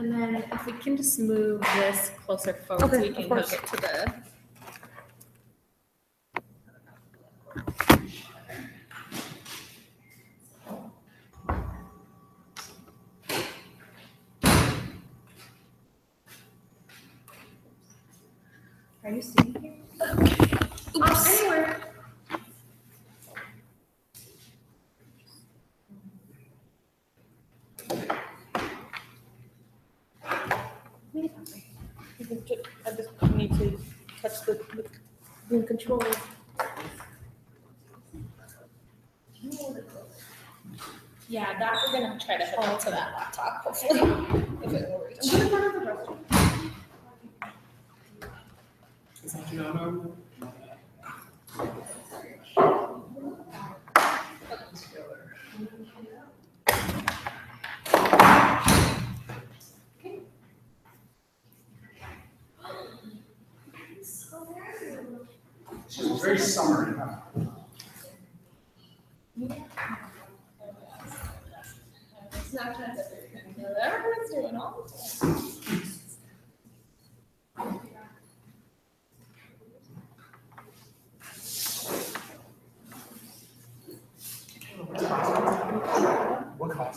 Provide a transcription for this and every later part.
And then if we can just move this closer forward so we can hook it to the. Are you seeing here? Okay. Oops. Anywhere. I just need to touch the room control. Yeah, that we're gonna try to hook up to that laptop, hopefully, if it will reach. It's very summery. Snapchat everyone's doing all the time. What class?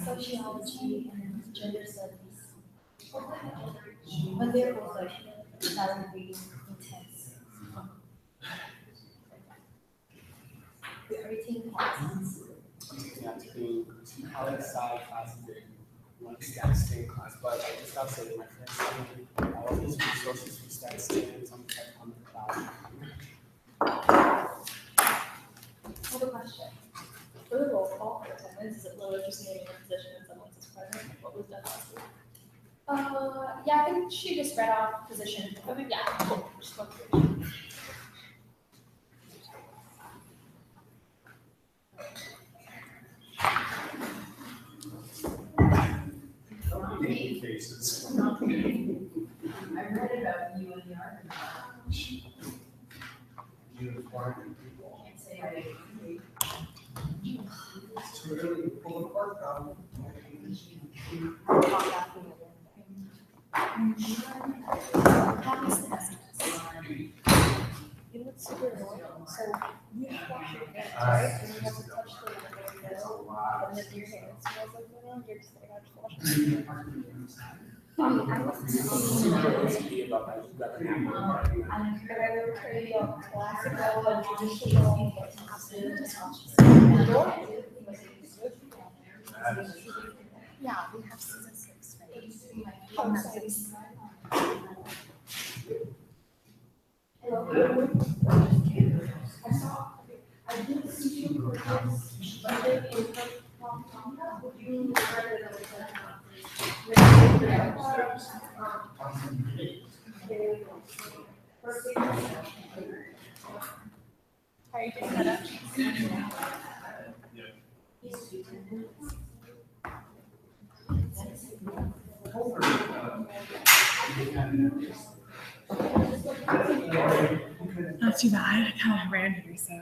Sociology and gender studies. But they're both like that would be intense. We're 18 classes. Yeah, taking 2 college side classes and 1 stat state class, but I just got to say, my friends sent all of these resources for stat state and some type on the cloud. I have a question. For the roll call for attendance, is it literally just naming a position and someone says present? What was done last week? Yeah, I think she just read off position. Okay, yeah, cool. Just go through. Faces. I read about you in the article. Uniform people. Can't say I agree. It's really pull apart now. You know what's super annoying? So you wash your hands, right? And you have to touch the window, and if your hand smells like vanilla, you're just like, I just wash my hands. I was but I would tell you about classical and traditional. Yeah, we have season 6, right? Oh, nice. Hello. I did see you for this, but then in would you How are you doing that up? Not too bad. I kind of ran here, so.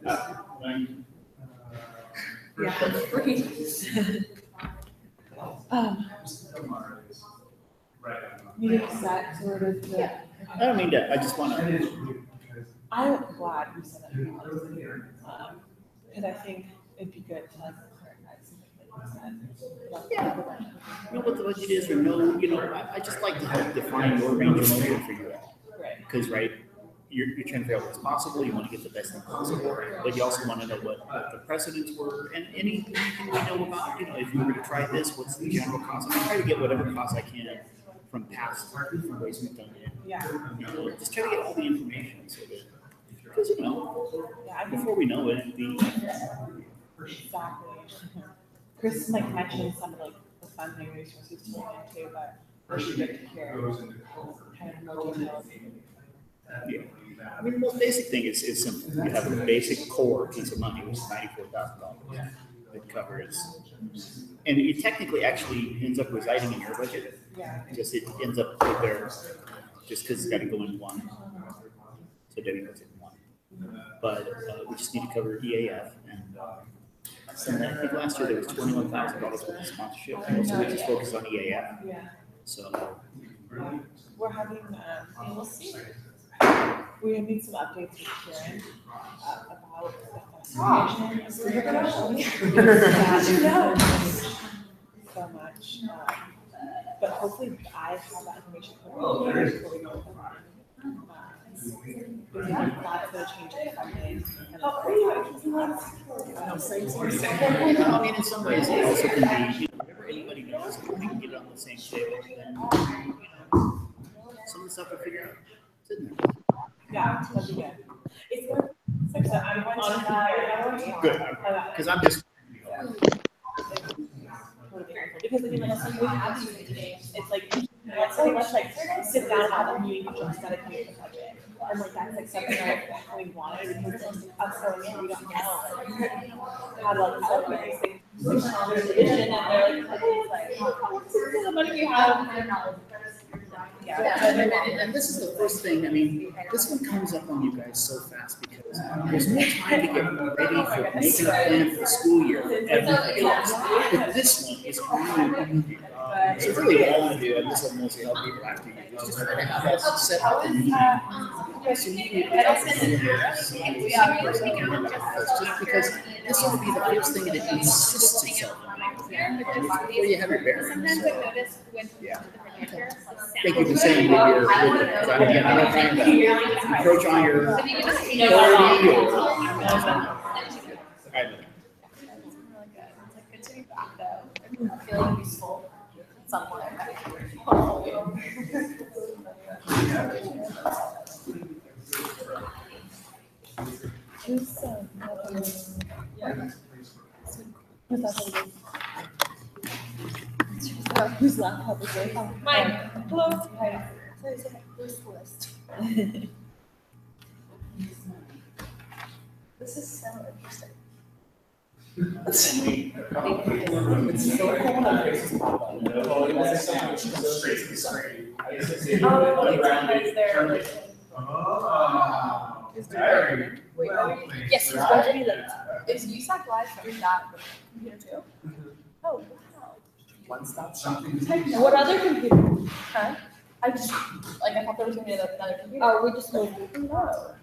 Yeah. You didn't set sort of the. I don't mean to, I just want to, I'm glad you said that. Because I think it'd be good to like clarify something like you said. know what the budget is or no, I just like to help define your range of motion for you all. Right. Because, right, you're trying to figure out what's possible, you want to get the best thing possible, but you also want to know what the precedents were and anything we know about, if you were to try this, what's the general cost? I try to get whatever cost I can from past ways we've done it. Yeah. Just try to get all the information so that, because, Yeah, I think before we know it, it'd be. exactly. Chris like mentioned some of like the funding resources to look into, but we should get to hear kind of more details. Yeah. I mean, the most basic thing is simple. You have a basic core piece of money, which is $94,000. It covers, and it technically actually ends up residing in your budget. Yeah. Just it ends up with there, just because it's got to go in one. So Debbie puts it in one. But we just need to cover EAF, and And then I think last year there was $21,000 worth of sponsorship, most of which is focused on EAF. Yeah, So, we're having, we'll see. We need some updates with Karen about the investigation. So much, but hopefully I have that information before we go. Because that's gonna change the funding. I mean, in some ways, it also can be, whatever anybody knows, if we can get it on the same table, then, some of the stuff we'll figure out. It's in there. Yeah, that'd be good. It's like I said, I want to. Good, because I'm just. Because I mean, like, some we have these meetings, it's like, let's like sit down and have a meeting to just dedicate the budget. And like, that's like something I really wanted, because us going in, we don't know how to like allocate things. And they're like, okay, it's like, what's the money we have? And this is the first thing, I mean, this one comes up on you guys so fast because there's no time to get ready for making a plan for the school year for everything else. But this one is really immediate. So really what I want to do, and this will mostly help people after you, is just try to have us set up the meeting. So you just because this will be the first thing that it insists itself on. Before you have your bearings. Yeah. Thank you for saying that you're, because I'm not trying to approach on your authority or. I know. Good to be back though. I'm feeling useful somewhere. Who's laptop is it? Mine. Hello. Hi. Where's the list? This is so interesting. It's so cool when faces pop up. Oh, it was something she goes straight to the screen. I used to say, Oh, it's around because they're like. Oh. Very. Wait, well yes, it's played. going to be like. Is USAC live from that computer too? Oh, wow. one stop Something. What other computer? Huh? I just, like, I thought there was gonna be another computer. Oh, we just moved it. No.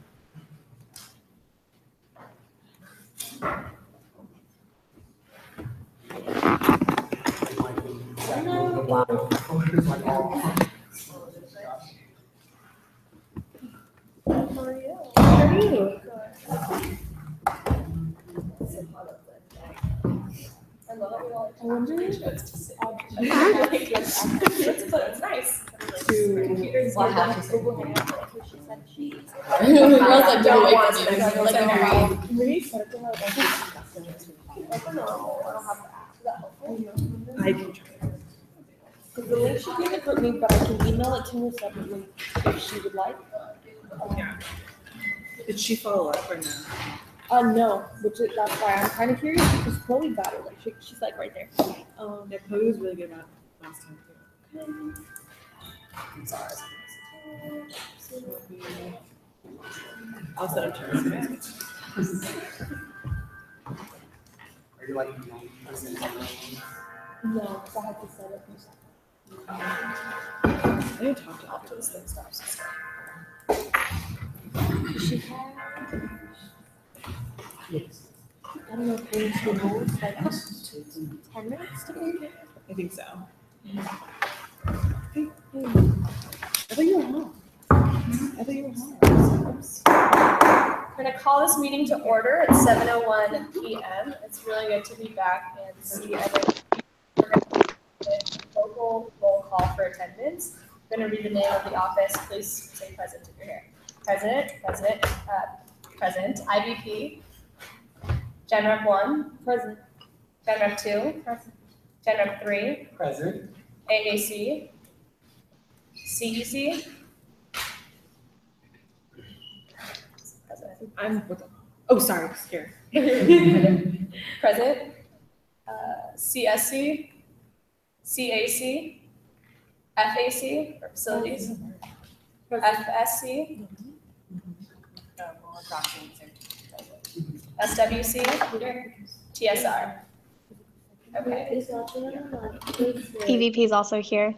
How are you? How are you? I love it. We all I wonder chose to sit. if But it's nice. computers Well, I give have them to Google Hangout. She said she. The girls that don't want to, like, Can we set up a I don't know. I don't have the app. Is that helpful? I can try. Because the link she gave it for me, but I can email it to her separately if she would like. Yeah. Did she follow up or no? No, that's why I'm kind of curious because Chloe got it. Like she's like right there. Yeah, Chloe was really good about last time too. I'm sorry. I'll set up terms. Are you like 90% No, because I had to set it myself. I need to talk to After this thing stops. She had. I don't know if we should hold like 10 minutes to be. I think so. Hey. I thought you were home. I thought you were home. Oops. We're gonna call this meeting to order. It's 7:01 p.m. It's really good to be back and see everyone. We're gonna do a local roll call for attendance. I'm gonna read the name of the office. Please say present if you're here. Present. IVP. Gen Rep 1. Present. Gen Rep 2. Present. Gen Rep 3. present? AAC. CEC. Present. I'm with them. Oh, sorry, scared. Present. CSC. CAC. FAC, or facilities. FSC. SWC. TSR. Okay. EVP is also here.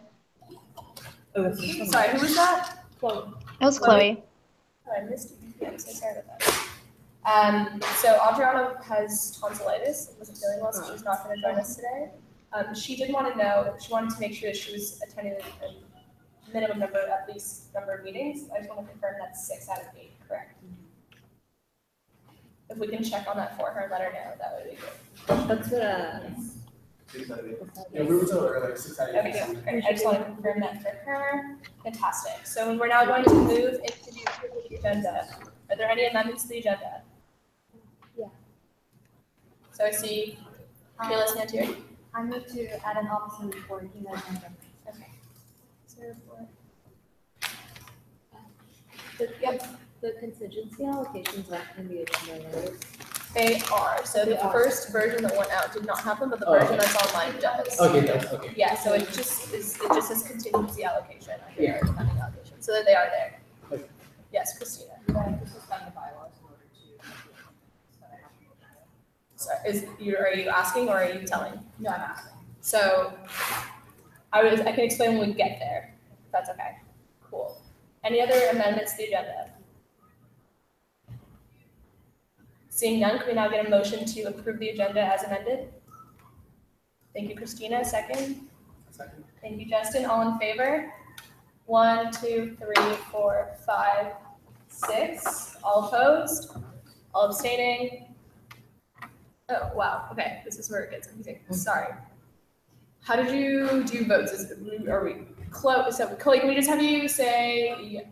Oh, that's Sorry, who was that? It was Chloe. Oh, I missed you. Yeah, I'm so sorry about that. So Adriana has tonsillitis, wasn't feeling well, so she's not going to join us today. She did want to know, she wanted to make sure that she was attending a minimum number, at least number of meetings. I just want to confirm that's 6 out of 8, correct? If we can check on that for her and let her know, that would be good. That's what, Yeah, we were told earlier, 6 out of 8. Okay, great. I just want to confirm that for her. Fantastic. So we're now going to move into the approval of the agenda. Are there any amendments to the agenda? Yeah. So I see Kayla's hand here. I move to add an option for the agenda. Okay. The contingency allocations left in the agenda, right? They are. So the They are. first version that went out did not happen, but the Oh, version that's online does. Okay, that's okay. Yeah, so it just says contingency allocation under your funding allocation, so that they are there. Okay. Yes, Christina. So are you asking or are you telling? No, I'm asking. So I can explain when we get there, if that's okay. Cool. Any other amendments to the agenda? Seeing none, can we now get a motion to approve the agenda as amended? Thank you, Christina. Second. Second. Thank you, Justin. All in favor? 1, 2, 3, 4, 5, 6. All opposed? All abstaining? Oh, wow. Okay, this is where it gets confusing. Sorry. How did you do votes? Are we close? So, Chloe, can we just have you say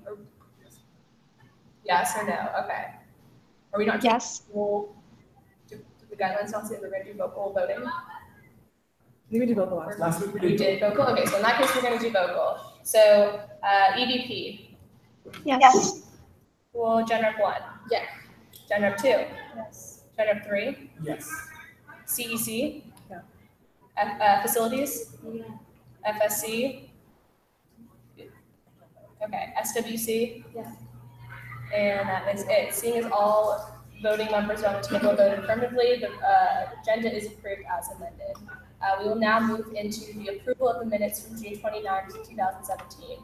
yes or no? Okay. Are we not? Yes. Do the guidelines not say we're going to do vocal voting? we did vocal last. Last week We did vocal? Okay, so in that case, we're going to do vocal. So, EVP. Yes. Cool. Gen Rep 1. Yes. Gen Rep 2. Yes. Gen Rep 3. Yes. CEC. Yeah. Facilities. Yeah. FSC. Okay. SWC. Yeah. And that is it. Seeing as all voting members on the table voted affirmatively, the agenda is approved as amended. We will now move into the approval of the minutes from June 29, 2017.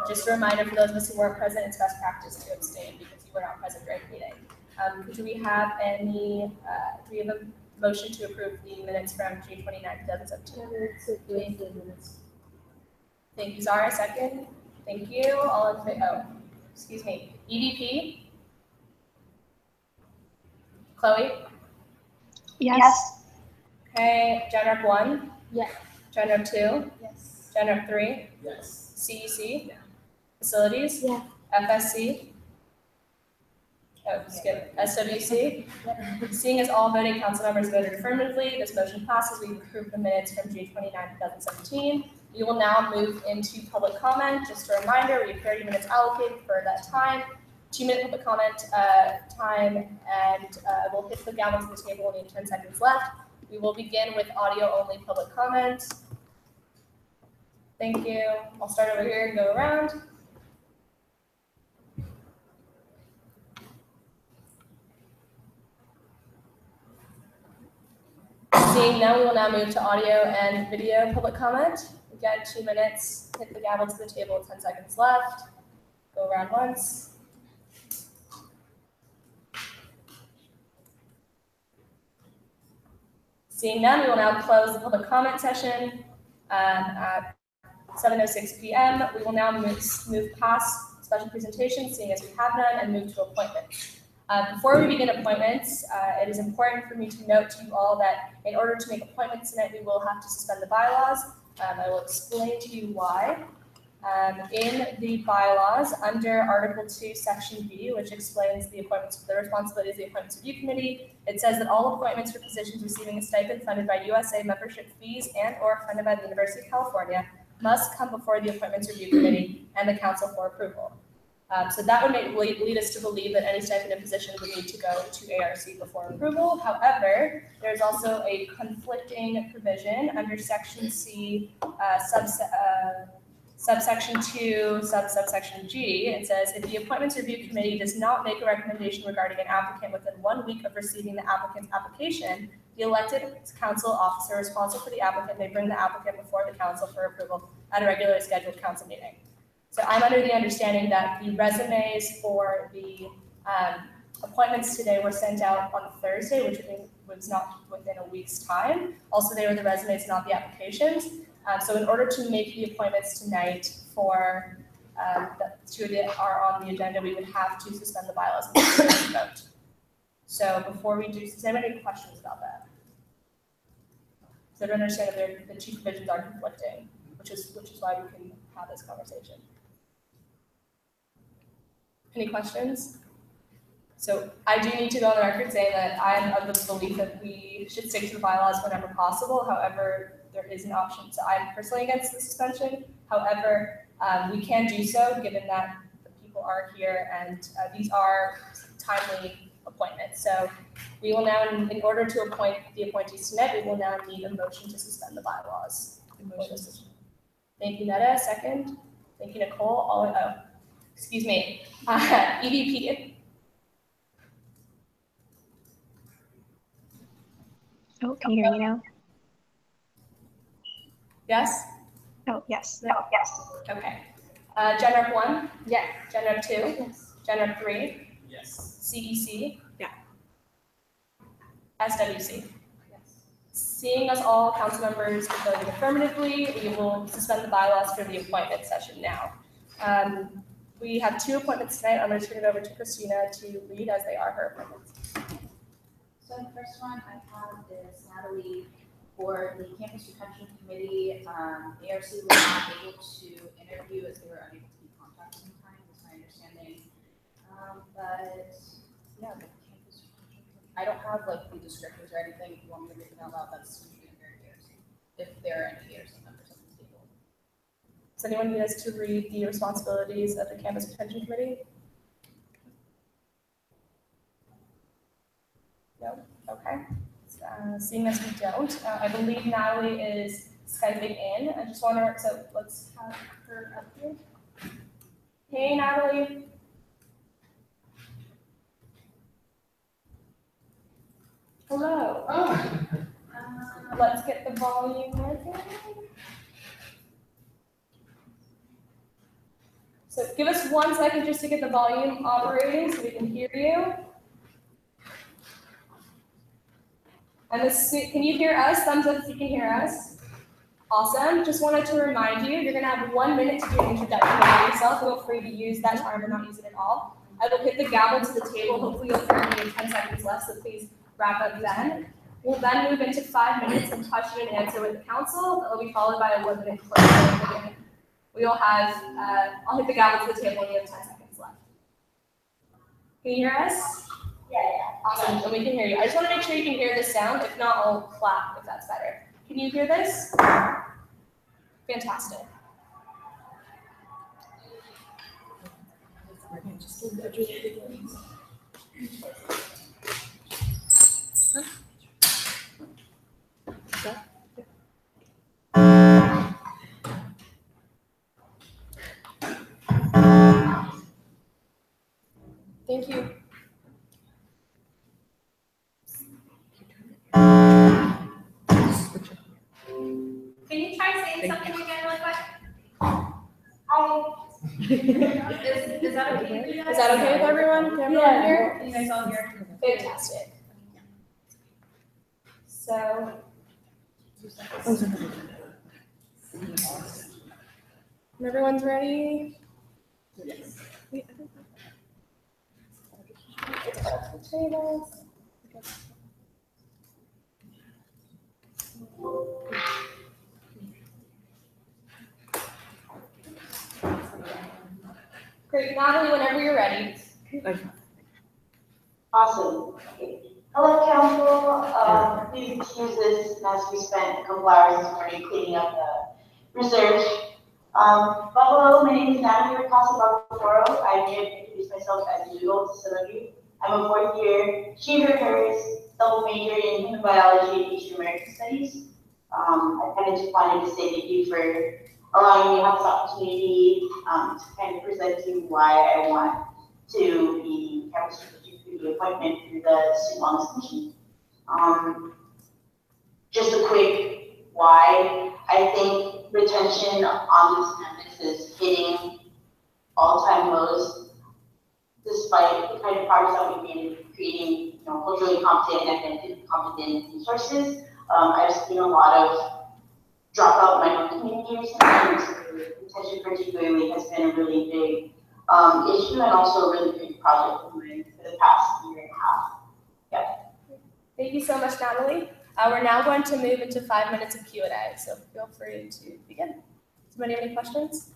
Just a reminder for those of us who weren't present, it's best practice to abstain because you were not present during the meeting. Do we have a motion to approve the minutes from June 29, 2017? Thank you, Zara. Second. Thank you. All in favor? Oh, excuse me. EVP? Chloe? Yes. Okay. Gen Rep 1? Yes. Gen Rep 2? Yes. Gen Rep 3? Yes. CEC? Facilities? Yeah. FSC? Oh, skip. SWC? Seeing as all voting council members voted affirmatively, this motion passes. We approve the minutes from June 29, 2017. We will now move into public comment. Just a reminder, we have 30 minutes allocated for that time. 2-minute public comment time, and we'll hit the gavel to the table. We have 10 seconds left. We will begin with audio-only public comment. Thank you. I'll start over here and go around. Seeing none, we will now move to audio and video public comment. Again, 2 minutes. Hit the gavel to the table. 10 seconds left. Go around once. Seeing none, we will now close the public comment session at 7:06 p.m. We will now move past special presentations, seeing as we have none, and move to appointments. Before we begin appointments, it is important for me to note to you all that in order to make appointments tonight, we will have to suspend the bylaws. I will explain to you why. In the bylaws, under Article 2, Section B, which explains the responsibilities of the Appointments Review Committee, it says that all appointments for positions receiving a stipend funded by USA membership fees and/or funded by the University of California must come before the Appointments Review Committee and the Council for approval. So that would lead us to believe that any stipend position would need to go to ARC before approval. However, there's also a conflicting provision under Section C, subsection 2, subsection G, it says, if the Appointments Review Committee does not make a recommendation regarding an applicant within 1 week of receiving the applicant's application, the elected council officer responsible for the applicant may bring the applicant before the council for approval at a regularly scheduled council meeting. So I'm under the understanding that the resumes for the appointments today were sent out on Thursday, which was not within a week's time. Also, they were the resumes, not the applications. So in order to make the appointments tonight for the two that are on the agenda, we would have to suspend the bylaws and vote. So before we do, does anyone have any questions about that? So I don't understand that the two provisions are conflicting, which is why we can have this conversation. Any questions? So I do need to go on the record saying that I am of the belief that we should stick to the bylaws whenever possible. However, there is an option. So I'm personally against the suspension. However, we can do so given that the people are here and these are timely appointments. So we will now, in order to appoint the appointees tonight, we will now need a motion to suspend the bylaws. Thank you, Netta. Second. Thank you, Nicole. Excuse me. EVP. Oh, can you hear me now? Yes? Oh, yes. No. Yes. Okay. Gen Rep 1? Yeah. Gen Rep 2? Yes. Gen Rep 3? Yes. CEC? Yeah. SWC? Yes. Seeing us all council members voting affirmatively, we will suspend the bylaws for the appointment session now. We have 2 appointments tonight. I'm going to turn it over to Christina to read as they are her appointments. So the first one I have is Natalie for the Campus Retention Committee. ARC was not able to interview as they were unable to be contacted in time, is my understanding. But yeah, the Campus Retention Committee, I don't have like the descriptors or anything. If you want me to read it out loud, that's usually under ARC, if there are any ARC members on the table. Does anyone need us to read the responsibilities of the Campus Retention Committee? No? Okay. Seeing as we don't, I believe Natalie is Skyping in. I just want to, so let's have her up here. Hey, Natalie. Hello. Oh. Let's get the volume working. So give us 1 second just to get the volume operating so we can hear you. And can you hear us? Thumbs up if you can hear us. Awesome. Just wanted to remind you, you're going to have 1 minute to do an introduction about yourself. Feel free to use that time or not use it at all. I will hit the gavel to the table. Hopefully you'll hear me in 10 seconds left, so please wrap up then. We'll then move into 5 minutes of question and answer with the council. That will be followed by a 1-minute closing. We will have, I'll hit the gavel to the table and you have 10 seconds left. Can you hear us? Yeah. Awesome, and we can hear you. I just want to make sure you can hear this sound. If not, I'll clap if that's better. Can you hear this? Fantastic. Thank you. Can you try saying something again real quick? Is that okay with you guys? Is that okay with everyone? Can everyone hear? Can you guys all hear? Fantastic. So. Everyone's ready? Yes. Tables. Great, Natalie, whenever you're ready. Awesome. Okay. Hello, council. Please excuse this mess. We spent a couple hours this morning cleaning up the research. But hello, my name is Natalie Ricasa-Bacaforo. I did introduce myself as usual to some of you. I'm a 4th year, she, her, hers, double major in human biology and Asian American studies. I kind of just wanted to say thank you for allowing me to have this opportunity to kind of present to you why I want to be campus strategic committee appointment through the Student Wellness Commission. Just a quick why. I think retention on this campus is hitting all-time lows, despite the kind of progress that we've made in creating, culturally competent and authentically competent resources. I've seen a lot of dropout in my own community recently. Retention particularly has been a really big issue and also a really big project for the past year and a half. Yeah. Thank you so much, Natalie. We're now going to move into 5 minutes of Q&A, so feel free to begin. Does anybody have any questions?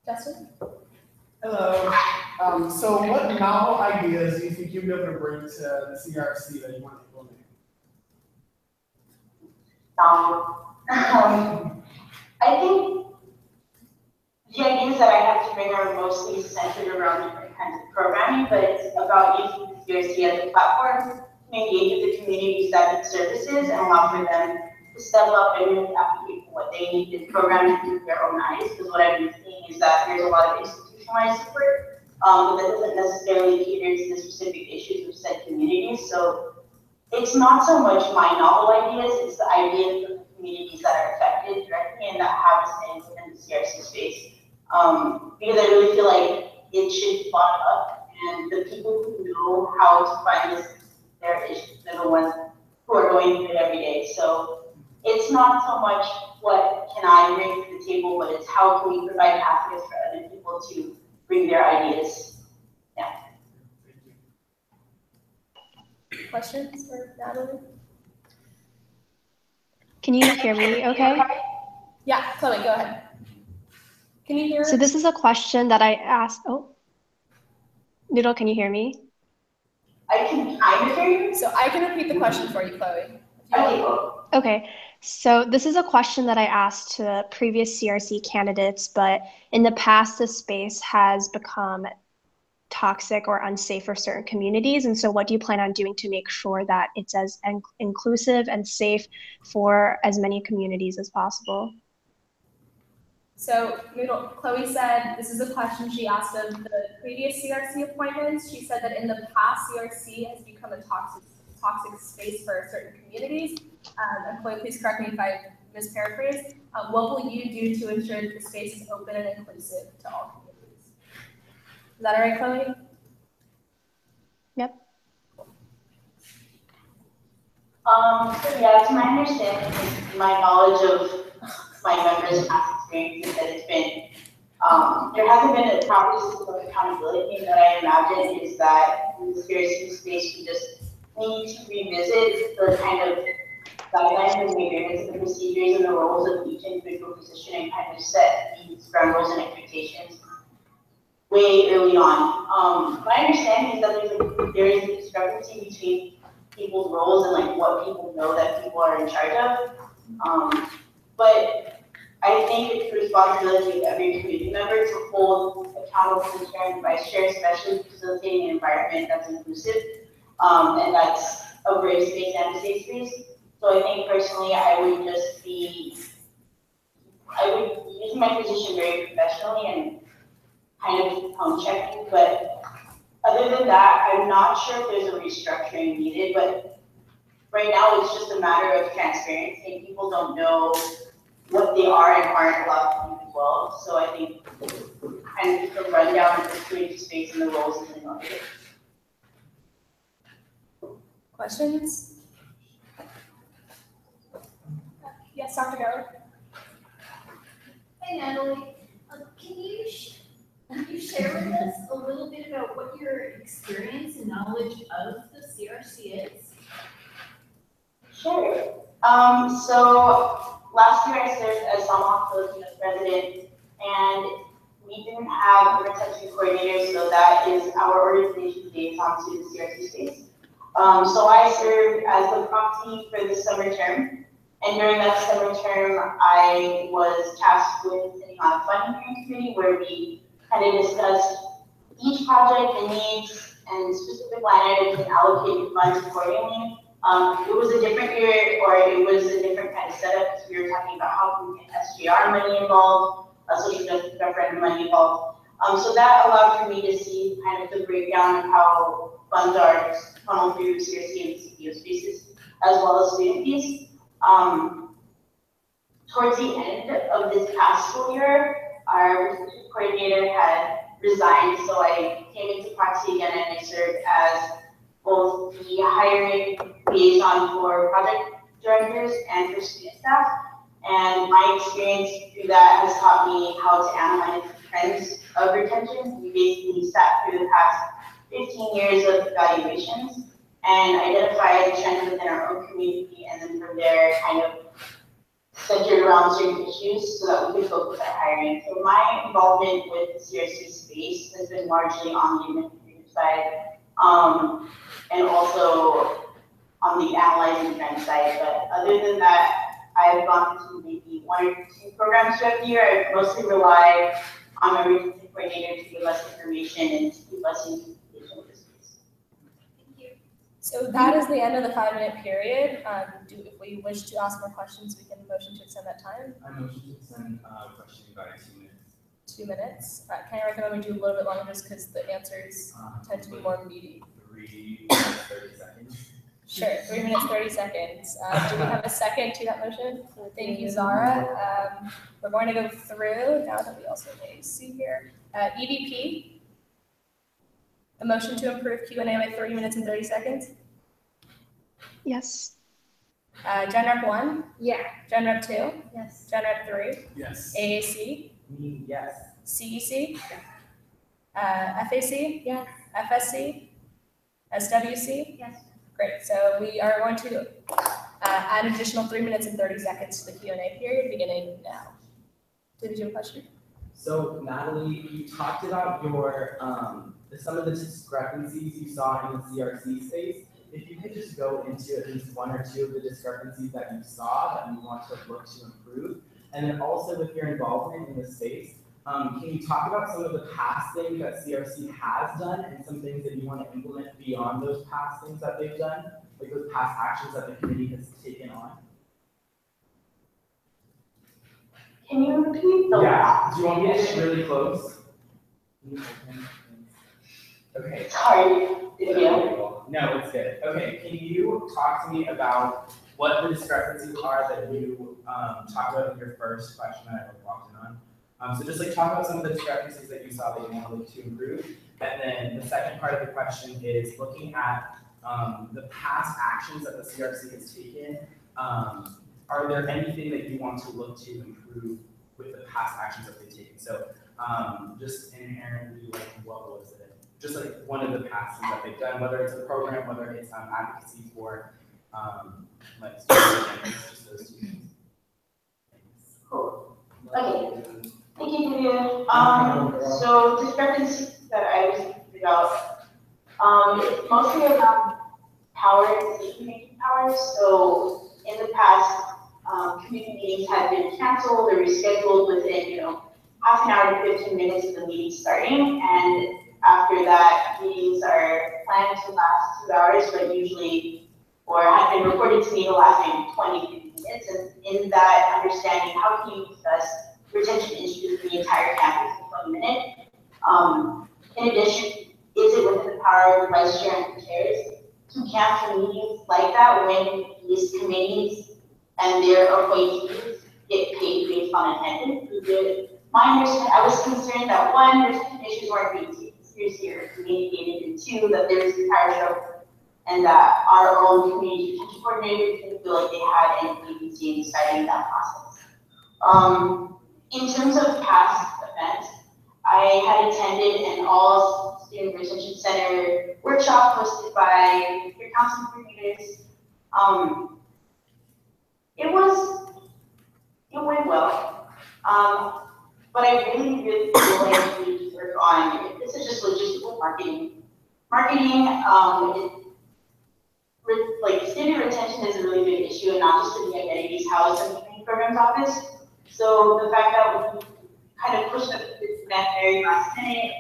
Justin? Hello. So what novel ideas do you think you'll be able to bring to the CRC that you want to implement? I think the ideas that I have to bring are mostly centered around different kinds of programming, but it's about using the CRC as a platform to engage with the communities that need services and allow for them to step up and really advocate for what they need in programming through their own eyes. Because what I've been seeing is that there's a lot of institutionalized support, but that doesn't necessarily cater to the specific issues of said communities. So it's not so much my novel ideas, it's the ideas of the communities that are affected directly and that have a say within the CRC space. Because I really feel like it should be bottom up, and the people who know how to find their issues are the ones who are going through it every day. So it's not so much what can I bring to the table, but it's how can we provide pathways for other people to bring their ideas. Yeah. Questions for Natalie? Can you hear me okay? Yeah, Chloe, go ahead. Can you hear? So this is a question that I asked. Oh, Noodle, can you hear me? I can kind of hear you. So I can repeat the question for you, Chloe. Okay, so this is a question that I asked to previous CRC candidates, but in the past, the space has become toxic or unsafe for certain communities. And so what do you plan on doing to make sure that it's as inclusive and safe for as many communities as possible? So Chloe said, this is a question she asked of the previous CRC appointments. She said that in the past, CRC has become a toxic space for certain communities. And Chloe, please correct me if I misparaphrase. What will you do to ensure that the space is open and inclusive to all communities? Is that all right, Chloe? Yep. So yeah, to my understanding, my knowledge of my members' past experiences, that it's been, there hasn't been a proper system of accountability, and what I imagine is that in the CRC space, we just need to revisit the kind of guidelines and the agreements and the procedures and the roles of each individual position and kind of set these ground rules and expectations way early on. My understanding is that there is a discrepancy between people's roles and like what people know that people are in charge of. But I think it's the responsibility of every community member to hold accountable to the chair and vice chair, especially facilitating an environment that's inclusive and that's a brave space and a safe space. So I think personally, I would use my position very professionally and kind of tone checking, but other than that, I'm not sure if there's a restructuring needed, but right now it's just a matter of transparency. People don't know what they are and aren't allowed to do as well. So I think kind of the rundown of the community space and the roles is really not good. Questions? Yes, Dr. Garland. Hey, Natalie. Can you share with us a little bit about what your experience and knowledge of the CRC is? Sure. So last year I served as Samahawk Filipinos president, and we didn't have a retention coordinator, so that is our organization's liaison to the CRC space. So I served as the proxy for the summer term, and during that summer term, I was tasked with sitting on a funding committee where we kind of discussed each project, the needs, and specific line items and allocated funds accordingly. It was a different year, or it was a different kind of setup because we were talking about how we get SGR money involved, social justice referendum money involved. So that allowed for me to see kind of the breakdown of how funds are funneled through CRC and CPO spaces, as well as student fees. Towards the end of this past school year, our research coordinator had resigned, so I came into proxy again and I served as both the hiring liaison for project directors and for student staff. And my experience through that has taught me how to analyze trends of retention. We basically sat through the past 15 years of evaluations and identified trends within our own community, and then from there kind of centered around certain issues so that we could focus our hiring. So my involvement with the CRC space has been largely on the administrative side, and also on the analyzing trend side. But other than that, I've gone to maybe 1 or 2 programs throughout the year. I mostly rely on my research coordinator to give us information and to keep us in communication with the space. Thank you. So that is the end of the 5-minute period. If we wish to ask more questions, we can motion to extend that time. I motion to extend questioning by 2 minutes. 2 minutes. Can I recommend we do a little bit longer just because the answers tend to be more meaty? 3 minutes, 30 seconds. Sure, 3 minutes, 30 seconds. Do we have a second to that motion? Thank you, Zara. We're going to go through, now that we also have AC here. EVP, a motion to improve Q&A by 30 minutes and 30 seconds. Yes. Gen Rep 1, Yeah. Gen Rep 2, Yes. Gen Rep 3, Yes. AAC, Me, yes. CEC, FAC, Yes. FSC, SWC. Yes. Great, so we are going to add additional 3 minutes and 30 seconds to the Q&A period beginning now. Did you have a question? So Natalie, you talked about your some of the discrepancies you saw in the CRC space. If you could just go into at least 1 or 2 of the discrepancies that you saw that you want to look to improve, and then also with your involvement in the space, can you talk about some of the past things that CRC has done and some things that you want to implement beyond those past things that they've done, like those past actions that the committee has taken on? Can you repeat the Yeah, do you want me to get really close? Okay. Sorry, did you? No, it's good. Okay, can you talk to me about what the discrepancies are that you talked about in your first question that I walked in on? So just like talk about some of the discrepancies that you saw that you want to look to improve. And then the second part of the question is looking at the past actions that the CRC has taken. Are there anything that you want to look to improve with the past actions that they've taken? So just inherently, like what was it? Just like one of the past things that they've done, whether it's a program, whether it's advocacy for like students, just those 2 things. Cool. Okay. Thank you, Vivian. So discrepancies that I was thinking about, it's mostly around power and decision-making powers. So in the past, community meetings had been canceled or rescheduled within, half an hour to 15 minutes of the meeting starting, and after that, meetings are planned to last 2 hours, but usually, or have been reported to me to last maybe 20, 50 minutes. And in that understanding, how can you discuss retention issues for the entire campus in 20 minutes? In addition, is it within the power of the vice chair and the chairs to cancel meetings like that when these committees and their appointees get paid based on attendance? I was concerned that 1, retention issues weren't being taken seriously or communicated, and 2, that there was a power struggle and that our own community retention coordinators didn't feel like they had any agency in deciding that process. In terms of past events, I had attended an all student retention center workshop hosted by your council coordinators. It went well. But I really feel like we need to work on, this is just logistical marketing. Like student retention is a really big issue, and not just in the identities housed in the training programs office. So the fact that we kind of pushed up this event very last minute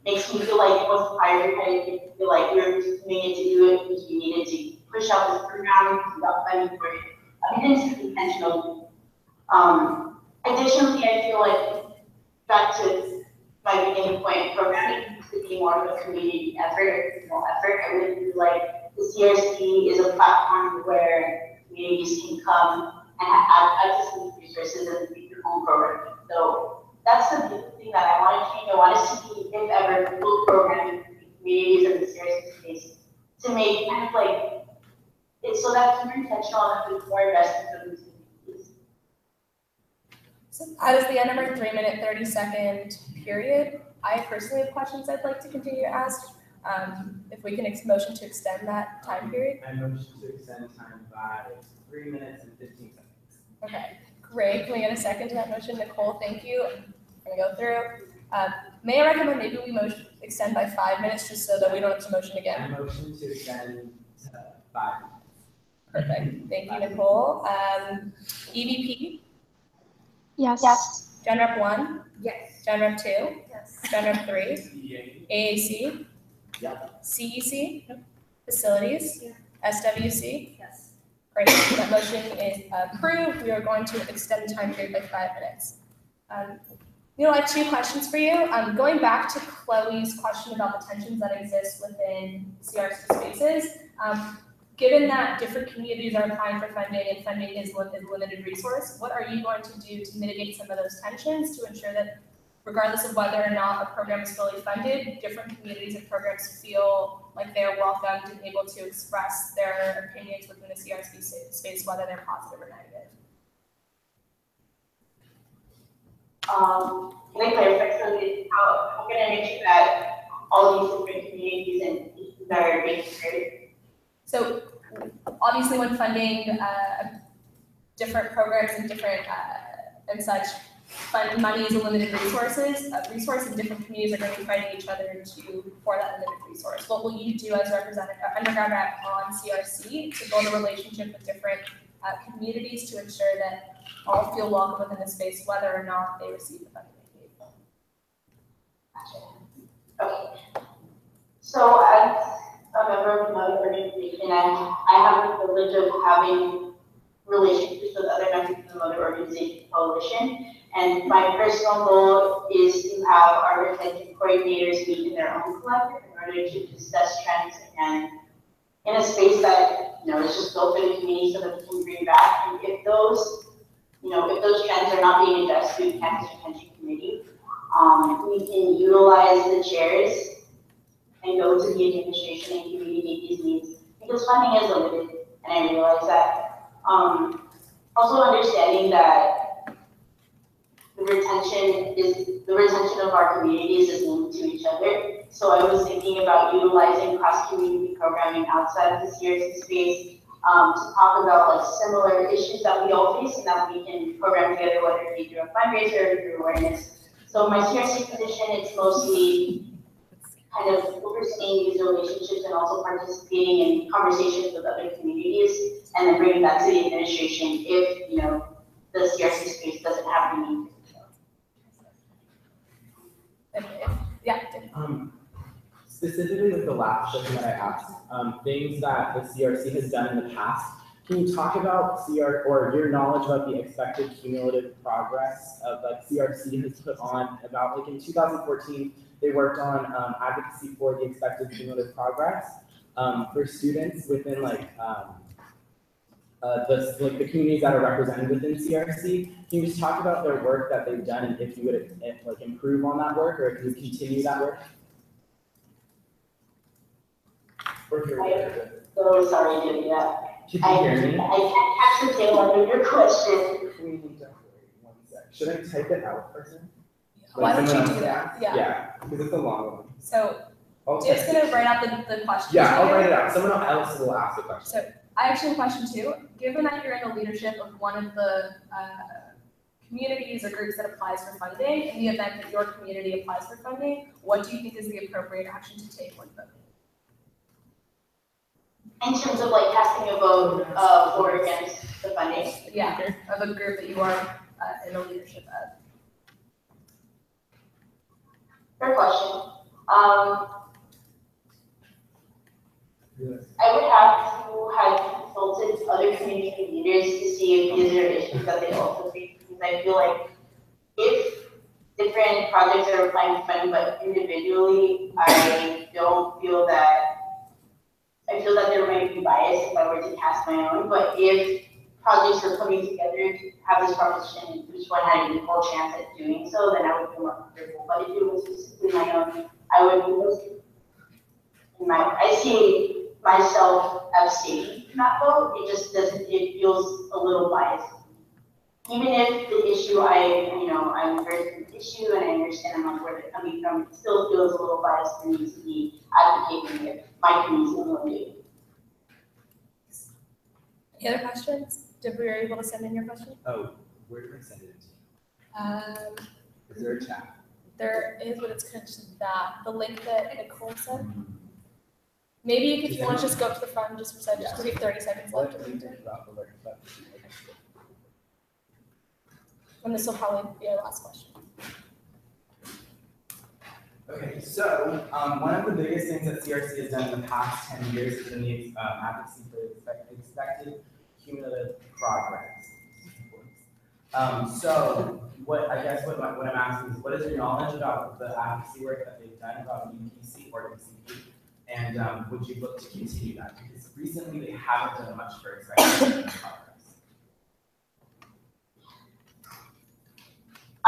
makes me feel like it wasn't prioritized. I feel like we were just doing it to do it because we needed to push out this program without planning for it. I mean, it's intentional. Additionally, I feel like back to my beginning point, programming needs to be more of a community effort, effort. I really feel like the CRC is a platform where communities can come and have access to these resources and make their own programming. So that's the big thing that I want to change. I want to see, if ever, full programming communities in the CRC space to make kind of like it's so that we're intentional and there's more investment from these communities. So that is the end of our 3-minute, 30-second period. I personally have questions I'd like to continue to ask. If we can motion to extend that time period. I motion to extend time by 3 minutes and 15 seconds. Okay, great. Can we get a second to that motion? Nicole, thank you. I'm gonna go through. May I recommend maybe we extend by 5 minutes just so that we don't have to motion I again? motion to extend to 5 minutes. Perfect. Thank you, Nicole. EVP, Yes. Gen Rep 1, Yes. Gen Rep 2, Yes. Gen Rep 3, AAC, CEC, Facilities, SWC. Yes. Great, that motion is approved. We are going to extend the time period by 5 minutes. Neil, I have 2 questions for you. Going back to Chloe's question about the tensions that exist within CRC spaces, given that different communities are applying for funding and funding is a limited resource, what are you going to do to mitigate some of those tensions to ensure that regardless of whether or not a program is fully funded, different communities and programs feel like they're welcomed and able to express their opinions within the CRC space, whether they're positive or negative? Can I clarify, so how can I make sure that all these different communities and that are being heard? So obviously when funding different programs and different and such, money is a limited resource and different communities are going to be fighting each other for that limited resource. What will you do as undergrad rep on CRC to build a relationship with different communities to ensure that all feel welcome within the space, whether or not they receive the funding they need? Okay. So as a member of another organization, I have the privilege of having relationships with other members of another organization coalition. And my personal goal is to have our retention coordinators meet in their own collective in order to discuss trends and in a space that is just built for the community so that we can bring back. And if those trends are not being addressed through the campus retention committee, we can utilize the chairs and go to the administration and communicate these needs because funding is limited, and I realize that. Also understanding that the retention of our communities is linked to each other. So I was thinking about utilizing cross-community programming outside of the CRC space to talk about like similar issues that we all face and that we can program together, whether it be through a fundraiser or through awareness. So my CRC position, it's mostly kind of overseeing these relationships and also participating in conversations with other communities and then bringing that to the administration if, the CRC space doesn't have the need. Specifically with the last question that I asked, things that the CRC has done in the past, can you talk about your knowledge about the expected cumulative progress of CRC has put on about in 2014, they worked on advocacy for the expected cumulative progress for students within the communities that are represented within CRC. Can you just talk about their work that they've done and if you would improve on that work or if you would continue that work? I'm so sorry to do that. Can you hear me? I can't catch the tail end of your question. One sec. Should I type it out first? Why don't you do that? Yeah, because it's a long one. So Dave's gonna write out the questions. Yeah, I'll write it out. Someone else will ask the question. So I actually have a question too. Given that you're in the leadership of one of the communities or groups that applies for funding, in the event that your community applies for funding, what do you think is the appropriate action to take when voting? In terms of casting a vote for or against the funding? Yeah, of a group that you are in the leadership of. Fair question. I would have to have consulted other community leaders to see if these are issues that they also face. I feel like if different projects are applying for funding, but individually, I feel that there might be bias if I were to cast my own, but if projects are coming together to have this competition, each one had an equal chance at doing so, then I would feel more comfortable. But if it was specifically my own, I would I see myself abstaining from that vote. It just doesn't, it feels a little biased. Even if the issue I'm versed in the issue and I understand where they're coming from, it still feels a little biased for me to be advocating if my community will do. Any other questions? Did we were able to send in your question? Oh, where do I send it into? Is there a chat? There is, but it's connected to that. The link that Nicole sent. Maybe if you want to just go up to the front just for a second, just because we have 30 seconds left. And this will probably be our last question. Okay, so one of the biggest things that CRC has done in the past 10 years is in the advocacy for expected cumulative progress. So what I'm asking is, what is your knowledge about the advocacy work that they've done about UPC or UCP, and would you look to continue that? Because recently they haven't done much for expected progress.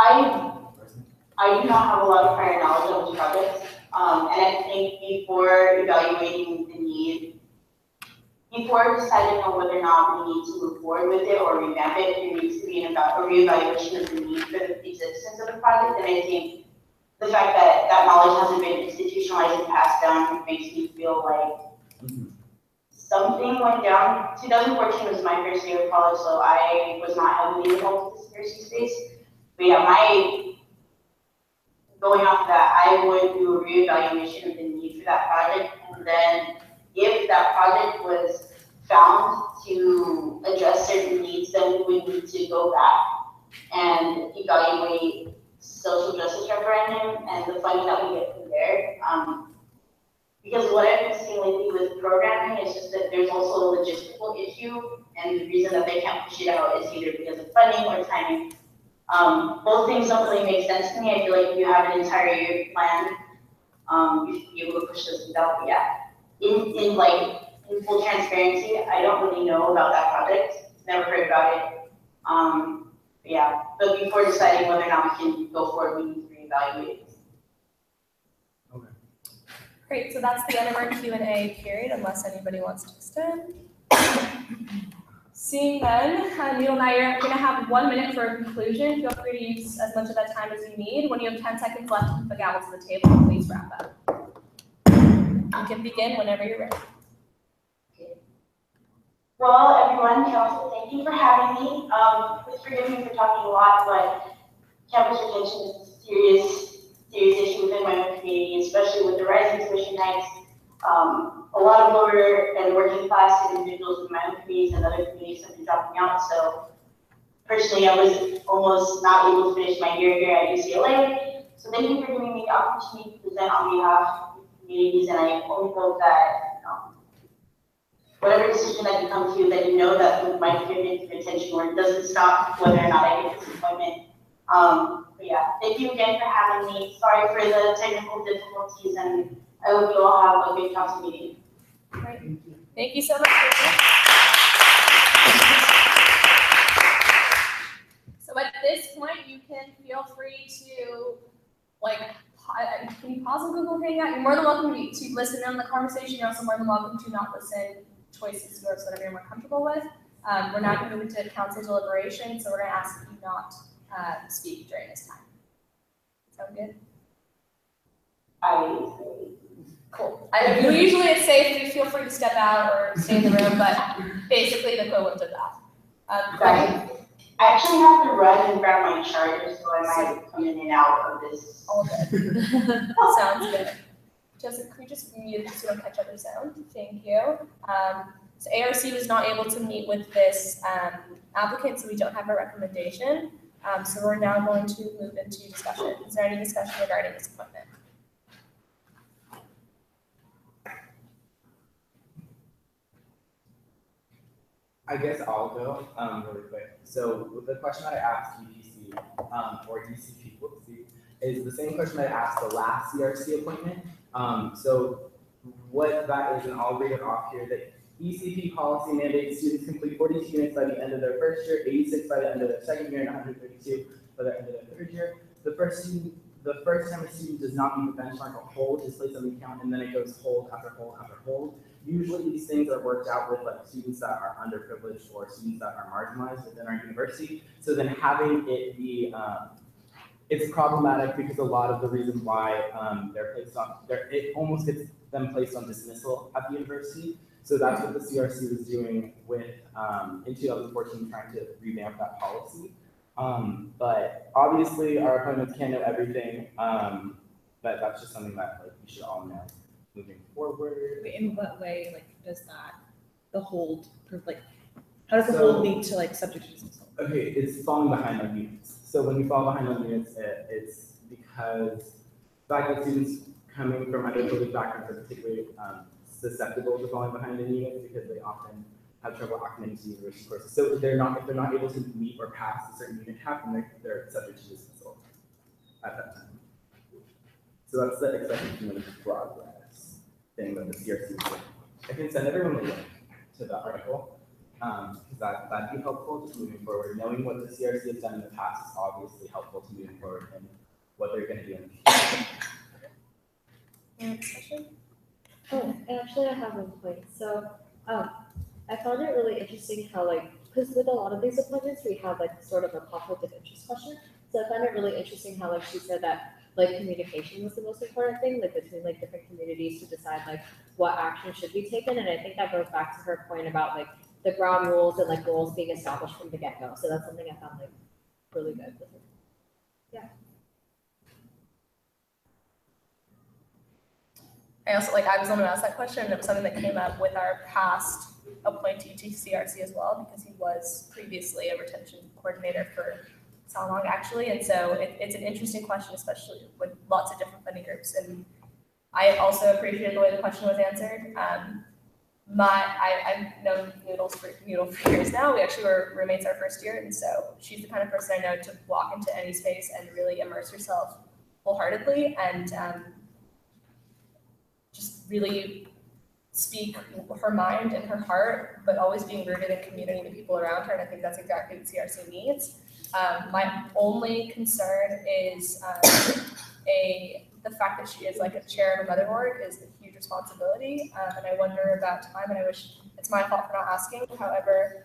I do not have a lot of prior knowledge of this project, and I think before evaluating the need, before deciding on whether or not we need to move forward with it or revamp it, there needs to be a reevaluation of the need for the existence of the project. And I think the fact that that knowledge hasn't been institutionalized and passed down makes me feel like something went down. 2014 was my first year of college, so I was not heavily involved with the CRC space. But yeah, going off of that, I would do a reevaluation of the need for that project, and then if that project was found to address certain needs, then we would need to go back and evaluate social justice referendum and the funding that we get from there. Because what I've been seeing lately with programming is just that there's also a logistical issue, and the reason that they can't push it out is either because of funding or timing. Both things don't really make sense to me. I feel like if you have an entire year planned, you should be able to push those things out. But yeah, in full transparency, I don't really know about that project. Never heard about it. But yeah, but before deciding whether or not we can go forward, we need to reevaluate. Okay. Great, so that's the end of our Q&A period, unless anybody wants to extend. Seeing then, Neil and I are going to have 1 minute for a conclusion. Feel free to use as much of that time as you need. When you have 10 seconds left, put the gavel to the table and please wrap up. You can begin whenever you're ready. Well, everyone, council, thank you for having me. Please forgive me for talking a lot, but campus retention is a serious issue within my own community, especially with the rising tuition hikes. A lot of lower and working class individuals in my own communities and other communities have been dropping out. So personally, I was almost not able to finish my year here at UCLA. So thank you for giving me the opportunity to present on behalf of communities, and I only hope that whatever decision that you come to, that you know that my commitment to retention work doesn't stop whether or not I get this appointment. But yeah, thank you again for having me. Sorry for the technical difficulties, and I hope you all have a good council meeting. Great. Thank you so much. So at this point, you can feel free to, can you pause on Google Hangout? You're more than welcome to listen in on the conversation. You're also more than welcome to not listen. Choices yours, whatever you're more comfortable with. We're now going to move into council deliberation, so we're going to ask you not speak during this time. Sound good? Cool. Usually it's safe to feel free to step out or stay in the room, but basically the equivalent of that. I actually have to run and grab my charger, so I might come in and out of this. All good. Sounds good. Jessica, can we just mute so we don't catch other sound? Thank you. So ARC was not able to meet with this applicant, so we don't have a recommendation. So we're now going to move into discussion. Is there any discussion regarding this appointment? I guess I'll go really quick. So with the question that I asked UPC CRC, or ECP, whoopsie, is the same question I asked the last CRC appointment. So what that is, and I'll read it off here, that ECP policy mandates students complete 42 units by the end of their first year, 86 by the end of their second year, and 132 by the end of their third year. The first time a student does not meet the benchmark, a hold is placed on the account, and then it goes hold after hold after hold. Usually these things are worked out with like students that are underprivileged or students that are marginalized within our university. So then having it be, it's problematic because a lot of the reason why they're placed on, it almost gets them placed on dismissal at the university. So that's what the CRC was doing with, in 2014, trying to revamp that policy. But obviously our opponents can't know everything, but that's just something that like we should all know moving forward. Wait, in what way, like, does that, the hold, like, how does the hold lead to, like, subject to dismissal? Okay, it's falling behind on units. So when you fall behind on units, it's because the fact that students coming from underprivileged backgrounds are particularly susceptible to falling behind in units because they often have trouble acclimating to university courses. So if they're not able to meet or pass a certain unit cap, then they're subject to dismissal at that time. So that's the expected cumulative progress thing that the CRC is doing. I can send everyone a link to the article, because that'd be helpful just moving forward. Knowing what the CRC has done in the past is obviously helpful to moving forward and what they're going to do in the future. Next question? Oh, actually I have one point. So, I found it really interesting how like, because with a lot of these appointments, we have like sort of a conflict of interest question. So I found it really interesting how like she said that like communication was the most important thing, like between like different communities to decide like what action should be taken. And I think that goes back to her point about like the ground rules and like rules being established from the get-go. So that's something I found like really good. Yeah. I also, like, I was the one who asked that question, and it was something that came up with our past appointee to CRC as well, because he was previously a retention coordinator for so long, actually, and so it's an interesting question, especially with lots of different funding groups, and I also appreciated the way the question was answered. I've known Noodle for years now. We actually were roommates our first year, and so she's the kind of person I know to walk into any space and really immerse herself wholeheartedly, and just really speak her mind and her heart, but always being rooted in community and the people around her, and I think that's exactly what CRC needs. My only concern is the fact that she is like a chair of a mother board is a huge responsibility, and I wonder about time, and I wish it's my fault for not asking. However,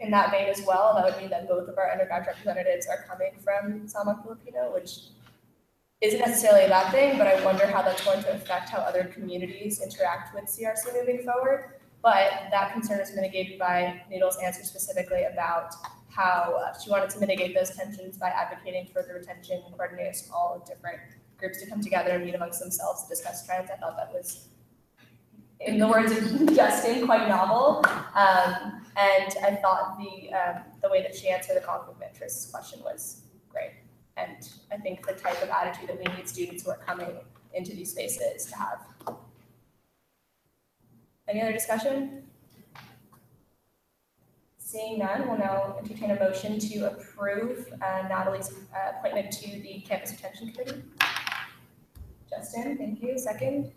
in that vein as well, that would mean that both of our undergrad representatives are coming from Sama Filipino, which isn't necessarily a bad thing, but I wonder how that's going to affect how other communities interact with CRC moving forward. But that concern is mitigated by Needle's answer specifically about how she wanted to mitigate those tensions by advocating for the retention coordinators from all different groups to come together and meet amongst themselves to discuss trends. I thought that was, in the words of Justin, quite novel. And I thought the way that she answered the conflict of interest question was great. And I think the type of attitude that we need students who are coming into these spaces to have. Any other discussion? Seeing none, we'll now entertain a motion to approve Natalie's appointment to the Campus Retention Committee. Justin, thank you. Second.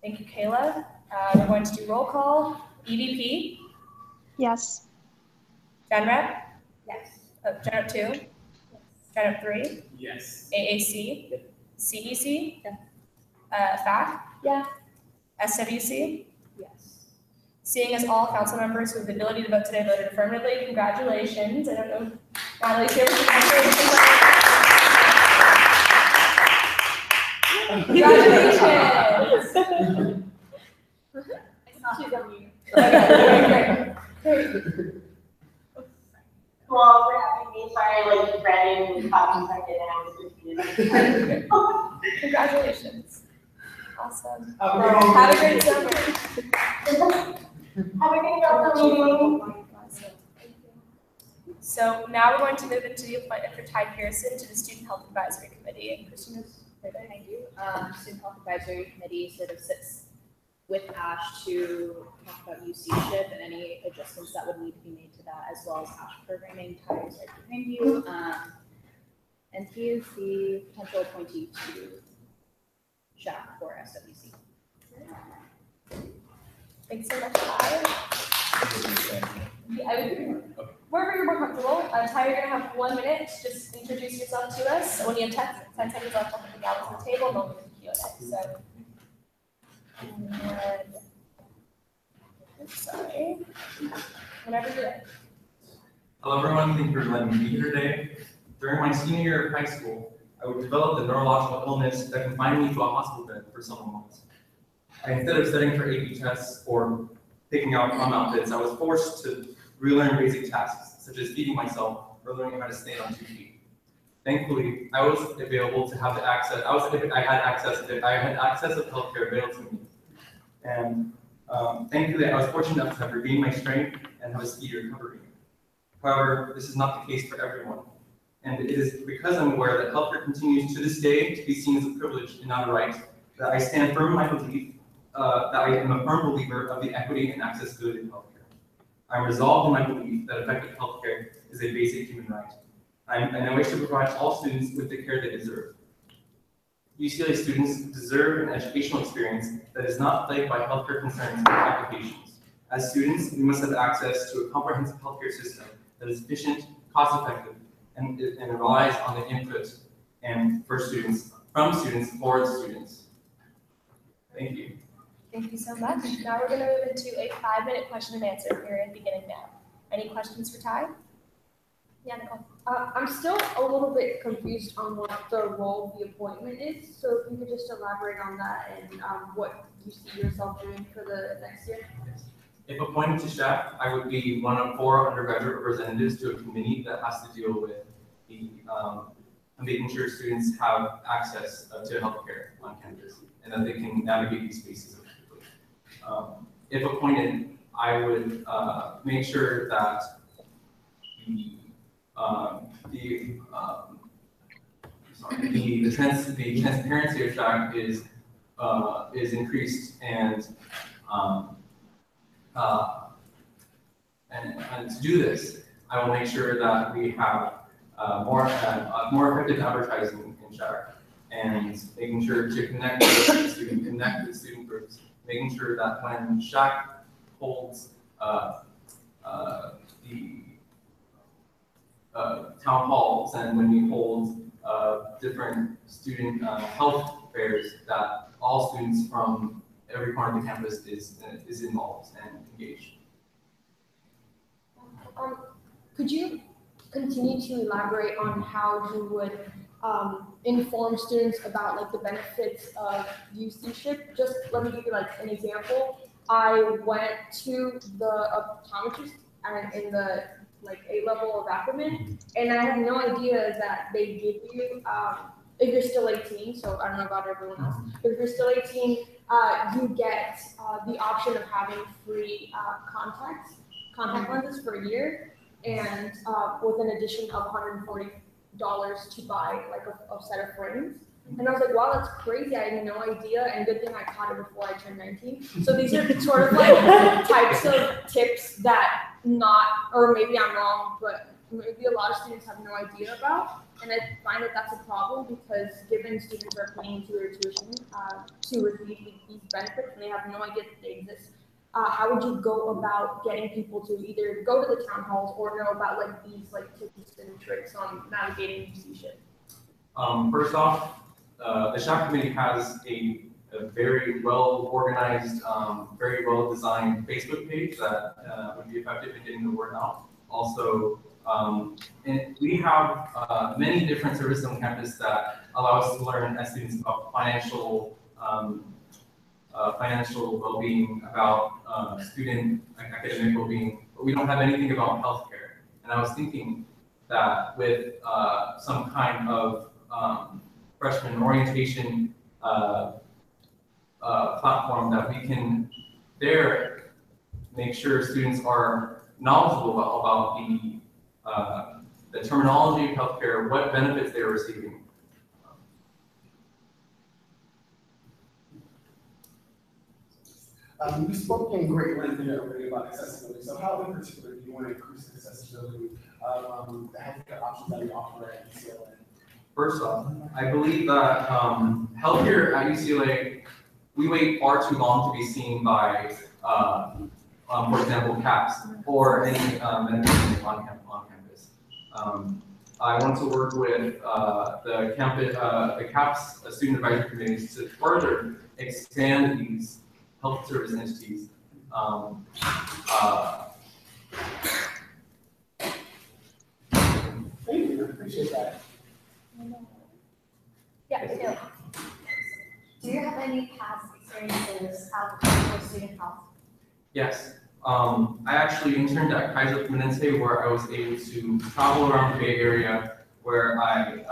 Thank you, Kayla. We're going to do roll call. EVP? Yes. Gen Rep? Yes. Gen Rep 2? Yes. Gen Rep 3? Yes. AAC? Yes. CEC? Yes. FAC? Yeah. SWC? Yes. Seeing as all council members who have the ability to vote today voted affirmatively, congratulations. I don't know, Natalie's here. Congratulations. She's on mute. Okay, great. Well, for having me, sorry, like, Brandon caught me second and I was confused. Congratulations. Awesome. Have a great summer. Have a great afternoon. So now we're going to move into the appointment for Ty Pearson to the Student Health Advisory Committee. And Christina's right there. Thank you. Student Health Advisory Committee sort of sits with Ash to talk about UC SHIP and any adjustments that would need to be made to that, as well as ASH programming. Ty is right behind you. And he is the potential appointee to SHAC for SWC. Thanks so much, Ty. Wherever you're more comfortable, Ty, you're gonna have 1 minute to just introduce yourself to us. So when you have 10 seconds left, I'll put the gallons on the table and they'll move to Q&A. So, sorry. Whenever you're ready. Hello everyone, thank you for letting me be here today. During my senior year of high school, I would develop a neurological illness that confined me to a hospital bed for several months. Instead of studying for AP tests or picking out prom outfits, I was forced to relearn basic tasks, such as feeding myself or learning how to stand on 2 feet. Thankfully, I was able to have the access, I had access of healthcare available to me. And thankfully, I was fortunate enough to have regained my strength and have a speedy recovery. However, this is not the case for everyone. And it is because I'm aware that healthcare continues to this day to be seen as a privilege and not a right, that I stand firm in my belief that I am a firm believer of the equity and access good in healthcare. I'm resolved in my belief that effective healthcare is a basic human right. And I wish to provide all students with the care they deserve. UCLA students deserve an educational experience that is not plagued by healthcare concerns and complications. As students, we must have access to a comprehensive healthcare system that is efficient, cost-effective, and relies on the input and from students for students. Thank you. Thank you so much. Now we're going to move into a 5-minute question and answer period beginning now. Any questions for Ty? Yeah, Nicole. I'm still a little bit confused on what the role of the appointment is. So if you could just elaborate on that and what you see yourself doing for the next year. If appointed to SHAC, I would be one of 4 undergraduate representatives to a committee that has to deal with the making sure students have access to healthcare on campus and that they can navigate these spaces effectively. If appointed, I would make sure that the transparency of SHAC is increased and to do this, I will make sure that we have more effective advertising in SHAC and making sure to connect with student groups, making sure that when SHAC holds the town halls and when we hold different student health fairs, that all students from every corner of the campus is involved and engaged. Could you continue to elaborate on how you would inform students about like the benefits of UCship? Just let me give you like an example. I went to the optometrist and in the like A-level of Ackerman, and I had no idea that they give you if you're still 18. So I don't know about everyone else, but if you're still 18, you get the option of having free contact lenses for a year, and with an addition of $140 to buy like a set of frames. And I was like, wow, that's crazy. I had no idea. And good thing I caught it before I turned 19. So these are sort of like types of tips that or maybe I'm wrong, but maybe a lot of students have no idea about. And I find that that's a problem because given students are paying into their tuition to receive these benefits and they have no idea that they exist, how would you go about getting people to either go to the town halls or know about like these like tips and tricks on navigating UCship? First off, the SHAC committee has a very well organized, very well designed Facebook page that would be effective in getting the word out. Also, and we have many different services on campus that allow us to learn as students about financial well-being, about student academic well-being, but we don't have anything about healthcare. And I was thinking that with some kind of freshman orientation platform that we can there make sure students are knowledgeable about the terminology of healthcare, what benefits they are receiving. You've spoken great length in your opening about accessibility. So how in particular do you want to increase accessibility of the healthcare options that we offer at UCLA? First off, I believe that healthcare at UCLA, we wait far too long to be seen by, for example, CAPS or any medication on campus. I want to work with the CAPS student advisory committees to further expand these health service entities. Thank you, I appreciate that. Yeah, Taylor. Do you have any past experiences with student health? Yes. I actually interned at Kaiser Permanente, where I was able to travel around the Bay Area, where I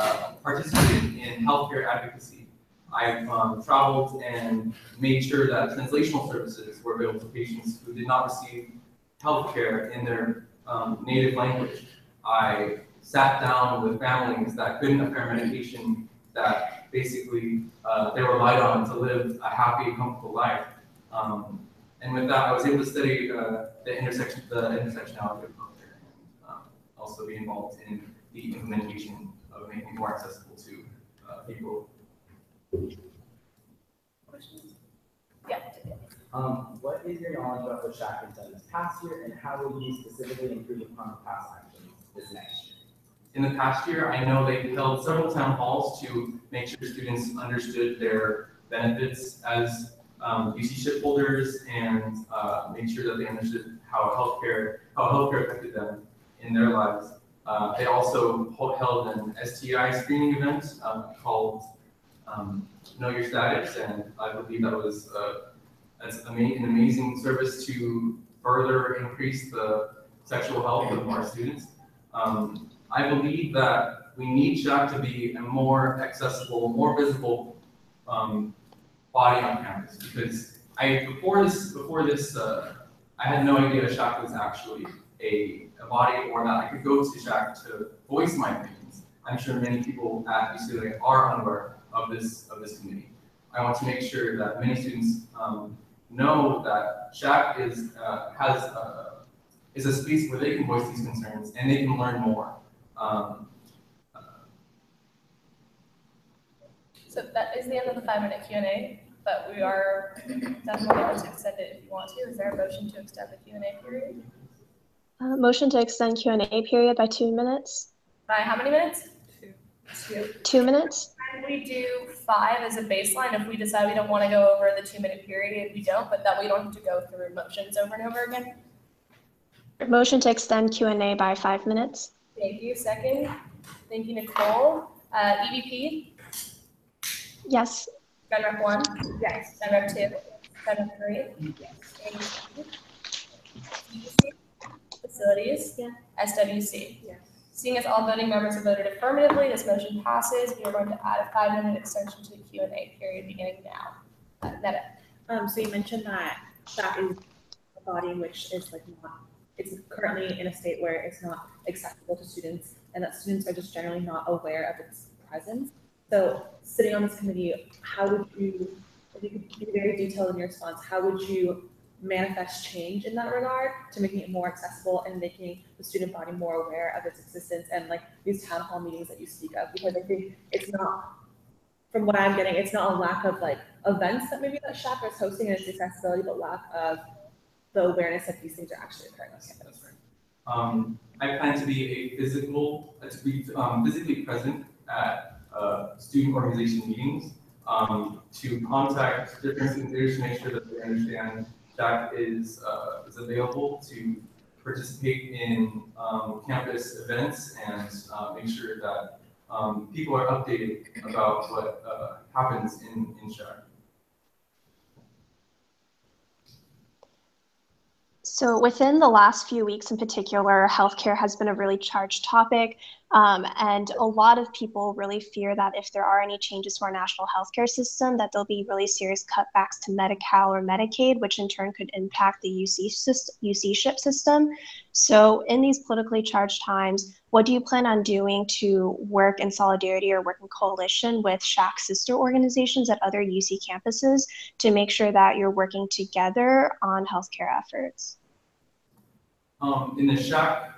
participated in healthcare advocacy. I traveled and made sure that translational services were available to patients who did not receive healthcare in their native language. I sat down with families that couldn't afford medication that basically they relied on to live a happy, comfortable life. And with that, I was able to study the intersectionality of healthcare and also be involved in the implementation of making it more accessible to people. Questions? Yeah. What is your knowledge about what SHAC has done this past year, and how will you specifically improve upon the past actions this next year? In the past year, I know they held several town halls to make sure students understood their benefits as UC shipholders and make sure that they understood how healthcare affected them in their lives. They also held an STI screening event called Know Your Status, and I believe that was an amazing service to further increase the sexual health of our students. I believe that we need SHAC to be a more accessible, more visible body on campus, because before this, I had no idea SHAC was actually a body, or that I could go to SHAC to voice my opinions. I'm sure many people at UCLA are unaware of this committee. I want to make sure that many students know that SHAC is a space where they can voice these concerns and they can learn more. So that is the end of the 5-minute Q&A, but we are definitely going to extend it if you want to. Is there a motion to extend the Q&A period? Motion to extend Q&A period by 2 minutes. By how many minutes? 2. 2 minutes. And we do 5 as a baseline. If we decide we don't want to go over the 2-minute period, we don't, but that we don't have to go through motions over and over again. Motion to extend Q&A by 5 minutes. Thank you. Second. Thank you, Nicole. EVP? Yes. Gun Rep 1? Yes. Gun Rep 2? Gun Rep 3? Yes. Facilities? Yeah. SWC? Yes. Seeing as all voting members have voted affirmatively, this motion passes. We are going to add a 5-minute extension to the Q&A period beginning now. Netta. So you mentioned that that is a body which is it's currently in a state where it's not accessible to students, and that students are just generally not aware of its presence. So sitting on this committee, how would you, if you could be very detailed in your response, how would you manifest change in that regard to making it more accessible and making the student body more aware of its existence and these town hall meetings that you speak of? Because I think it's not, from what I'm getting, it's not a lack of events that maybe that SHAC is hosting and its accessibility, but lack of the awareness that these things are actually occurring on campus. That's right. I plan to be physically present at student organization meetings to contact different student leaders to make sure that they understand SHAC is available to participate in campus events and make sure that people are updated about what happens in SHAC. So within the last few weeks in particular, healthcare has been a really charged topic. And a lot of people really fear that if there are any changes to our national healthcare system, that there'll be really serious cutbacks to Medi-Cal or Medicaid, which in turn could impact the UC-ship system. So in these politically charged times, what do you plan on doing to work in solidarity or work in coalition with SHAC sister organizations at other UC campuses to make sure that you're working together on healthcare efforts? In the SHAC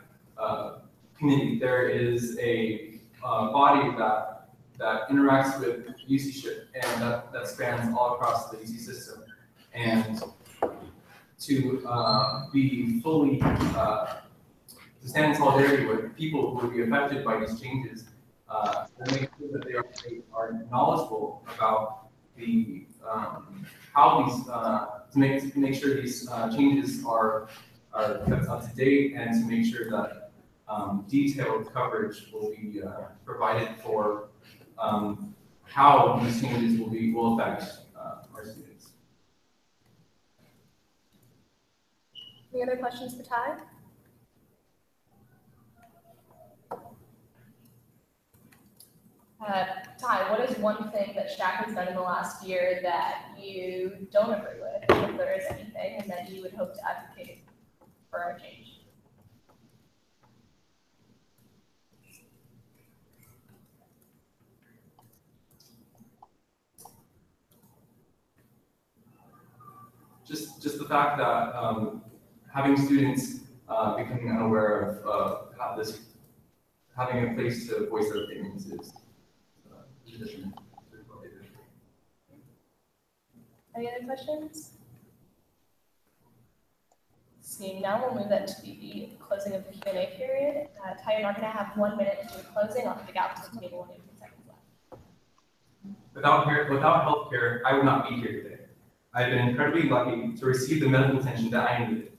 committee, there is a body that interacts with UC-ship and that spans all across the UC system. And to be fully to stand in solidarity with people who would be affected by these changes, and make sure that they are knowledgeable about the how these to make sure these changes are kept up to date, and to make sure that detailed coverage will be provided for how these changes will affect our students. Any other questions for Ty? Ty, what is one thing that SHAC has done in the last year that you don't agree with, if there is anything, and that you would hope to advocate for our change? Just the fact that having students becoming unaware of having a place to voice their opinions is addition. Any other questions? Seeing none, we'll move that to the closing of the Q&A period. Ty, you're not going to have 1 minute to do a closing. I'll have the gap to the table in 15 seconds left. Without healthcare, I would not be here today. I've been incredibly lucky to receive the medical attention that I needed.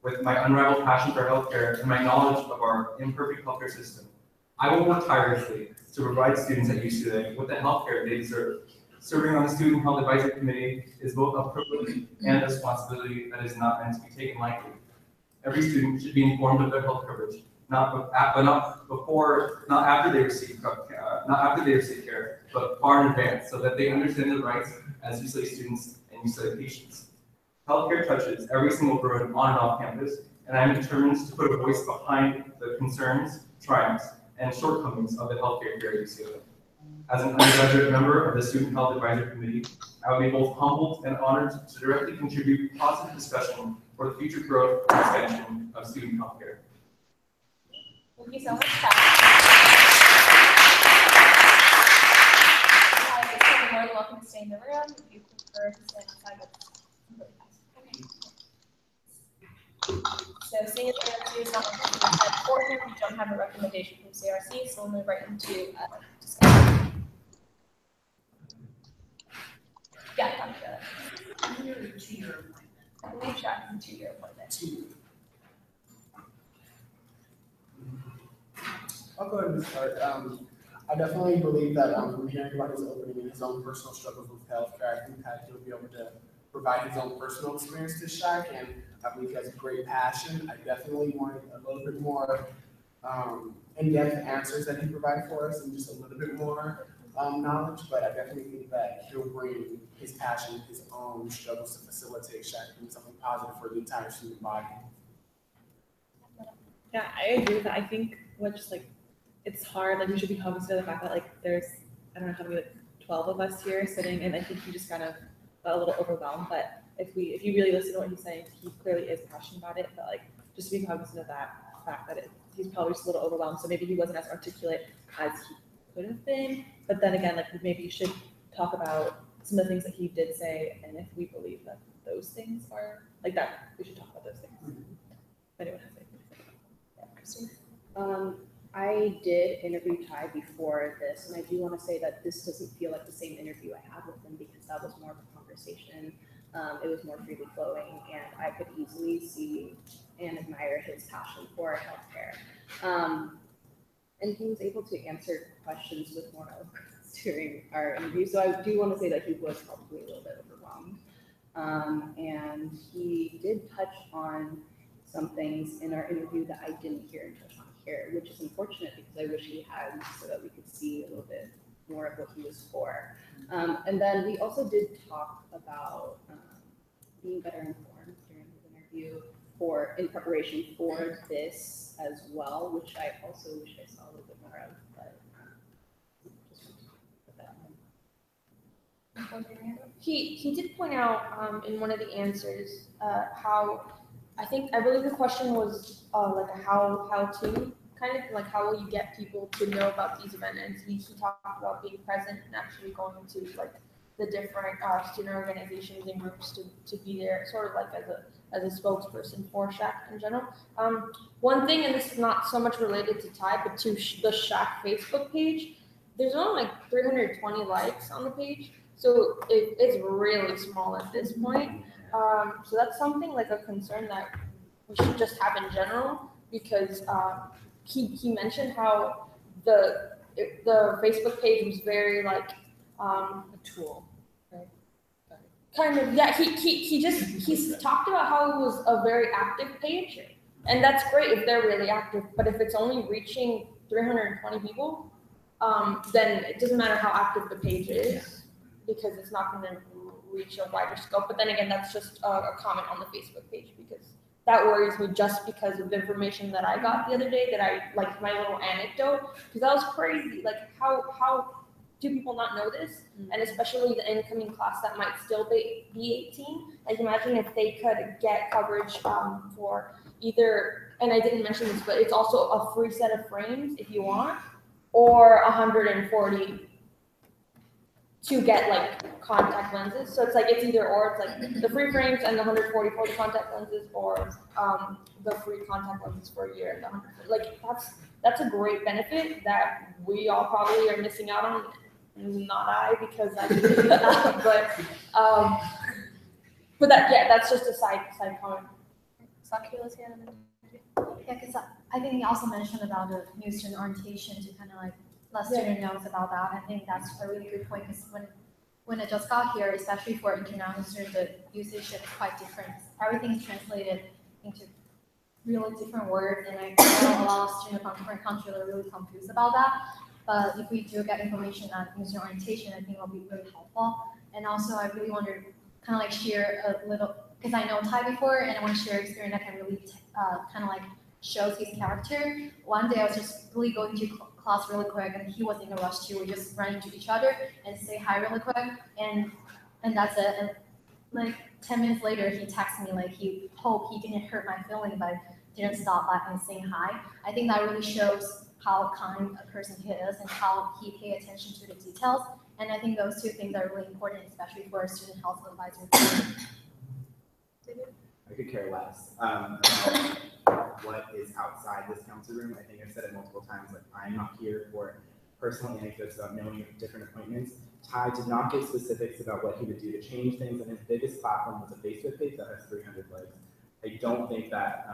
With my unrivaled passion for healthcare and my knowledge of our imperfect healthcare system, I will work tirelessly to provide students at UCLA with the healthcare they deserve. Serving on the Student Health Advisory Committee is both a privilege and a responsibility that is not meant to be taken lightly. Every student should be informed of their health coverage, not after they receive care, but far in advance, so that they understand their rights as UCLA students and UCLA patients. Healthcare touches every single burden on and off campus, and I'm determined to put a voice behind the concerns, triumphs, and shortcomings of the healthcare here at UCLA. As an undergraduate member of the Student Health Advisory Committee, I would be both humbled and honored to directly contribute positive discussion for the future growth and expansion of student healthcare. Thank you so much, Ty. You're more than welcome to stay in the room. If you prefer to stay outside, that's completely fine. So seeing as CRC is not represented for here, we don't have a recommendation from CRC, so we'll move right into discussion. Yeah, I'm good. I believe SHAC is a 2-year appointment. I'll go ahead and start. I definitely believe that from hearing about his opening and his own personal struggles with healthcare, I think that he'll be able to provide his own personal experience to SHAC, and I believe he has a great passion. I definitely wanted a little bit more in-depth answers that he provided for us and just a little bit more knowledge, but I definitely think that he'll bring his passion, his own struggles to facilitate SHAC and something positive for the entire student body. Yeah, I agree with that. I think it's hard, we should be cognizant of the fact that there's, I don't know how many, 12 of us here sitting, and I think he just kind of got a little overwhelmed, but if you really listen to what he's saying, he clearly is passionate about it, but just to be cognizant of that fact that he's probably just a little overwhelmed, so maybe he wasn't as articulate as he could have been, but then again, maybe you should talk about some of the things that he did say, and if we believe that those things are that, we should talk about those things. If anyone has anything to say. Yeah, Christine? I did interview Ty before this, and I do want to say that this doesn't feel like the same interview I had with him, because that was more of a conversation. It was more freely flowing, and I could easily see and admire his passion for healthcare. And he was able to answer questions with more eloquence during our interview. So I do want to say that he was probably a little bit overwhelmed. And he did touch on some things in our interview that I didn't hear him touch on here, which is unfortunate because I wish he had so that we could see a little bit more of what he was for. And then we also did talk about being better informed during his interview in preparation for this as well, which I also wish I saw a little bit more of, but just want to put that on. He did point out in one of the answers how I believe the question was like a how to kind of like how will you get people to know about these events, and he talked about being present and actually going to like the different student organizations and groups to be there, sort of like as a spokesperson for SHAC in general. One thing, and this is not so much related to TIE, but to the SHAC Facebook page, there's only like 320 likes on the page, so it's really small at this point. So that's something like a concern that we should just have in general, because he mentioned how the Facebook page was very like A tool, right? kind of, yeah, he's talked about how it was a very active page, and that's great if they're really active, but if it's only reaching 320 people, then it doesn't matter how active the page is, because it's not going to reach a wider scope. But then again, that's just a comment on the Facebook page, because that worries me just because of the information that I got the other day, that I, like my little anecdote, because that was crazy. Like how do people not know this? And especially the incoming class that might still be 18. Like imagine if they could get coverage for either, and I didn't mention this, but it's also a free set of frames if you want, or 140 to get like contact lenses. So it's like it's either or. It's like the free frames and the 140 for the contact lenses, or the free contact lenses for a year and the 140. Like that's a great benefit that we all probably are missing out on. Not I, because I did that, but that's just a side comment. Yeah, because I think he also mentioned about the new student orientation to kind of like let students know about that. I think that's a really good point, because when I just got here, especially for international students, the usage is quite different. Everything is translated into really different words, and I know a lot of students from different countries are really confused about that. But if we do get information on user orientation, I think it'll be really helpful. And also, I really want to kind of like share a little, because I know Ty before, and I want to share experience that can really kind of like shows his character. One day I was just really going to class really quick, and he was in a rush too. We just ran into each other and say hi really quick, and that's it. And like 10 minutes later, he texted me like he hoped he didn't hurt my feeling, but didn't stop by and saying hi. I think that really shows how kind a person he is and how he pay attention to the details. And I think those two things are really important, especially for a student health advisor. I could care less about what is outside this council room. I think I've said it multiple times, like I'm not here for personal anecdotes about knowing different appointments. Ty did not give specifics about what he would do to change things, and his biggest platform was a Facebook page that has 300 likes. I don't think that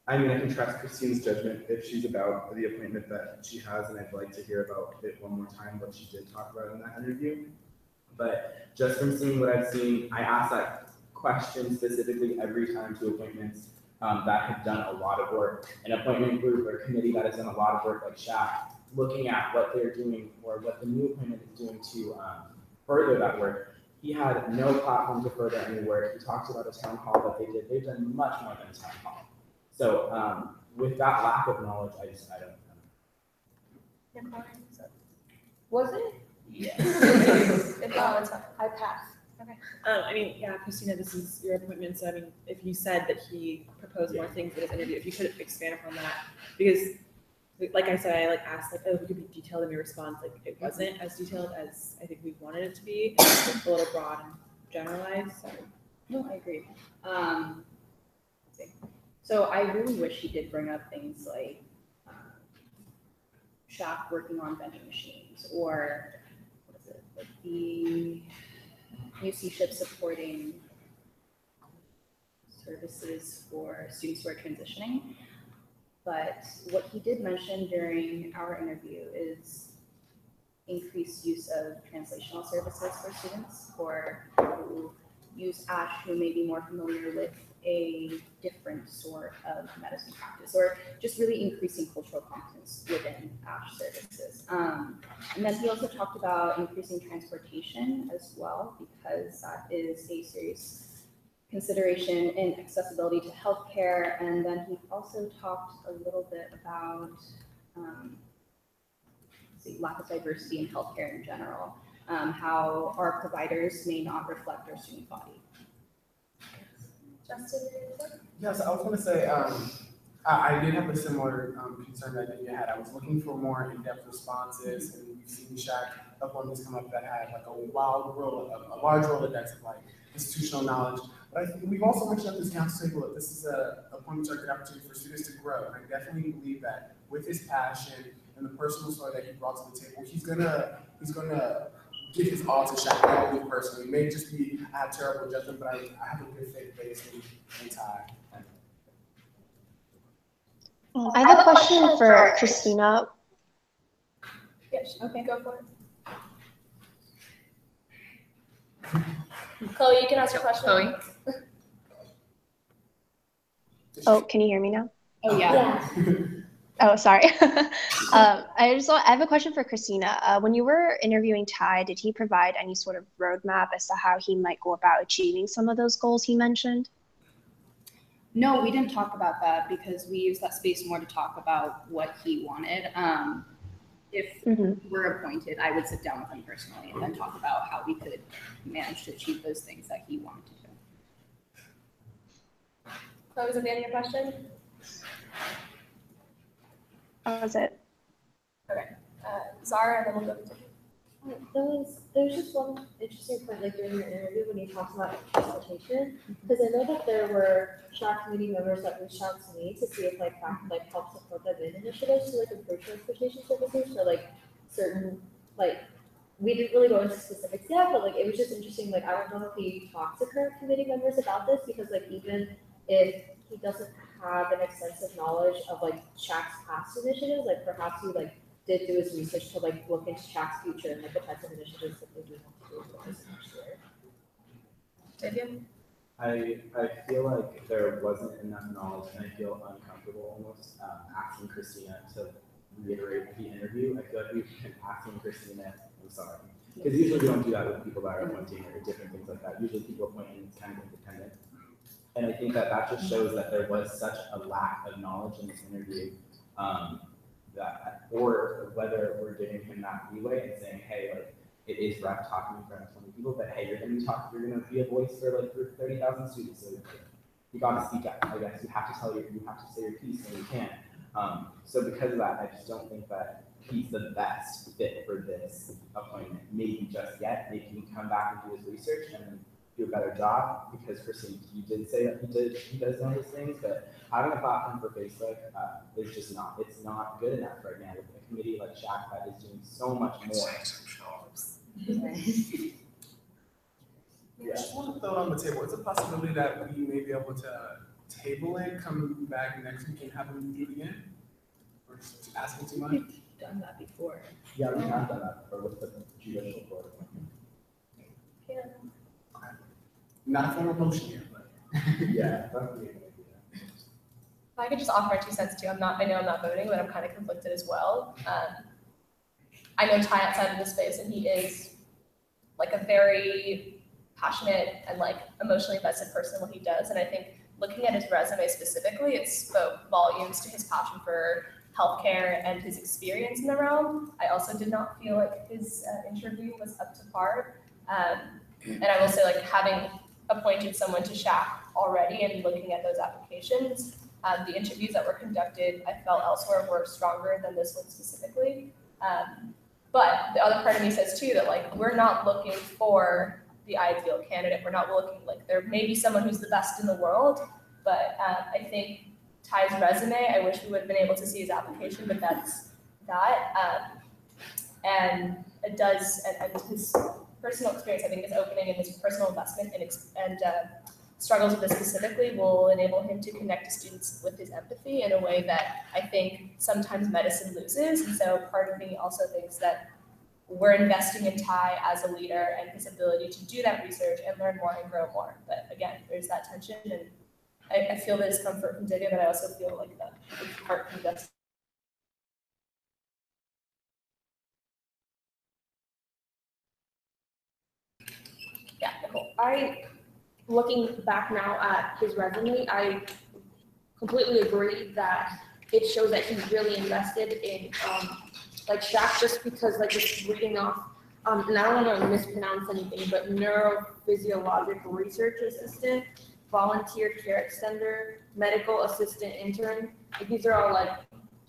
I mean, I can trust Christine's judgment if she's about the appointment that she has, and I'd like to hear about it one more time, what she did talk about in that interview. But just from seeing what I've seen, I asked that question specifically every time to appointments that have done a lot of work. An appointment group or committee that has done a lot of work, like SHAC, looking at what they're doing or what the new appointment is doing to further that work. He had no platform to further any work. He talked about a town hall that they did. They've done much more than a town hall. So with that lack of knowledge, I don't know. Was it? Yeah. I passed. Okay. I mean, yeah, Christina, this is your appointment. So I mean, if you said that he proposed more things in his interview, if you could expand upon that, because like I said, I like asked like, oh, if you could be detailed in your response. Like it wasn't as detailed as I think we wanted it to be. It was a little broad and generalized. So no, I agree. Let's see. So I really wish he did bring up things like SHAC working on vending machines, or what is it, like the UC ship supporting services for students who are transitioning. But what he did mention during our interview is increased use of translational services for students who use Ash who may be more familiar with a different sort of medicine practice, or just really increasing cultural competence within Ash services. And then he also talked about increasing transportation as well, because that is a serious consideration in accessibility to healthcare. And then he also talked a little bit about lack of diversity in healthcare in general, how our providers may not reflect our student body. Justin? Yes, I was gonna say, I did have a similar concern that you had. I was looking for more in-depth responses, and we've seen Shaq appointments come up that had like a large Rolodex of like institutional knowledge. But I think we've also mentioned at this council table that this is appointments are a good opportunity for students to grow. And I definitely believe that with his passion and the personal story that he brought to the table, he's gonna give his all to Shaq, not only personally. It may just be I have terrible judgment, but I have a good faith based in Ty. I have a question for Christina. Yes, okay, go for it. Chloe, you can ask your question. Chloe? Oh, can you hear me now? Oh, yeah. Oh, sorry. I have a question for Christina. When you were interviewing Ty, did he provide any sort of roadmap as to how he might go about achieving some of those goals he mentioned? No, we didn't talk about that because we used that space more to talk about what he wanted. If we're appointed, I would sit down with him personally and then talk about how we could manage to achieve those things that he wanted to do. Chloe, was that the end of your question? That was it. Okay. Zara, and then we'll go to There was just one interesting point, like during your interview when you talked about transportation, because I know that there were SHAC committee members that reached out to me to see if that could help support them in initiatives to improve transportation services for certain we didn't really go into specifics yet, but it was just interesting. I don't know if he talked to current committee members about this, because even if he doesn't have an extensive knowledge of SHAC's past initiatives, perhaps he did do his research to look into SHAC's future and the types of initiatives that they do want to do for this next year. Vivian? I feel like there wasn't enough knowledge, and I feel uncomfortable almost asking Christina to reiterate the interview. I feel like we've been asking Christina, I'm sorry, because usually we don't do that with people that are appointing or different things like that. Usually people appointing is kind of independent. And I think that just shows that there was such a lack of knowledge in this interview, or whether we're giving him that leeway and saying, hey, it is rough talking in front of 20 people, but hey, you're gonna be a voice for 30,000 students, so you gotta speak up. I guess you have to say your piece, and you can. So because of that, I just don't think that he's the best fit for this appointment. Maybe just yet. Maybe he can come back and do his research and do a better job, because Christine, you did say that he does know those things, but having a platform for Facebook is just it's not good enough right now with a committee like SHAC that is doing so much more. Yeah, I just want to throw it on the table. It's a possibility that we may be able to table it, come back next week and have them do it again? Or just asking too much? We've done that before. Yeah, we have done that before with the judicial court. Yeah. Not a formal motion here, but yeah, that would be a good idea. If I could just offer my 2 cents too. I know I'm not voting, but I'm kind of conflicted as well. I know Ty outside of this space, and he is a very passionate and emotionally invested person in what he does. And I think looking at his resume specifically, it spoke volumes to his passion for healthcare and his experience in the realm. I also did not feel like his interview was up to par. And I will say, having appointed someone to SHAC already and looking at those applications, the interviews that were conducted, I felt elsewhere were stronger than this one specifically. But the other part of me says too that we're not looking for the ideal candidate. We're not looking there may be someone who's the best in the world, but I think Ty's resume, I wish we would have been able to see his application, but that's that. And it does, and his personal experience, I think, his opening and his personal investment and struggles with this specifically will enable him to connect to students with his empathy in a way that I think sometimes medicine loses. And so part of me also thinks that we're investing in Ty as a leader and his ability to do that research and learn more and grow more. But again, there's that tension, and I feel the discomfort from Divya, but I also feel like the heart from Justin. Yeah, Nicole. Looking back now at his resume, I completely agree that it shows that he's really invested in like Shaq, just because like just reading off, and I don't want to mispronounce anything, but neurophysiologic research assistant, volunteer care extender, medical assistant intern. Like, these are all like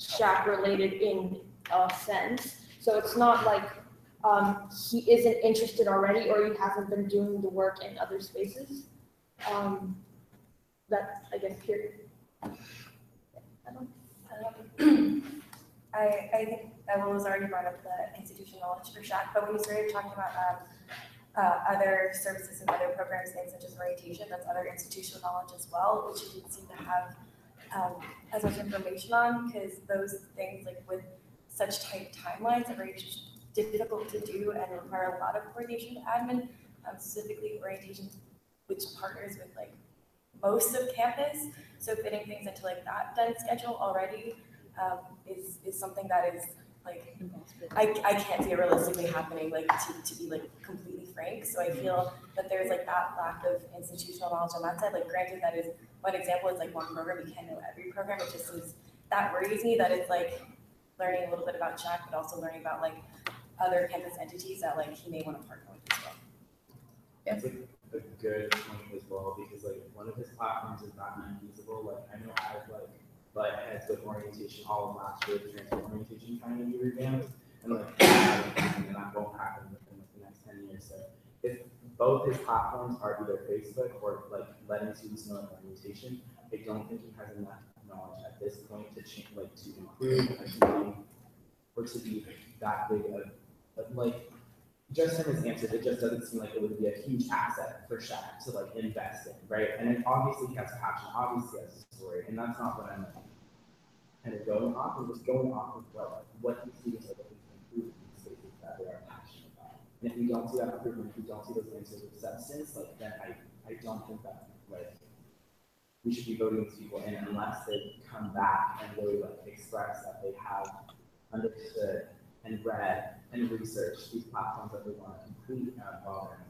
Shaq related in a sense. So it's not like he isn't interested already or he hasn't been doing the work in other spaces. That's, I guess, period. I think Evelyn was already brought up the institutional knowledge for Shaq, but when you started talking about other services and other programs, things such as orientation, that's other institutional knowledge as well, which you didn't seem to have as much information on, because those things, like with such tight timelines, are very difficult to do and require a lot of coordination to admin, specifically orientation, which partners with like most of campus. So fitting things into like that done schedule already is something that is like, I can't see it realistically happening, like to be like completely frank. So I feel that there's like that lack of institutional knowledge on that side. Like, granted, that is one example, is like one program, you can't know every program. It just is, that worries me, that it's like learning a little bit about Shaq, but also learning about like other campus entities that like he may want to partner with as well. That's a good point as well, because like one of his platforms is not unusable. Like, I know I've like heads with orientation all of last year, the transfer orientation trying to be revamped, and like that won't happen within like the next 10 years. So if both his platforms are either Facebook or like letting students know about orientation, I don't think he has enough knowledge at this point to change, like to improve or to be that big of like. Just from his answer, it just doesn't seem like it would be a huge asset for Shaq to like invest in, right? And then obviously he has passion, obviously he has a story, and that's not what I'm kind of going off. I'm just going off of what the students are looking to improve in the spaces that they are passionate about. And if we don't see that improvement, if we don't see those answers with substance, like then I don't think that like we should be voting these people in unless they come back and really like express that they have understood and read and research these platforms that they want to complete while they're in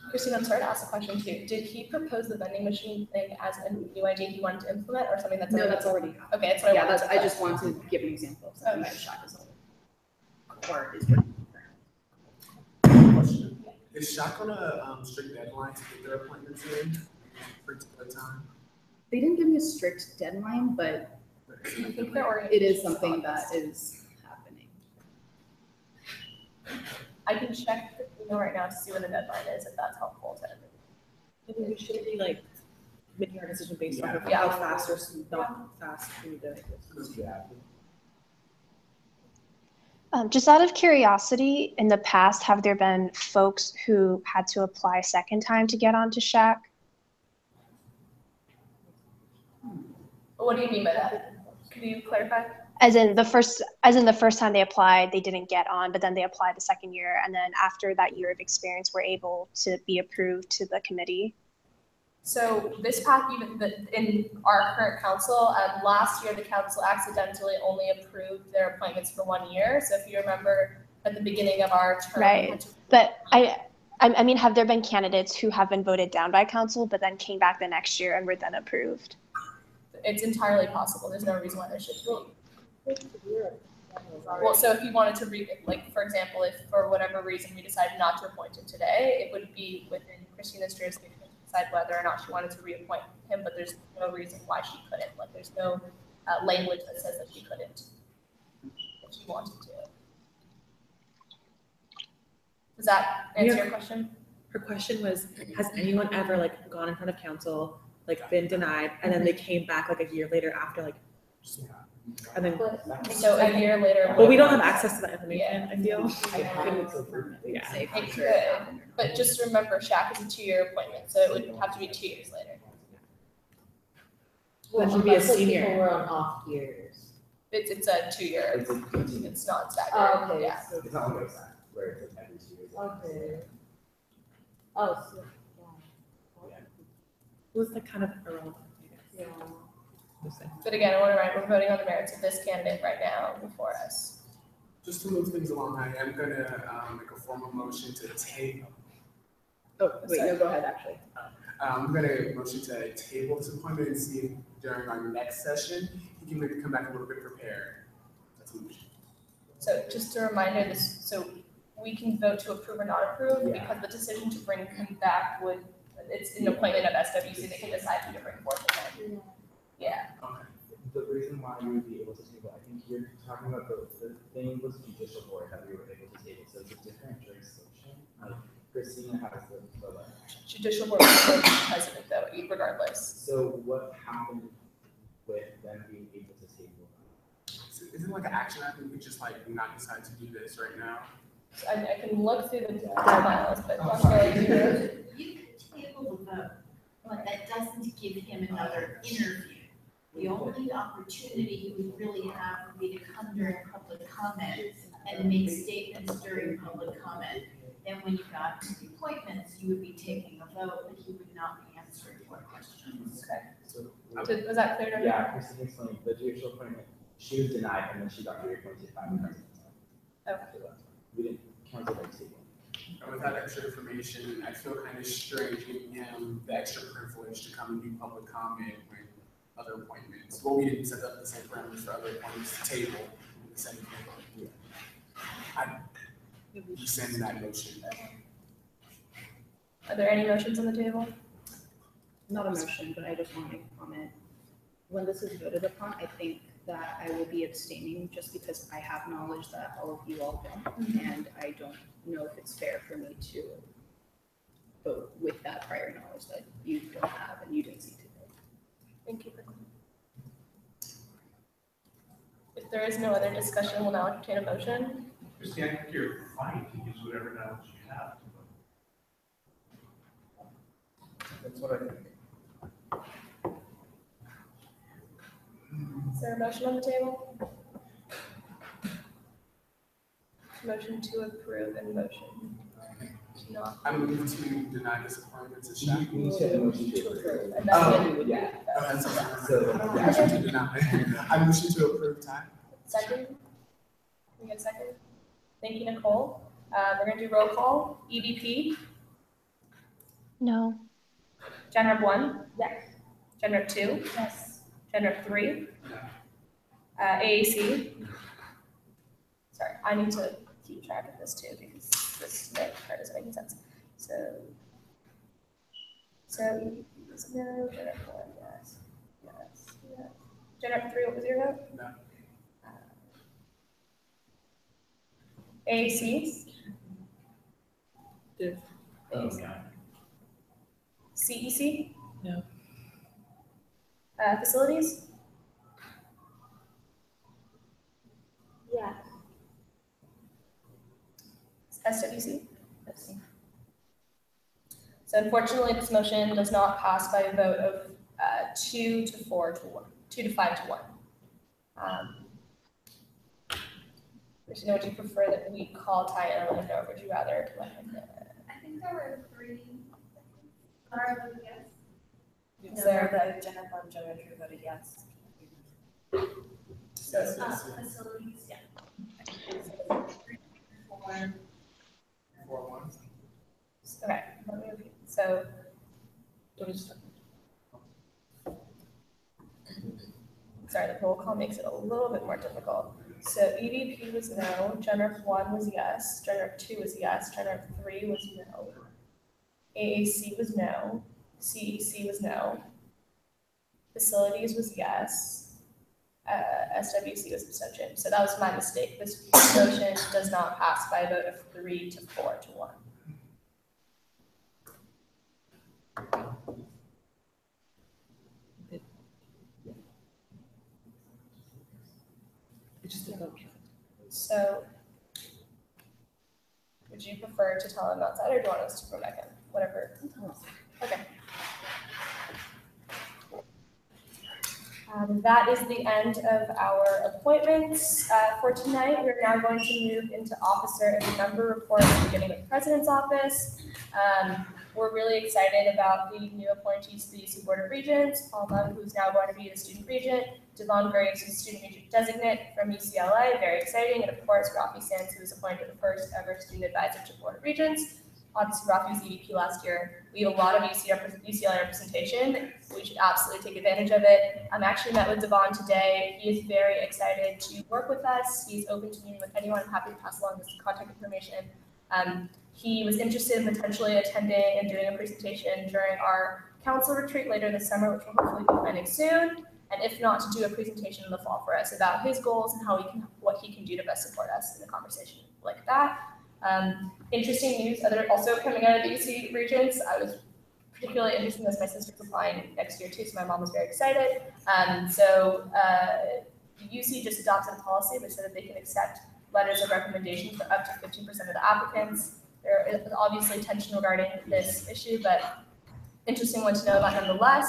the Christine, I'm sorry to ask a question too. Did he propose the vending machine thing as a new idea he wanted to implement, or something that's No, that's already happened. Okay, that's what I wanted. I just want to give an example of something that Shaq is or is Question. Is Shaq on a strict deadline to get their appointments in for particular time? They didn't give me a strict deadline, but it is something that is happening. I can check the email right now to see when the deadline is, if that's helpful to everyone. Maybe we should be like making our decision based on Yeah. how fast or not fast we need to. Just out of curiosity, in the past, have there been folks who had to apply a second time to get onto Shaq? What do you mean by that? Could you clarify? As in the first time they applied, they didn't get on, but then they applied the second year, and then after that year of experience, were able to be approved to the committee. So this path, even in our current council, last year the council accidentally only approved their appointments for 1 year. So if you remember at the beginning of our term, right? But I mean, have there been candidates who have been voted down by council, but then came back the next year and were then approved? It's entirely possible. There's no reason why there should be. Well, so if you wanted to like, for example, if for whatever reason we decided not to appoint him today, it would be within Christina's jurisdiction to decide whether or not she wanted to reappoint him, but there's no reason why she couldn't. Like, there's no language that says that she couldn't if she wanted to. Does that answer your question? Her question was, has anyone ever like gone in front of council, like been denied, and then they came back like a year later after like, and then so a year later. But we don't have access to that information. I feel. Yeah. It could, but just remember, Shaq is a 2-year appointment, so it would have to be 2 years later. Well, should be a senior. People were on off years. It's a 2-year, It's a it's not staggered, Oh, okay. yeah. So, It's not like that, where it's like every 2 years. okay. Oh, so, yeah. It was like kind of irrelevant, I guess. Yeah. But again, I want to remind, we're voting on the merits of this candidate right now before us. Just to move things along, I am gonna make a formal motion to table. Oh, wait, no, go ahead, actually. I'm gonna motion to table this appointment and see if during our next session, he can maybe come back a little bit prepared. That's a motion. So just a reminder, so we can vote to approve or not approve, Yeah. because the decision to bring him back it's an appointment of SWC, they can decide who to bring forth again. Yeah. Okay. The reason why you would be able to table, I think you're talking about the thing was judicial board that we were able to table, so it's a different jurisdiction. Like Christina has the like. Judicial board will be president though, regardless. So what happened with them being able to table? So isn't it like an action item, we could just like not decide to do this right now? So I can look through the miles, but not really do it. You can table the vote, but that doesn't give him another interview. The only opportunity he would really have would be to come during public comment and make statements during public comment. Then when you got to the appointments, you would be taking a vote, but he would not be answering your questions. Okay. So Was that clear to everyone? yeah, Christina explained the judicial appointment, she was denied and then she got reappointed by the president. Okay. We didn't cancel that table. And with that extra information, I feel kind of strange giving him the extra privilege to come and do public comment when other appointments. Well, we didn't set up the same parameters for other appointments to table in the same thing. I rescind that motion. Are there any motions on the table? Not a motion, but I just want to make a comment. When this is voted upon, I think that I will be abstaining just because I have knowledge that all of you all don't, and I don't know if it's fair for me to vote with that prior knowledge that you don't have and you didn't see today. Thank you. If there is no other discussion, we'll now entertain a motion. Christine, I think you're fine to use whatever knowledge you have. That's what I think. Is there a motion on the table? Motion to approve and motion to not. I move to deny this appointment to Shaq. You said the motion to approve. And then we Yeah. That's So, motion to deny. I motion to approve time. Second? Can we get a second? Thank you, Nicole. We're gonna do roll call. EVP, No. Gen Rep 1? Yes. Gen Rep 2? Yes. Gen Rep 3? AAC? Sorry, I need to keep track of this too because this part doesn't make any sense. So EVP was no, Gen Rep 1, yes, yes, yes. Gen Rep 3, what was your vote? No. AAC? Did. oh, yeah. CEC? No. Facilities? Yeah. SWC? So unfortunately, this motion does not pass by a vote of 2 to 4 to 1, 2 to 5 to 1. Christina, would you prefer that we call Ty and Linda, or would you rather let him? I think there were 3. Are you yes? Is there the Gen Rep 1, Gen Rep 2 voted yes. Facilities, yeah. 4-1. Okay, let me repeat. So sorry, the roll call makes it a little bit more difficult. So EVP was no, Gen Rep 1 was yes, Gen Rep 2 was yes, Gen Rep 3 was no, AAC was no, CEC was no, Facilities was yes, SWC was abstention. So that was my mistake. This motion does not pass by a vote of 3 to 4 to 1. It's just a vote. So would you prefer to tell him outside or do you want us to go back in? Whatever. Okay. That is the end of our appointments for tonight. We're now going to move into officer and member reports, beginning with the president's office. We're really excited about the new appointees to the UC Board of Regents, Paul Lund, who's now going to be the student regent, Devon Graves, who's student regent designate from UCLA, very exciting, and of course, Rafi Sands, who was appointed the first ever student advisor to Board of Regents. Obviously, Rafi was EVP last year. We have a lot of UCLA representation. We should absolutely take advantage of it. I actually met with Devon today. He is very excited to work with us. He's open to meeting with anyone. I'm happy to pass along this contact information. He was interested in potentially attending and doing a presentation during our council retreat later this summer, which will hopefully be planning soon. And if not, to do a presentation in the fall for us about his goals and what he can do to best support us in a conversation like that. Interesting news also coming out of the UC Regents. I was particularly interested in this. My sister's applying next year too, so my mom was very excited. The UC just adopted a policy that said that they can accept letters of recommendation for up to 15% of the applicants. There is obviously tension regarding this issue, but interesting one to know about nonetheless.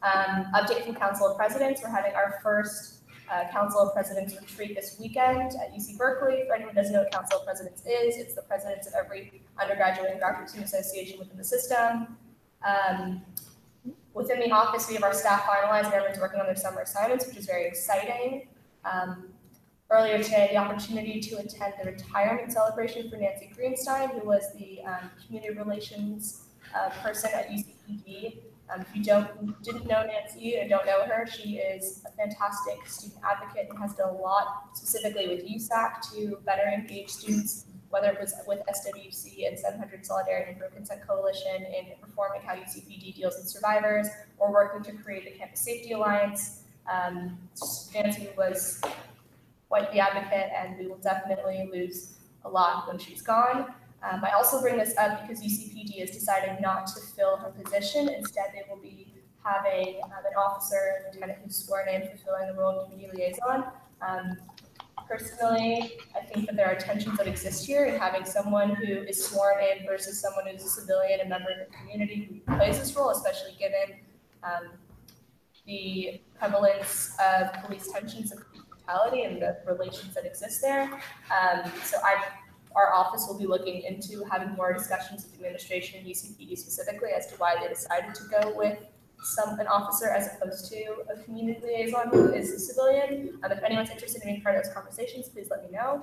Update from Council of Presidents. We're having our first Council of Presidents retreat this weekend at UC Berkeley. For anyone who doesn't know what Council of Presidents is, it's the presidents of every undergraduate and graduate student association within the system. Within the office, we have our staff finalized and everyone's working on their summer assignments, which is very exciting. Earlier today, the opportunity to attend the retirement celebration for Nancy Greenstein, who was the community relations person at UCPD. If you didn't know Nancy or don't know her, she is a fantastic student advocate and has done a lot specifically with USAC to better engage students, whether it was with SWC and 700 Solidarity and Pro Consent Coalition in reforming how UCPD deals with survivors, or working to create the Campus Safety Alliance. Nancy was quite the advocate, and we will definitely lose a lot when she's gone. I also bring this up because UCPD is deciding not to fill her position. Instead, they will be having an officer, lieutenant who's sworn in, fulfilling the role of community liaison. Personally, I think that there are tensions that exist here in having someone who is sworn in versus someone who's a civilian and member of the community who plays this role, especially given the prevalence of police tensions and police brutality and the relations that exist there. Our office will be looking into having more discussions with the administration and UCPD specifically as to why they decided to go with an officer as opposed to a community liaison who is a civilian. If anyone's interested in being part of those conversations, please let me know.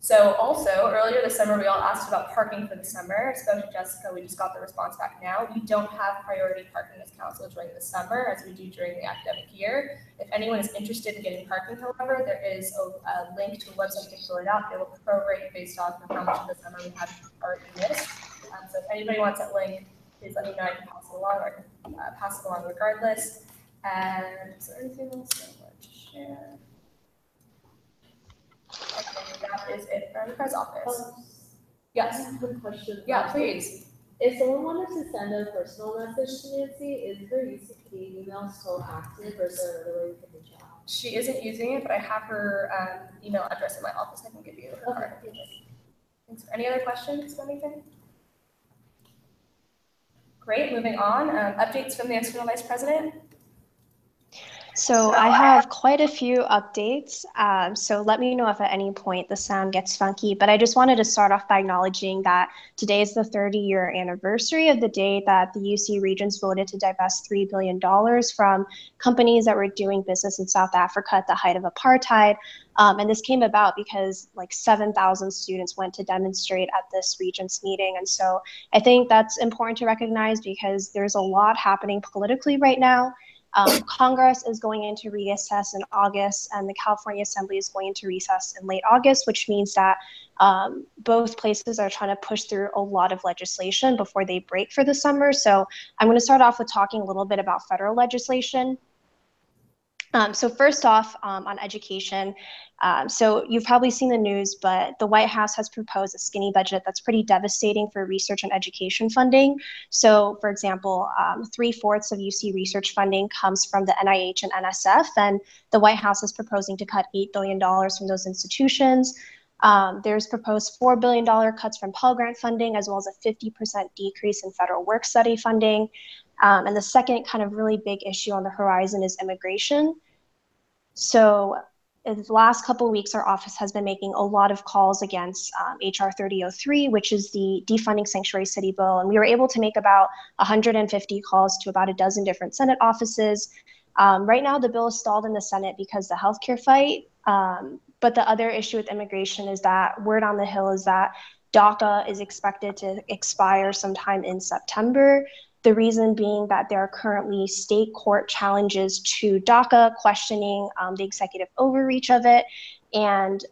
So also, earlier this summer, we all asked about parking for the summer. I spoke to Jessica, we just got the response back now. We don't have priority parking as council during the summer as we do during the academic year. If anyone is interested in getting parking, however, there is a link to a website to fill it out. They will prorate based off of how much of the summer we have already missed. So if anybody wants that link, please let me know. I can pass it along, or I can pass it along regardless. And is there anything else I want to share? Okay, that is it from the press office. Yes. I have a question. Yeah, please. If someone wanted to send a personal message to Nancy, is her UCP email still active, or is there another way we can reach out? She isn't using it, but I have her email address in my office. I can give you her card. Thanks. Any other questions or anything? Great, moving on. Updates from the external vice president. So I have quite a few updates. So let me know if at any point the sound gets funky, but I just wanted to start off by acknowledging that today is the 30-year anniversary of the day that the UC Regents voted to divest $3 billion from companies that were doing business in South Africa at the height of apartheid. And this came about because like 7,000 students went to demonstrate at this Regents meeting. And so I think that's important to recognize because there's a lot happening politically right now. Congress is going into recess in August, and the California Assembly is going into recess in late August, which means that both places are trying to push through a lot of legislation before they break for the summer. So I'm going to start off with talking a little bit about federal legislation. So first off, on education, so you've probably seen the news, but the White House has proposed a skinny budget that's pretty devastating for research and education funding. So for example, 3/4 of UC research funding comes from the NIH and NSF, and the White House is proposing to cut $8 billion from those institutions. There's proposed $4 billion cuts from Pell Grant funding, as well as a 50% decrease in federal work study funding. And the second kind of really big issue on the horizon is immigration. So in the last couple of weeks, our office has been making a lot of calls against HR 3003, which is the defunding sanctuary city bill. And we were able to make about 150 calls to about a dozen different Senate offices. Right now, the bill is stalled in the Senate because the healthcare fight. But the other issue with immigration is that word on the hill is that DACA is expected to expire sometime in September. The reason being that there are currently state court challenges to DACA questioning the executive overreach of it, and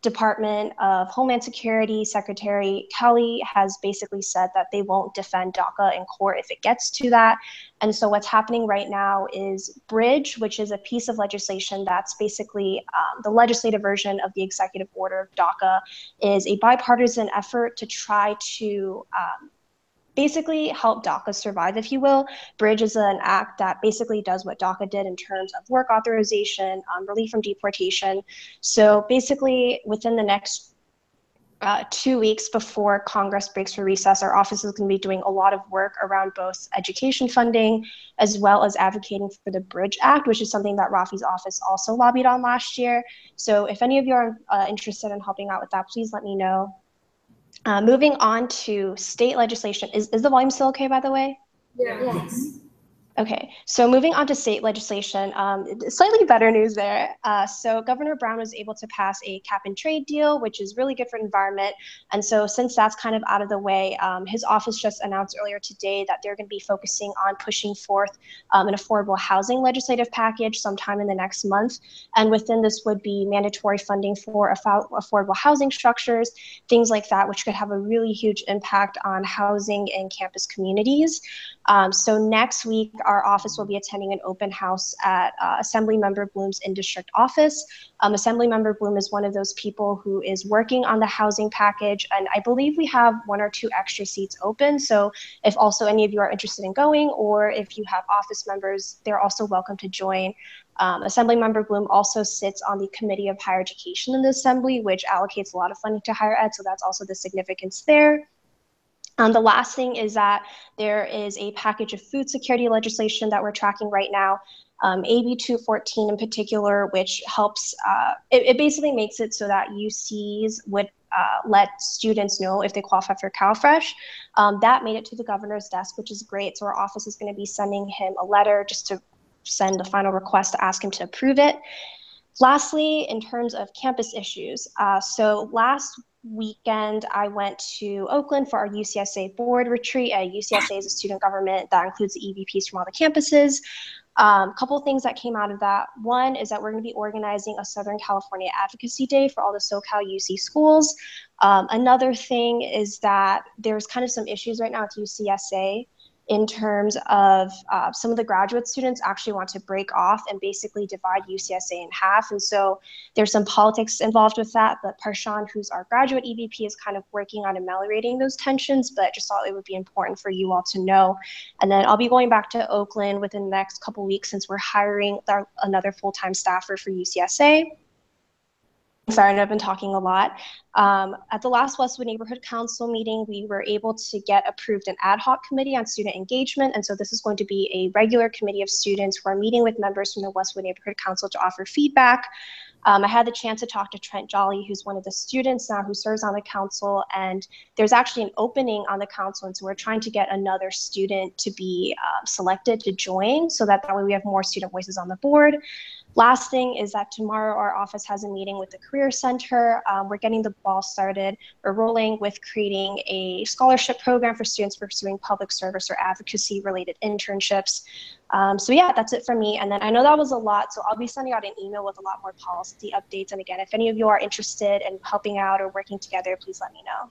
Department of Homeland Security Secretary Kelly has basically said that they won't defend DACA in court if it gets to that. And so what's happening right now is Bridge, which is a piece of legislation that's basically the legislative version of the executive order of DACA, is a bipartisan effort to try to basically help DACA survive, if you will. Bridge is an act that basically does what DACA did in terms of work authorization, relief from deportation. So basically within the next 2 weeks before Congress breaks for recess, our office is going to be doing a lot of work around both education funding as well as advocating for the Bridge Act, which is something that Rafi's office also lobbied on last year. So if any of you are interested in helping out with that, please let me know. Moving on to state legislation. Is the volume still okay, by the way? Yes. Okay, so moving on to state legislation, slightly better news there. So Governor Brown was able to pass a cap and trade deal, which is really good for the environment. And so since that's kind of out of the way, his office just announced earlier today that they're going to be focusing on pushing forth an affordable housing legislative package sometime in the next month. And within this would be mandatory funding for affordable housing structures, things like that, which could have a really huge impact on housing in campus communities. So next week, our office will be attending an open house at Assemblymember Bloom's in-district office. Assemblymember Bloom is one of those people who is working on the housing package, and I believe we have 1 or 2 extra seats open. So if also any of you are interested in going, or if you have office members, they're also welcome to join. Assemblymember Bloom also sits on the Committee of Higher Education in the Assembly, which allocates a lot of funding to higher ed, so that's also the significance there. The last thing is that there is a package of food security legislation that we're tracking right now, AB 214 in particular, which helps, it basically makes it so that UCs would let students know if they qualify for CalFresh. That made it to the governor's desk, which is great. So our office is going to be sending him a letter just to send the final request to ask him to approve it. Lastly, in terms of campus issues, so last weekend, I went to Oakland for our UCSA board retreat. UCSA is a student government that includes the EVPs from all the campuses. A couple of things that came out of that. One is that we're going to be organizing a Southern California Advocacy Day for all the SoCal UC schools. Another thing is that there's kind of some issues right now with UCSA in terms of some of the graduate students actually want to break off and basically divide UCSA in half. And so there's some politics involved with that, but Parshan, who's our graduate EVP, is kind of working on ameliorating those tensions, but just thought it would be important for you all to know. And then I'll be going back to Oakland within the next couple of weeks since we're hiring another full-time staffer for UCSA. Sorry, I've been talking a lot. At the last Westwood Neighborhood Council meeting, we were able to get approved an ad hoc committee on student engagement. And so this is going to be a regular committee of students who are meeting with members from the Westwood Neighborhood Council to offer feedback. I had the chance to talk to Trent Jolly, who's one of the students now who serves on the council, and there's actually an opening on the council, and so we're trying to get another student to be selected to join so that way we have more student voices on the board. Last thing is that tomorrow our office has a meeting with the Career Center. We're getting the ball started. We're rolling with creating a scholarship program for students pursuing public service or advocacy related internships. So yeah, that's it from me. And then I know that was a lot, so I'll be sending out an email with a lot more policy updates. And again, if any of you are interested in helping out or working together, please let me know.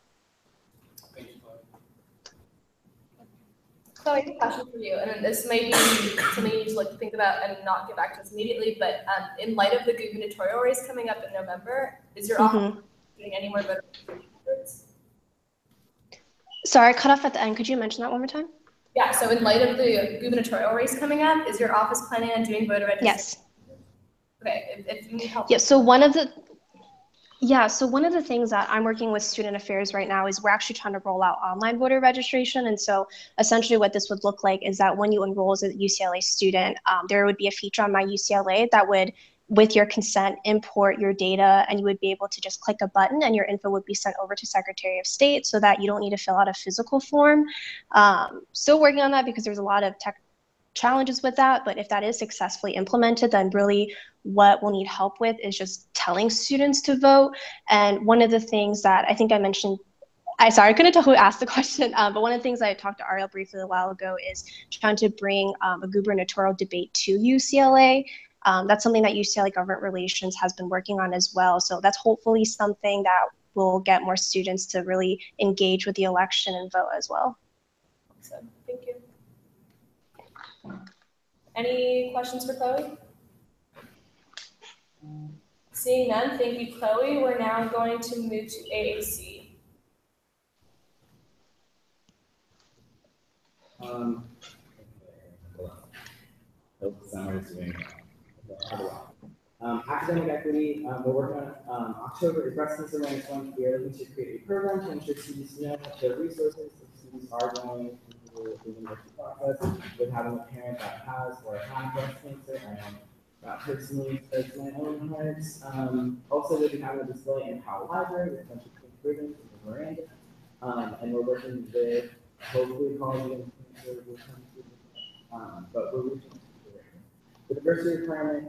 So I have a question for you, and this may be something you need to like think about and not get back to us immediately, but in light of the gubernatorial race coming up in November, is your office doing any more voter registration efforts? Sorry, I cut off at the end. Could you mention that one more time? Yeah, so in light of the gubernatorial race coming up, is your office planning on doing voter registration? Yes. Okay, if you need help. Yeah, so one of the Yeah, so one of the things that I'm working with student affairs right now is we're actually trying to roll out online voter registration. And so essentially what this would look like is that when you enroll as a UCLA student, there would be a feature on My UCLA that would, with your consent, import your data, and you would be able to just click a button and your info would be sent over to Secretary of State so that you don't need to fill out a physical form. Still working on that because there's a lot of tech challenges with that, but if that is successfully implemented, then really what we'll need help with is just telling students to vote. And one of the things that I think I mentioned, I couldn't tell who asked the question, but one of the things I talked to Ariel briefly a while ago is trying to bring a gubernatorial debate to UCLA. That's something that UCLA Government Relations has been working on as well. So that's hopefully something that will get more students to really engage with the election and vote as well. Awesome. Thank you. Any questions for Chloe? Seeing none, thank you, Chloe. We're now going to move to AAC. Summer's doing academic equity, we're working on October is Breast Cancer Awareness Month. We are looking to create a program to ensure students know their resources if students are going through the university process with having a parent that has or had breast cancer. I know that personally breaks my own heart. Also, we'll be having a display in Powell Library with a bunch of pink ribbons and Miranda. And we're working with hopefully college and cancer will come through. But we're reaching the diversity requirement,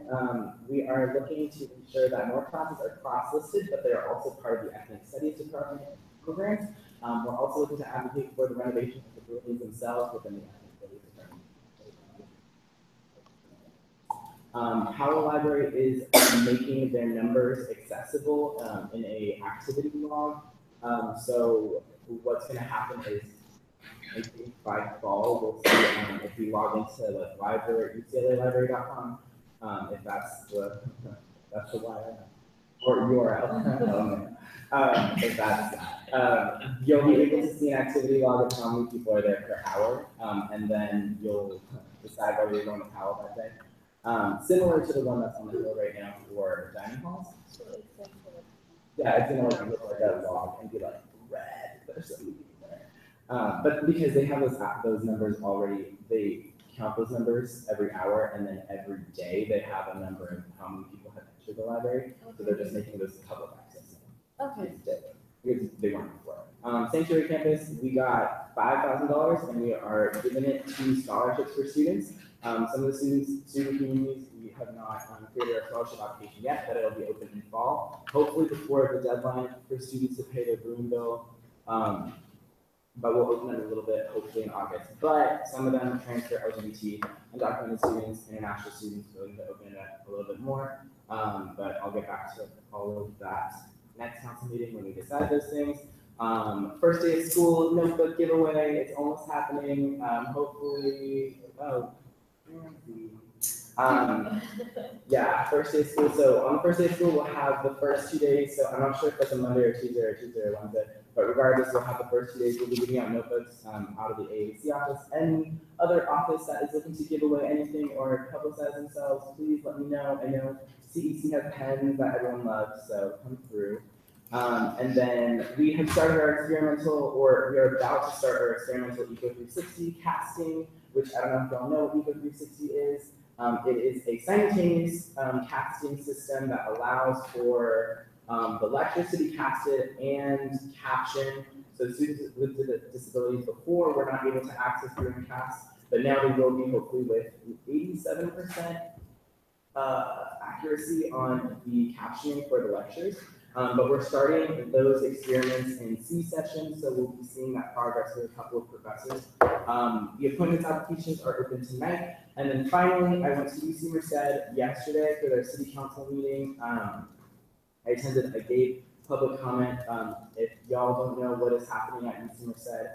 we are looking to ensure that more classes are cross-listed, but they are also part of the ethnic studies department programs. We're also looking to advocate for the renovation of the buildings themselves within the ethnic studies department. Powell Library is making their numbers accessible in a activity log. So what's going to happen is, I think by fall, we'll see if you log into like library, UCLAlibrary.com, if that's the wire or URL. If that's that. You'll be able to see an activity log of how many people are there per hour, and then you'll decide whether you're going to Powell that day. Similar to the one that's on the hill right now for dining halls. Yeah, it's gonna look like a log and be like red. There's so many people there. But because they have those numbers already, they count those numbers every hour, and then every day they have a number of how many people have entered the library. Okay. So they're just making those public access. Okay. Because they weren't before. Sanctuary Campus, we got $5,000, and we are giving it to scholarships for students. Some of the student communities, we have not created our scholarship application yet, but it'll be open in fall. Hopefully before the deadline for students to pay their room bill. But we'll open it a little bit, hopefully in August. But some of them transfer LGBT, undocumented students, international students, so we're going to open it up a little bit more. But I'll get back to all of that next council meeting when we decide those things. First day of school, notebook giveaway, it's almost happening. Hopefully, yeah, first day of school. So on the first day of school, we'll have the first 2 days. So I'm not sure if that's a Monday or Tuesday or Wednesday. But regardless, we'll have the first 2 days. We'll be giving out notebooks out of the AAC office. Any other office that is looking to give away anything or publicize themselves, please let me know. I know CEC has pens that everyone loves, so come through. And then we have started our experimental, or we are about to start our experimental Eco 360 casting, which I don't know if y'all know what Eco 360 is. It is a simultaneous casting system that allows for the lectures to be casted and captioned. So students with disabilities before were not able to access during cast, but now they will be hopefully with 87% accuracy on the captioning for the lectures. But we're starting those experiments in C session, so we'll be seeing that progress with a couple of professors. The appointments applications are open tonight. And then finally, I went to UC Merced yesterday for their city council meeting. I gave public comment. If y'all don't know what is happening at UC Merced,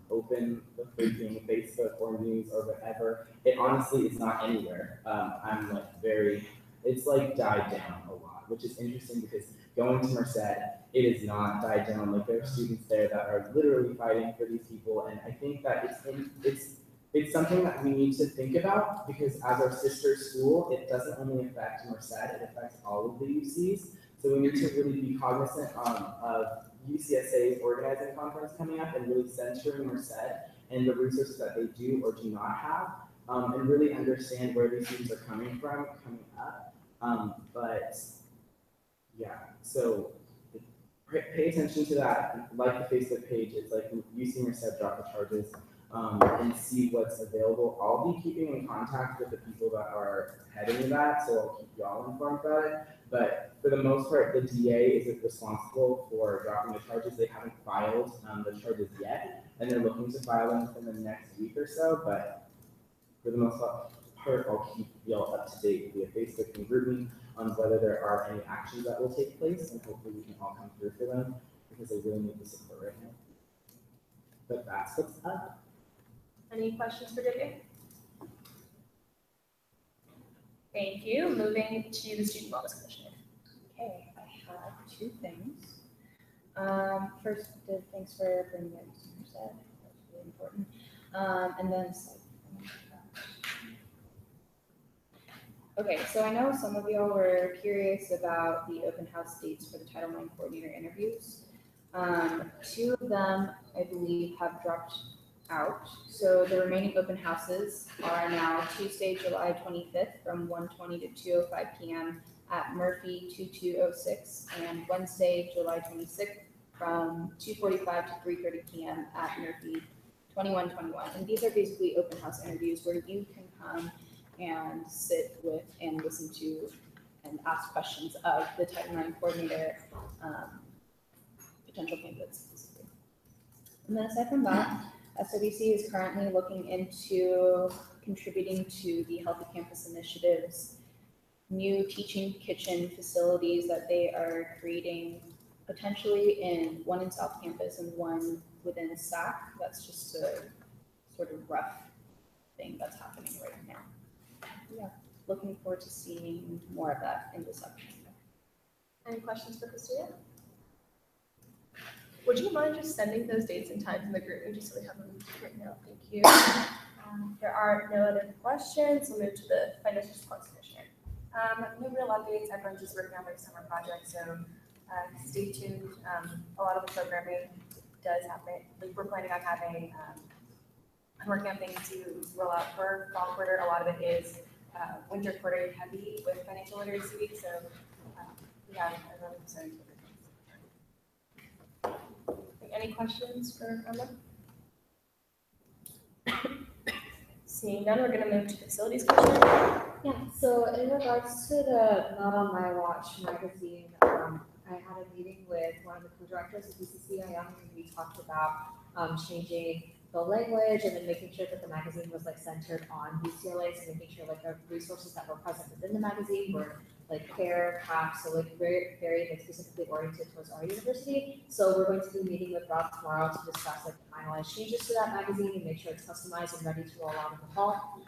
open the freaking Facebook or news or whatever. It honestly is not anywhere. I'm like it's like died down a lot, which is interesting because going to Merced, it is not died down. Like there are students there that are literally fighting for these people, and I think that it's something that we need to think about because as our sister school, it doesn't only affect Merced, it affects all of the UCs. So So we need to really be cognizant of UCSA's organizing conference coming up and really centering Merced and the resources that they do or do not have, and really understand where these students are coming from coming up. But yeah, so pay attention to that. Like the Facebook page, it's like UC Merced drop the charges and see what's available. I'll be keeping in contact with the people that are heading that, so I'll keep y'all informed about it. But for the most part, the DA is responsible for dropping the charges. They haven't filed the charges yet, and they're looking to file them within the next week or so. But for the most part, I'll keep y'all up to date via Facebook and GroupMe on whether there are any actions that will take place, and hopefully we can all come through for them because they really need the support right now. But that's what's up. Any questions for Divya? Thank you. Moving to the Student Wellness Commissioner. Okay, I have two things. First, thanks for bringing it to Merced. That's really important. And then, okay, so I know some of y'all were curious about the open house dates for the Title IX coordinator interviews. Two of them, I believe, have dropped out. So the remaining open houses are now Tuesday, July 25th from 1:20 to 2:05 p.m. at Murphy 2206 and Wednesday, July 26th from 2:45 to 3:30 p.m. at Murphy 2121. And these are basically open house interviews where you can come and sit with and listen to and ask questions of the Title IX coordinator potential candidates. And then aside from that, SWC is currently looking into contributing to the Healthy Campus Initiative's new teaching kitchen facilities that they are creating, potentially in one in South Campus and one within USAC. That's just a sort of rough thing that's happening right now. Yeah, looking forward to seeing more of that in this upcoming year. Any questions for Christina? Would you mind just sending those dates and times in the group just so we have them written out? Thank you. There are no other questions. We'll move to the Financial Supports Commissioner. No real updates. Everyone's just working on their summer project, so stay tuned. A lot of the programming does happen. Like we're planning on having, I'm working on things to roll out for fall quarter. A lot of it is winter quarter heavy with financial literacy week, so we have a really exciting. Any questions for Emma? Seeing none, we're going to move to Facilities Commissioner. Yeah, so in regards to the Not On My Watch magazine, I had a meeting with one of the co-directors of UCCIM, and we talked about changing the language and then making sure that the magazine was like centered on UCLA, so making sure like the resources that were present within the magazine were like fair, CAP, so like very like specifically oriented towards our university. So we're going to be meeting with Rob tomorrow to discuss like the finalized changes to that magazine and make sure it's customized and ready to roll out in the fall.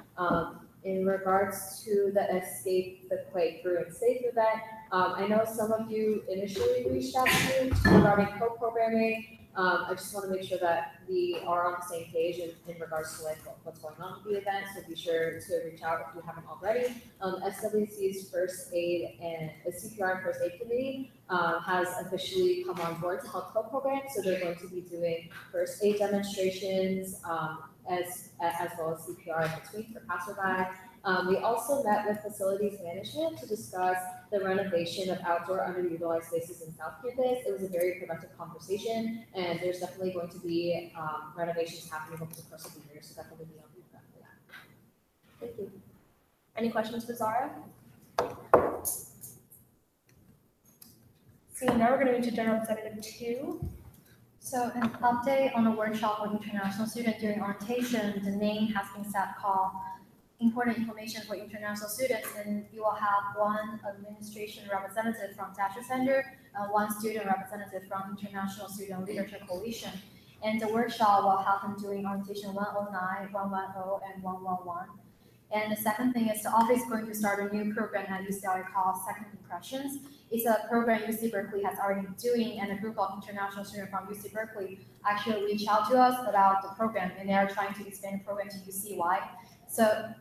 In regards to the Escape the Quake Brew and Safe event, I know some of you initially reached out to me regarding co-programming. I just want to make sure that we are on the same page in regards to like what's going on with the event. So be sure to reach out if you haven't already. SWC's first aid and CPR and first aid committee has officially come on board to help co-program. So they're going to be doing first aid demonstrations as well as CPR in between for passerby. We also met with facilities management to discuss the renovation of outdoor underutilized spaces in South Campus. It was a very productive conversation, and there's definitely going to be renovations happening over the course of the year, so definitely be on the lookout for that. Thank you. Any questions for Zara? Seeing now, we're going to move to General Representative 2. So an update on the workshop with international students during orientation. The name has been set called Important Information for International Students, and you will have one administration representative from Thatcher Center, one student representative from International Student Leadership Coalition. And the workshop will happen during orientation 109, 110, and 111. And the second thing is the office is going to start a new program at UCLA called Second Impressions. It's a program UC Berkeley has already been doing, and a group of international students from UC Berkeley actually reached out to us about the program, and they are trying to expand the program to UC-wide. So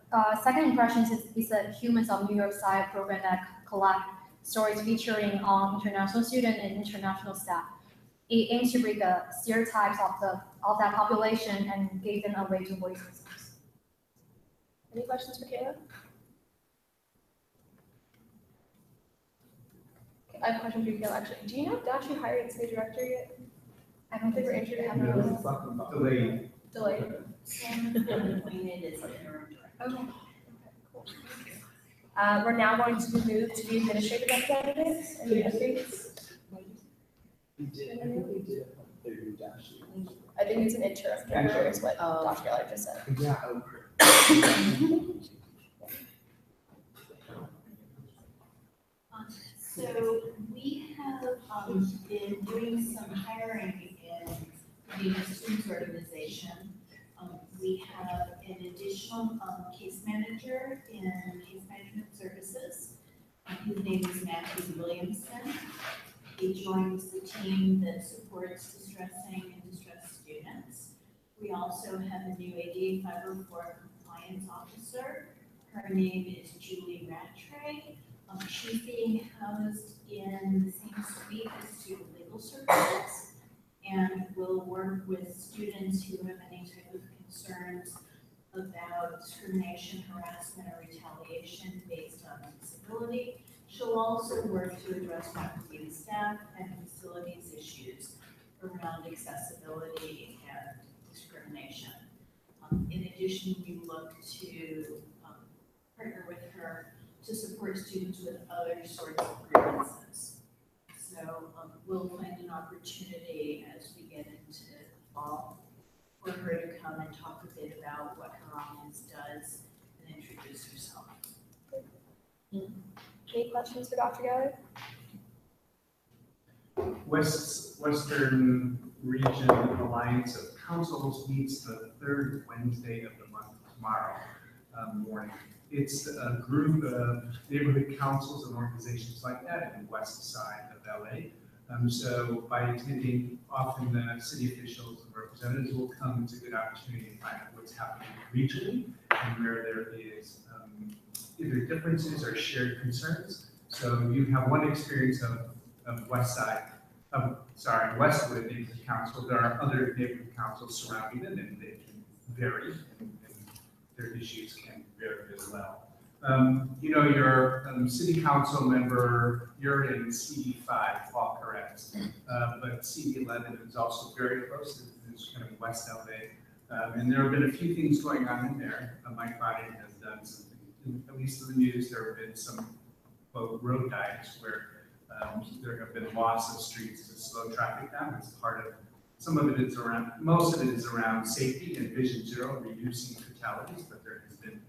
Second Impressions is a Humans of New York style program that collect stories featuring international students and international staff. It aims to break the stereotypes of that population and gave them a way to voice themselves. Any questions for Kayla? Okay, I have a question for you, Kayla, actually. Do you know if Dachu hired its new director yet? I don't think we're interested in having Delayed. Delayed. Appointed as interim director. Okay, cool. We're now going to move to the administrative representatives. Any updates? I think it's an interim, director is what Dr. Geller just said. Yeah. So we have been doing some hiring in the students organization. We have an additional case manager in case management services. His name is Matthew Williamson. He joins the team that supports distressing and distressed students. We also have a new ADA 504 compliance officer. Her name is Julie Rattray. She's being housed in the same suite as student legal services and will work with students who have any type of concerns about discrimination, harassment, or retaliation based on disability. She'll also work to address faculty and staff and facilities issues around accessibility and discrimination. In addition, we look to partner with her to support students with other sorts of grievances. So we'll find an opportunity as we get into the fall for her to come and talk a bit about what her office does and introduce herself. Any questions for Dr. Geller? Western Region Alliance of Councils meets the third Wednesday of the month tomorrow morning. It's a group of neighborhood councils and organizations like that in the west side of LA. So by attending, often the city officials and representatives will come. It's a good opportunity to find out what's happening regionally and where there is either differences or shared concerns. So you have one experience of Westwood Neighborhood Council. There are other neighborhood councils surrounding them, and they can vary, and their issues can vary as well. You know, your city council member, you're in CD5, all correct. But CD11 is also very close, it's kind of West LA. And there have been a few things going on in there. Mike Biden has done something, at least in the news, there have been some road diets where there have been loss of streets to slow traffic down. It's part of, some of it is around, most of it is around safety and Vision Zero, reducing fatalities, but there has been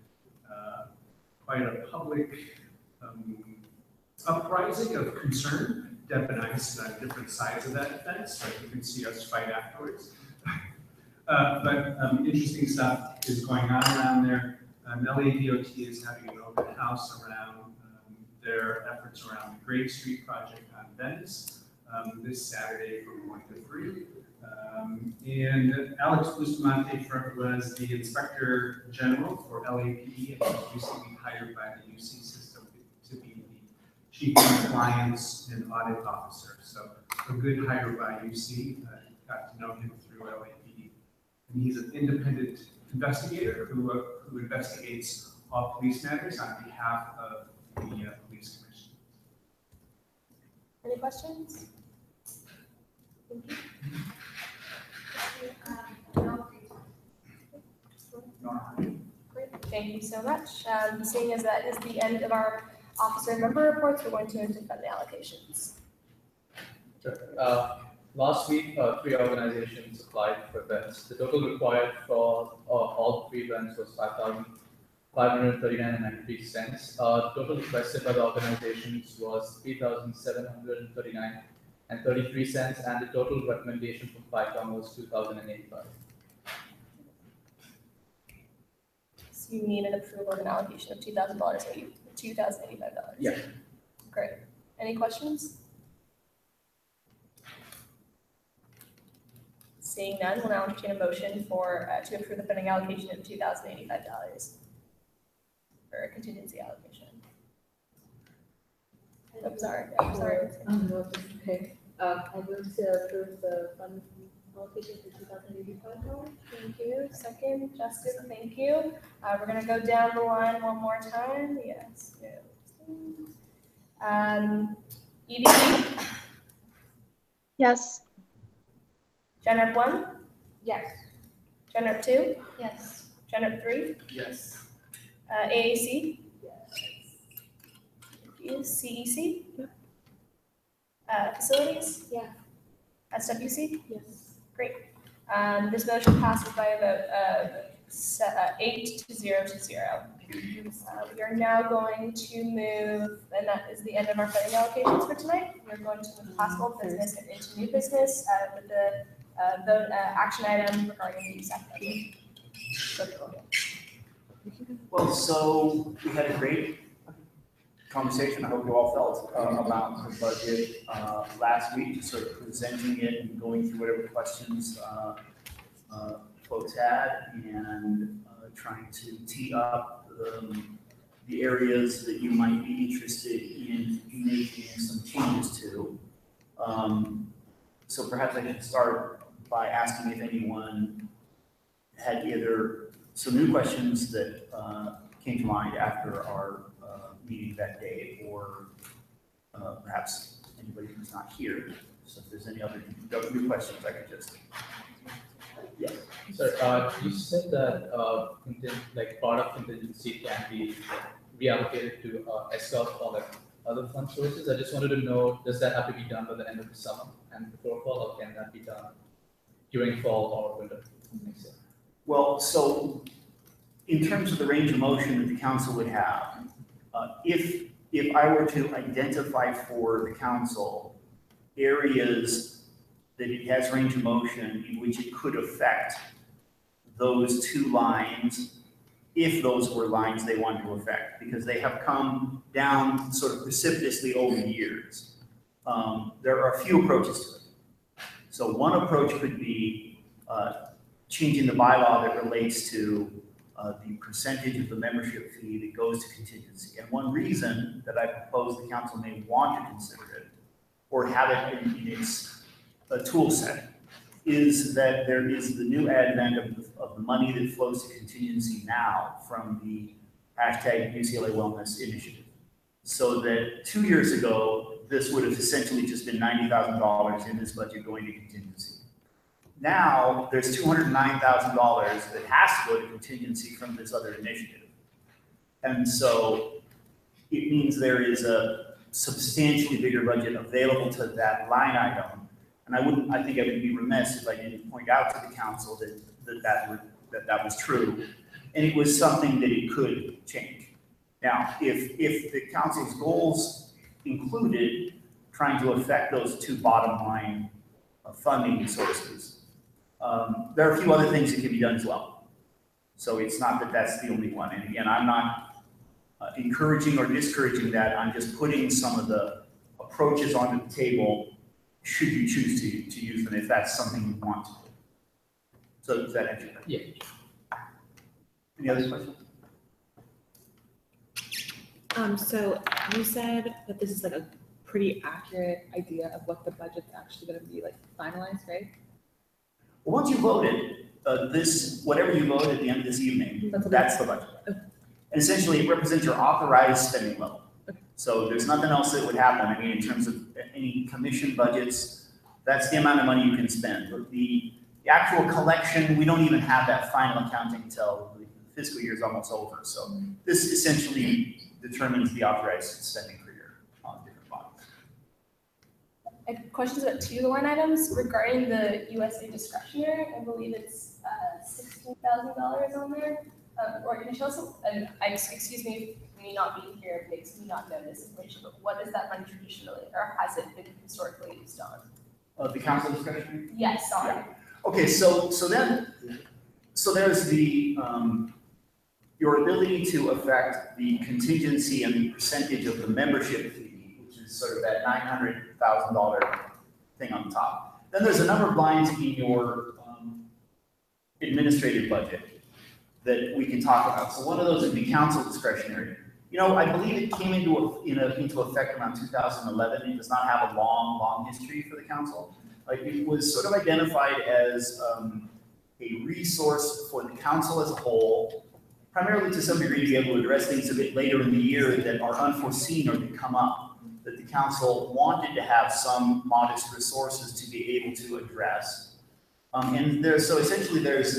quite a public uprising of concern. Deb and I sit on different sides of that fence, so you can see us fight afterwards. But interesting stuff is going on around there. LADOT is having an open house around their efforts around the Great Street project on Venice this Saturday from 1 to 3. And Alex Bustamante was the Inspector General for LAPD and was recently hired by the UC system to be the Chief Compliance and Audit Officer. So a good hire by UC. Got to know him through LAPD. And he's an independent investigator who investigates all police matters on behalf of the police commission. Any questions? Thank you. Great, thank you so much. Seeing as that is the end of our officer and member reports, we're going to into fund allocations. Sure. Last week, 3 organizations applied for grants. The total required for all 3 grants was $5,539.93 cents. The total requested by the organizations was $3,739.33 cents, and the total recommendation from FICOM was $2,085. So you need an approval of an allocation of $2,085. Yeah. Great. Any questions? Seeing none, we'll now entertain a motion for to approve the funding allocation of $2,085 for a contingency allocation. I I'm sorry. No, it's okay. I move to approve the fund allocation for $2,085. Thank you. Second, Justin, thank you. We're gonna go down the line one more time. Yes. EDC, Yes. Gen 1, Yes. Gen 2, Yes. Gen 3, Yes. AAC. CEC. Facilities. Yeah. SWC. Yes. Great. This motion passes by a vote of 8 to 0 to 0. We are now going to move, and that is the end of our funding allocations for tonight. We're going to move past old business and into new business with the vote action item regarding the USAC budget. Well, so we had a great conversation, I hope you all felt, about the budget last week, just sort of presenting it and going through whatever questions folks had, and trying to tee up the areas that you might be interested in making some changes to. So perhaps I should start by asking if anyone had either some new questions that came to mind after our meeting that day, or perhaps anybody who's not here. So if there's any other new questions, I could just. Yeah. Sir, you said that like part of contingency can be reallocated to ESCOP or like other fund sources. I just wanted to know, does that have to be done by the end of the summer and before fall, or can that be done during fall or winter? Well, so in terms of the range of motion that the council would have, if I were to identify for the council areas that it has range of motion in which it could affect those two lines, if those were lines they wanted to affect, because they have come down sort of precipitously over the years. There are a few approaches to it. So one approach could be changing the bylaw that relates to the percentage of the membership fee that goes to contingency. And one reason that I propose the council may want to consider it, or have it in its tool set, is that there is the new advent of the money that flows to contingency now from the hashtag UCLA Wellness Initiative. So that 2 years ago, this would have essentially just been $90,000 in this budget going to contingency. Now, there's $209,000 that has to go to contingency from this other initiative. And so it means there is a substantially bigger budget available to that line item. And I think I would be remiss if I didn't point out to the council that was true. And it was something that it could change. Now, if the council's goals included trying to affect those two bottom line funding sources, there are a few other things that can be done as well. So it's not that that's the only one. And again, I'm not encouraging or discouraging that. I'm just putting some of the approaches onto the table should you choose to use them, if that's something you want to do. So does that answer your question? Yeah. Any other questions? So you said that this is like a pretty accurate idea of what the budget's actually going to be like finalized, right? Well, once you voted, whatever you vote at the end of this evening, that's the budget. Okay. And essentially, it represents your authorized spending level. Okay. So there's nothing else that would happen. I mean, in terms of any commission budgets, that's the amount of money you can spend. But the actual collection, we don't even have that final accounting until the fiscal year is almost over. So this essentially determines the authorized spending for your different bonds. I have questions about two line items regarding the USA discretionary. I believe it's $16,000 on there. Or can you tell us, and excuse me for me not being here, it makes me not know this information, but what is that money traditionally, or has it been historically used on? The council discretionary? Yes, sorry. Yeah. Okay, so there's the your ability to affect the contingency and the percentage of the membership fee, which is sort of that $900,000 thing on top. Then there's a number of lines in your administrative budget that we can talk about. So one of those would be council discretionary. I believe it came into effect around 2011. It does not have a long history for the council. It was sort of identified as a resource for the council as a whole, primarily to some degree to be able to address things a bit later in the year that are unforeseen or that come up, that the council wanted to have some modest resources to be able to address. So essentially there's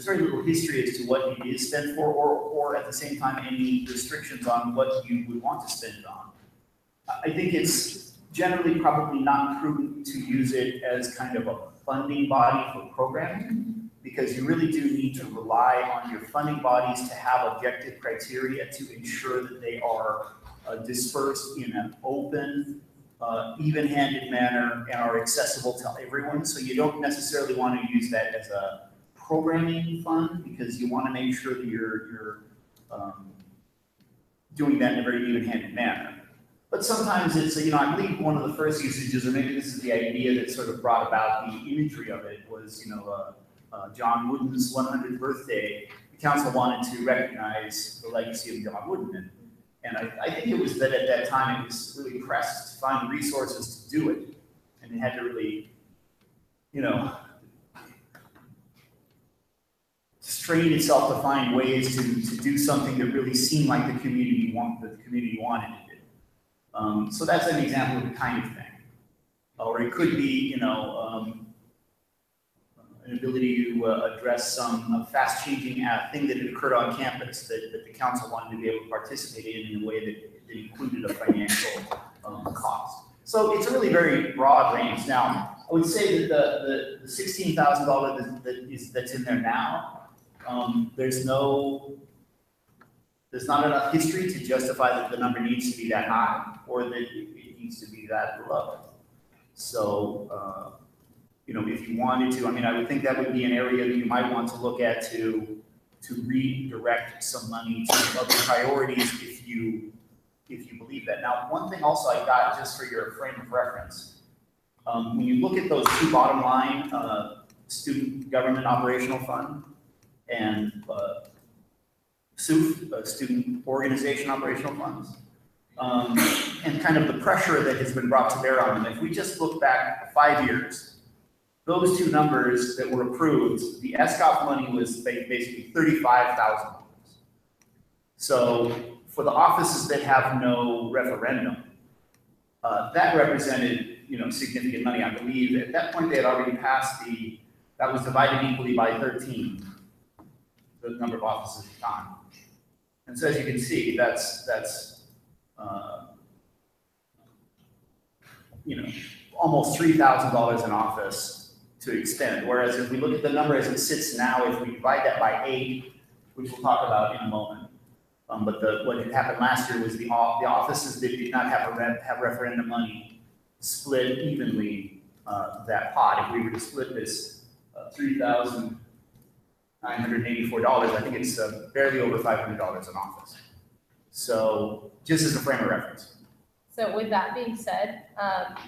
very little history as to what it is spent for, or at the same time any restrictions on what you would want to spend it on. I think it's generally probably not prudent to use it as kind of a funding body for programming, because you really do need to rely on your funding bodies to have objective criteria to ensure that they are dispersed in an open, even-handed manner and are accessible to everyone. So you don't necessarily want to use that as a programming fund, because you want to make sure that you're doing that in a very even-handed manner. But sometimes it's, I believe one of the first usages, or maybe this is the idea that sort of brought about the imagery of it, was, John Wooden's 100th birthday. The council wanted to recognize the legacy of John Wooden. And I think it was that at that time it was really pressed to find resources to do it. And it had to really, strain itself to find ways to do something that really seemed like the community wanted to do. So that's an example of the kind of thing. Or it could be, an ability to address some fast-changing thing that had occurred on campus that the council wanted to be able to participate in a way that included a financial cost. So it's a really very broad range. Now, I would say that the $16,000 that's in there now, there's not enough history to justify that the number needs to be that high or that it needs to be that low. So, if you wanted to, I would think that would be an area that you might want to look at to redirect some money to other priorities if you believe that. Now, one thing also I got just for your frame of reference, when you look at those two bottom line, Student Government Operational Fund and SUF, Student Organization Operational Funds, and kind of the pressure that has been brought to bear on them. If we just look back 5 years, those two numbers that were approved, the SCOP money was basically $35,000. So for the offices that have no referendum, that represented, significant money. I believe at that point they had already passed that was divided equally by 13, the number of offices at the time. And so as you can see, that's almost $3,000 an office to expend. Whereas if we look at the number as it sits now, if we divide that by 8, which we'll talk about in a moment, but what had happened last year was the offices that did not have referendum money split evenly that pot. If we were to split this $3,984, I think it's barely over $500 an office. So just as a frame of reference. So with that being said,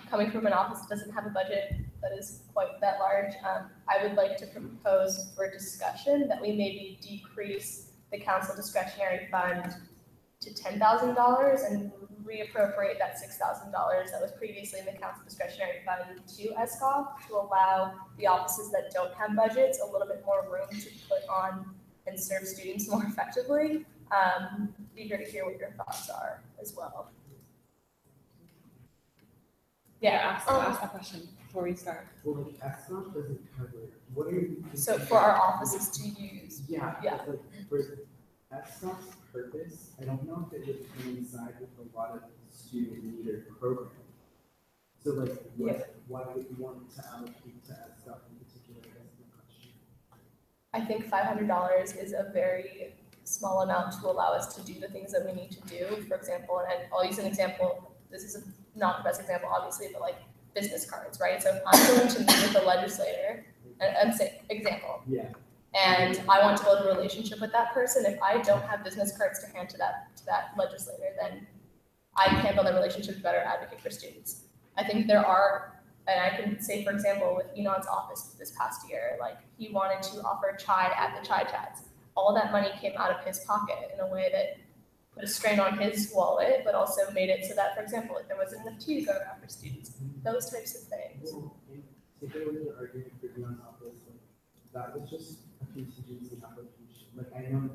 coming from an office that doesn't have a budget that is quite that large, I would like to propose for discussion that we maybe decrease the council discretionary fund to $10,000 and reappropriate that $6,000 that was previously in the council discretionary fund to SCOP to allow the offices that don't have budgets a little bit more room to put on and serve students more effectively. Eager to hear what your thoughts are as well. Yeah, ask that question before we start. Well, like, SCOP doesn't cover, what are you? So for our offices to use. Yeah. Yeah. Like, for SCOP's purpose, I don't know if it would coincide with a lot of student leader programs. So like, why would you want to allocate to SCOP in particular? That's my question. I think $500 is a very small amount to allow us to do the things that we need to do. For example, and I'll use an example, this is not the best example, obviously, but like business cards, right? So if I'm going to meet with a legislator, example, and I want to build a relationship with that person, if I don't have business cards to hand to that legislator, then I can't build a relationship to better advocate for students. I think there are, and I can say, for example, with Enon's office this past year, like he wanted to offer chai at the chai chats. all that money came out of his pocket in a way that put a strain on his wallet, but also made it so that, for example, if there wasn't enough tea to go around for students, those types of things. If there was an argument for Dion's office, that was just a contingency application. Like I know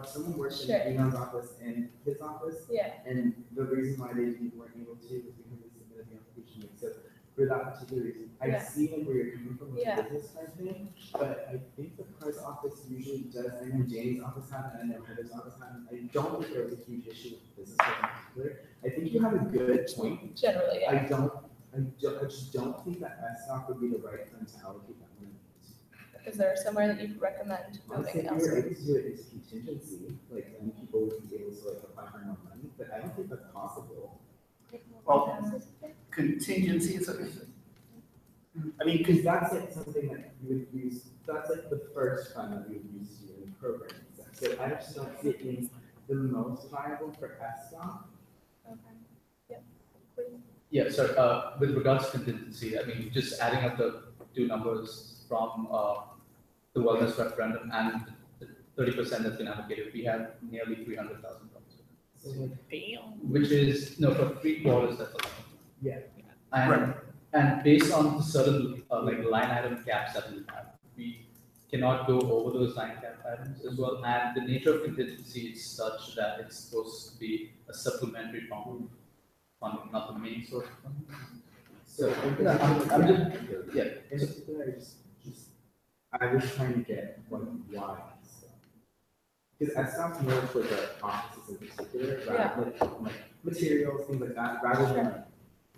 someone works in Dion's office and his office, and the reason why they weren't able to is because they submitted the application late. So for that particular reason, I see like where you're coming from with the business type thing, but I think the press office usually does. I know Janie's office had it, I know Heather's office had it. I don't think there was a huge issue with business in particular. I think you have a good point. Generally, I just don't think that SDOC would be the right time to allocate that money. Is there somewhere that you recommend Honestly, moving if elsewhere? you were able to do it as contingency, like then people would be able to like apply for more money, but I don't think that's possible. Well, contingency is everything. I mean, because that's like something that you would use, that's like the first fund that you would use to do in the program. So I just don't see it being the most viable for SDOC. Yeah, so with regards to contingency, I mean, just adding up the two numbers from the wellness referendum and the 30% that's been allocated, we have nearly $300,000. Which is, no, for 3 quarters, that's a lot. Yeah. And based on certain like line item caps that we have, we cannot go over those line cap items as well. And the nature of contingency is such that it's supposed to be a supplementary form of funding, not the main source of funding. So I'm just, I was trying to get like why. Because SDOC's more for the offices in particular, rather than like materials, things like that, rather than like,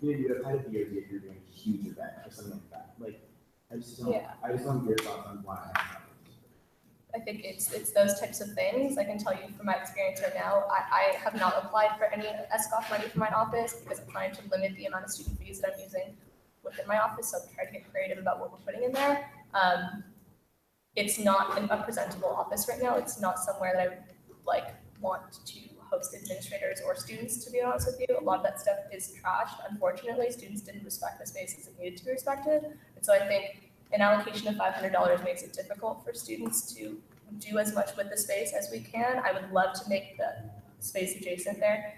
you would have had a DOD if you're doing a huge event or something like that. Like, I just want your thoughts on why. I think it's those types of things. I can tell you from my experience right now, I have not applied for any SCOF money for my office because I'm trying to limit the amount of student fees that I'm using within my office. So I'm trying to get creative about what we're putting in there. It's not a presentable office right now. It's not somewhere that I want to host administrators or students, to be honest with you. A lot of that stuff is trashed. Unfortunately, students didn't respect the space as it needed to be respected. And so I think an allocation of $500 makes it difficult for students to do as much with the space as we can. I would love to make the space adjacent there.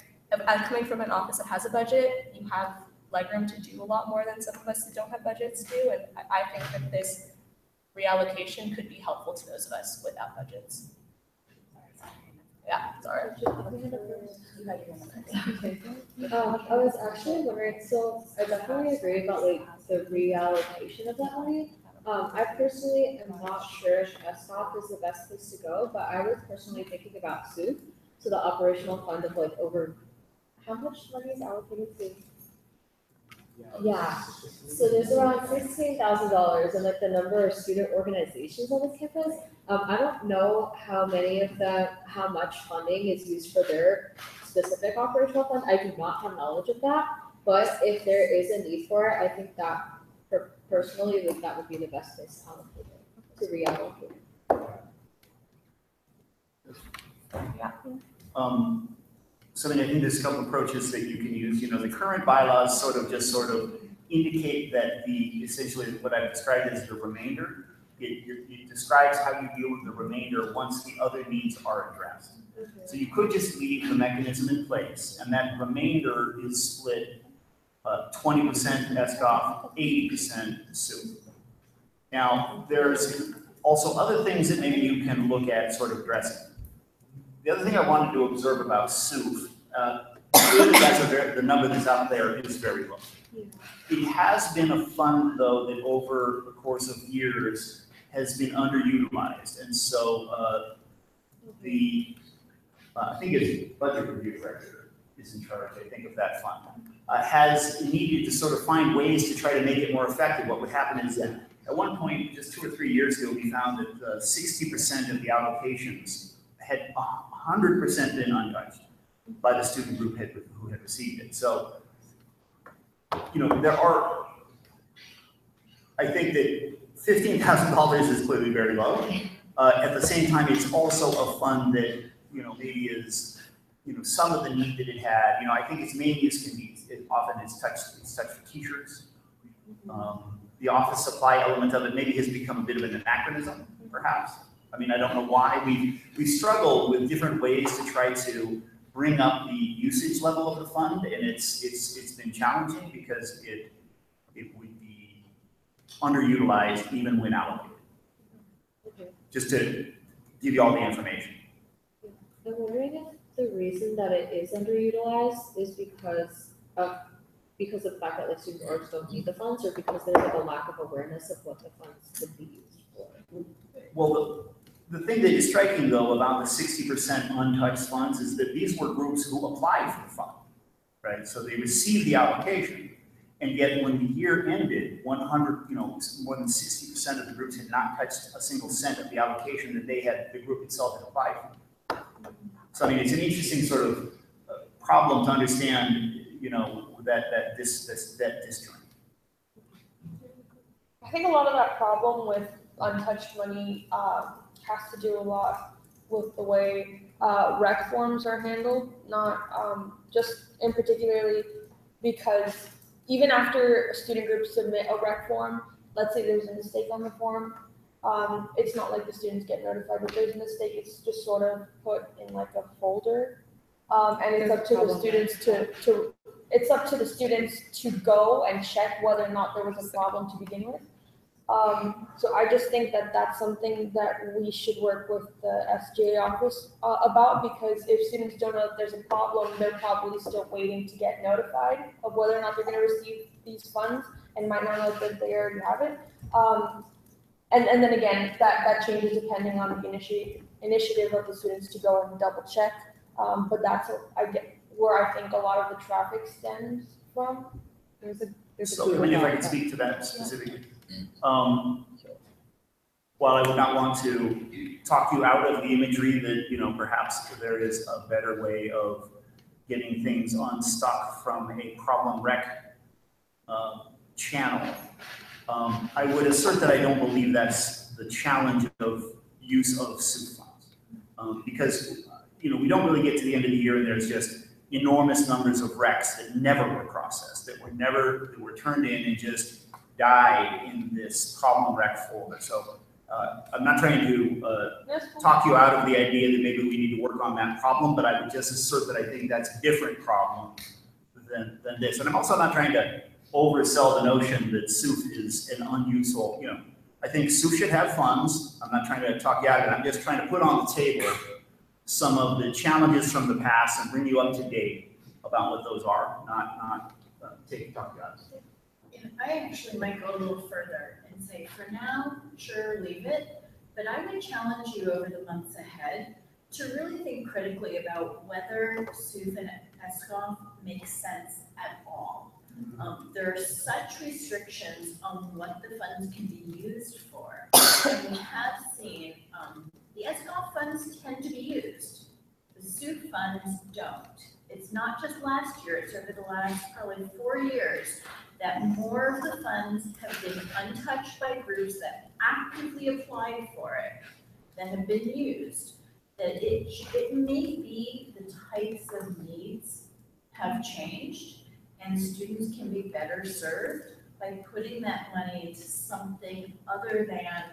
I'm coming from an office that has a budget. You have legroom to do a lot more than some of us that don't have budgets do. And I think that this reallocation could be helpful to those of us without budgets. Yeah, sorry. I was actually wondering, so I definitely agree about like the reallocation of that money. I personally am not sure if SDOC is the best place to go, but I was personally thinking about SOUP, so the operational fund of like over, how much money is allocated to? Yeah, so there's around $16,000 and like the number of student organizations on this campus. I don't know how much funding is used for their specific operational fund. I do not have knowledge of that, but if there is a need for it, I think that personally, that would be the best place to allocate it, to reallocate it. So I mean, I think there's a couple approaches that you can use. You know, the current bylaws sort of indicate that essentially what I've described as the remainder. It describes how you deal with the remainder once the other needs are addressed. So you could just leave the mechanism in place, and that remainder is split 20% SCOF, 80% SOUP. Now, there's also other things that maybe you can look at sort of addressing. The other thing I wanted to observe about SOUP, the number that's out there is very low. It has been a fund, though, that over the course of years has been underutilized. And so I think it's budget review director is in charge, I think, of that fund, has needed to sort of find ways to try to make it more effective. What would happen is that at one point, just 2 or 3 years ago, we found that 60% of the allocations had 100% been untouched by the student group who had received it. So, you know, I think that $15,000 is clearly very low. At the same time, it's also a fund that, you know, maybe is, you know, some of the need that it had. You know, I think its main use can be, it's touched for t-shirts. The office supply element of it maybe has become a bit of an anachronism, perhaps. I mean, I don't know why we've struggled with different ways to try to bring up the usage level of the fund, and it's been challenging because it would be underutilized even when allocated. Okay. Just to give you all the information. I'm wondering if the reason that it is underutilized is because of the fact that like student orgs don't need the funds, or because there's like a lack of awareness of what the funds could be used for. Well, the thing that is striking though about the 60% untouched funds is that these were groups who applied for the fund, right? So they received the allocation, and yet when the year ended, 100, more than 60% of the groups had not touched a single cent of the allocation that the group itself had applied for. So I mean, it's an interesting sort of problem to understand, that disjoint. I think a lot of that problem with untouched money has to do a lot with the way rec forms are handled, not just in particularly because even after a student group submit a rec form, let's say there's a mistake on the form, it's not like the students get notified that there's a mistake, it's just sort of put in like a folder. And it's up to the students to go and check whether or not there was a problem to begin with. So I just think that that's something that we should work with the SGA office about, because if students don't know that there's a problem, they're probably still waiting to get notified of whether or not they're going to receive these funds and might not know that they already have it. And then again, that changes depending on the initiative of the students to go and double check. But that's where I think a lot of the traffic stems from. So if I could speak to that specifically. While I would not want to talk you out of the imagery that, perhaps there is a better way of getting things unstuck from a problem rec channel, I would assert that I don't believe that's the challenge of use of SUP funds. Because, we don't really get to the end of the year and there's just enormous numbers of recs that never were processed, that were turned in and just died in this problem rec folder. So I'm not trying to talk you out of the idea that maybe we need to work on that problem, but I would just assert that I think that's a different problem than this. And I'm also not trying to oversell the notion that SUF is an unuseful, I think SUF should have funds. I'm not trying to talk you out of it. I'm just trying to put on the table some of the challenges from the past and bring you up to date about what those are, not talk you out of it. I actually might go a little further and say, for now, sure, leave it, but I would challenge you over the months ahead to really think critically about whether SUF and ESCOM make sense at all. There are such restrictions on what the funds can be used for, and we have seen the ESCOM funds tend to be used. The SUF funds don't. It's not just last year, it's over the last probably 4 years that more of the funds have been untouched by groups that actively applied for it than have been used. That it may be the types of needs have changed and students can be better served by putting that money into something other than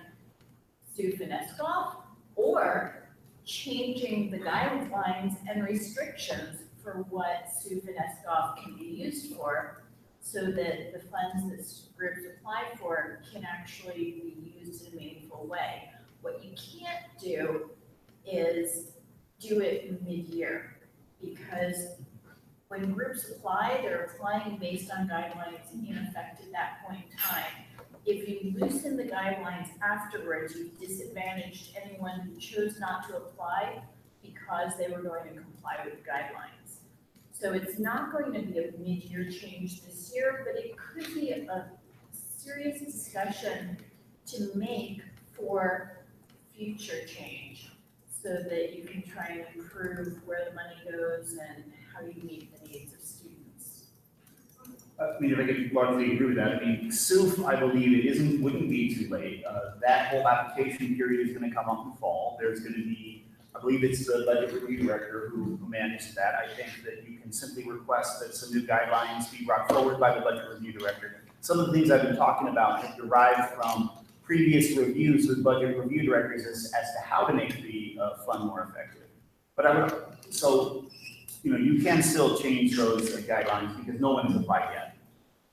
SUF and ESCOM, or changing the guidelines and restrictions for what SUF and ESCOM can be used for, so that the funds that groups apply for can actually be used in a meaningful way. What you can't do is do it mid-year, because when groups apply, they're applying based on guidelines in effect at that point in time. If you loosen the guidelines afterwards, you've disadvantaged anyone who chose not to apply because they were going to comply with the guidelines. So it's not going to be a mid-year change this year, but it could be a serious discussion to make for future change, so that you can try and improve where the money goes and how you meet the needs of students. I mean, if I could largely agree with that, I mean, SUF, I believe it wouldn't be too late. That whole application period is going to come up in fall. There's going to be, I believe it's the budget review director who manages that. I think that you can simply request that some new guidelines be brought forward by the budget review director. Some of the things I've been talking about have derived from previous reviews with budget review directors as to how to make the fund more effective. But you can still change those guidelines because no one has applied yet.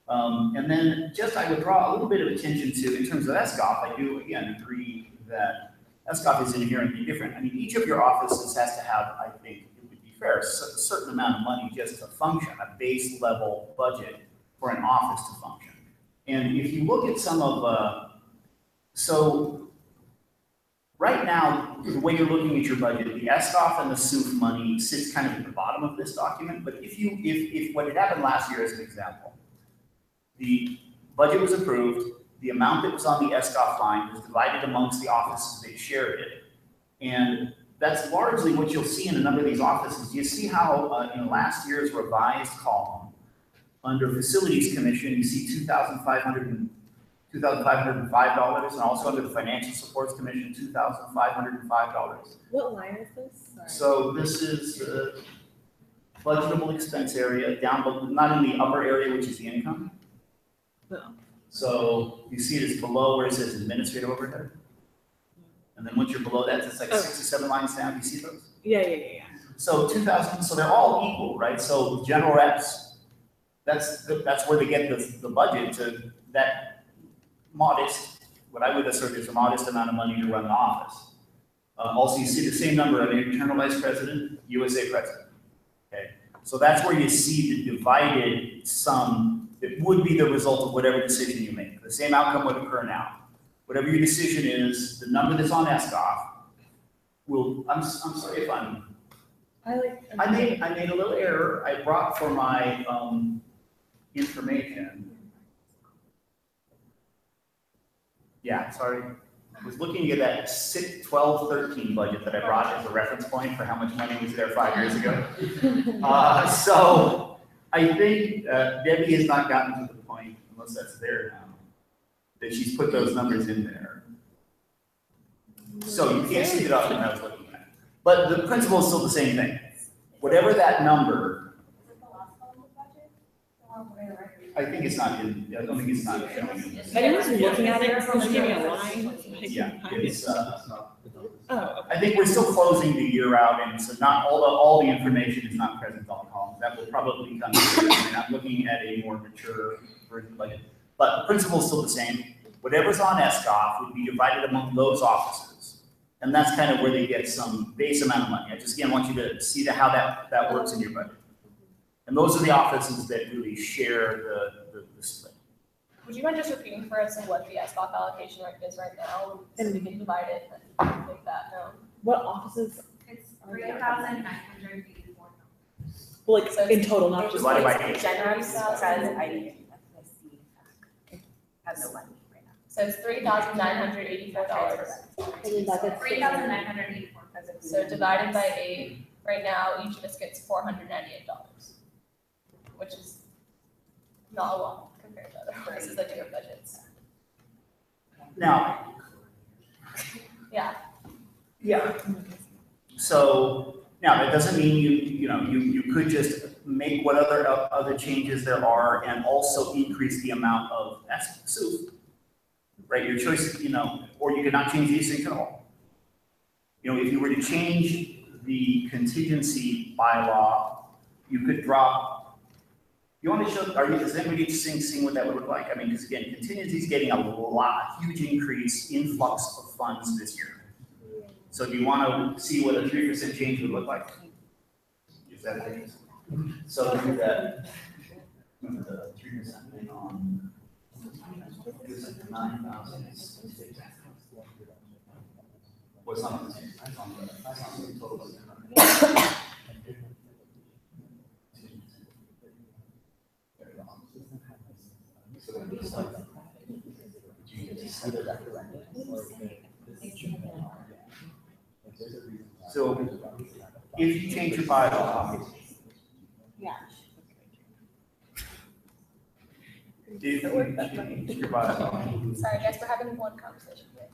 And then I would draw a little bit of attention to, in terms of SCOF, I do again agree that SCOF is inherently different. I mean, each of your offices has to have, I think it would be fair, a certain amount of money just to function, a base level budget for an office to function. And if you look at some of, right now, the way you're looking at your budget, the SCOF and the SUF money sits kind of at the bottom of this document. But if what had happened last year as an example, the budget was approved, the amount that was on the SCOF line was divided amongst the offices that shared it. And that's largely what you'll see in a number of these offices. You see how in last year's revised column, under Facilities Commission, you see $2,505, and also under the Financial Supports Commission, $2,505. What line is this? Sorry. So this is budgetable expense area, down, not in the upper area, which is the income. No. So you see it is below where it says administrative overhead. And then once you're below that, it's like 6 or 7 lines down. You see those? Yeah. So 2,000, so they're all equal, right? So general reps, that's where they get the budget to that modest, what I would assert is a modest amount of money to run the office. Also, you see the same number of internal vice president, USA president. Okay, so that's where you see the divided sum that would be the result of whatever decision you make. The same outcome would occur now. Whatever your decision is, the number that's on SCOF will. I'm sorry if I made a little error. I brought for my information. Yeah, sorry. I was looking at that 12-13 budget that I brought as a reference point for how much money was there 5 years ago. So I think Debbie has not gotten to the point, unless that's there now, that she's put those numbers in there. So you can't see it up when I was looking at it. But the principle is still the same thing. Whatever that number, I think it's not in, I don't think it's not showing in this. I was looking at it, could you give me a line? Yeah, it's, oh, I think we're still closing the year out, and so not all the information is not present on the columns. That will probably come later. I'm looking at a more mature version budget. But the principle is still the same. Whatever's on SCOF would be divided among those offices. And that's kind of where they get some base amount of money. I just, again, want you to see how that works in your budget. And those are the offices that really share the split. Would you mind just repeating for us what the SBOC allocation rate is right now, so we can divide it and make that known? What offices? It's 3,984. Well, like in total, not just. Divided by 8. Generally, because I have no money right now. So it's $3,984. $3,984. So divided by 8, right now, each of us gets $498, which is not a lot compared to other places that do have budgets. Now. Yeah. Yeah. So now that doesn't mean you could just make what other changes there are and also increase the amount of SUF, right? Your choice, or you could not change these things at all. If you were to change the contingency bylaw, you could drop. You want to show? Is anybody seeing what that would look like? I mean, because again, contingency is getting a huge increase influx of funds this year. So do you want to see what a 3% change would look like? Is that it? So do that. The 3% on 9,000. What's on the same? That's on the total. So if you change your bylaw, yeah. If you change your bylaw. Sorry, guys, we're having one conversation here.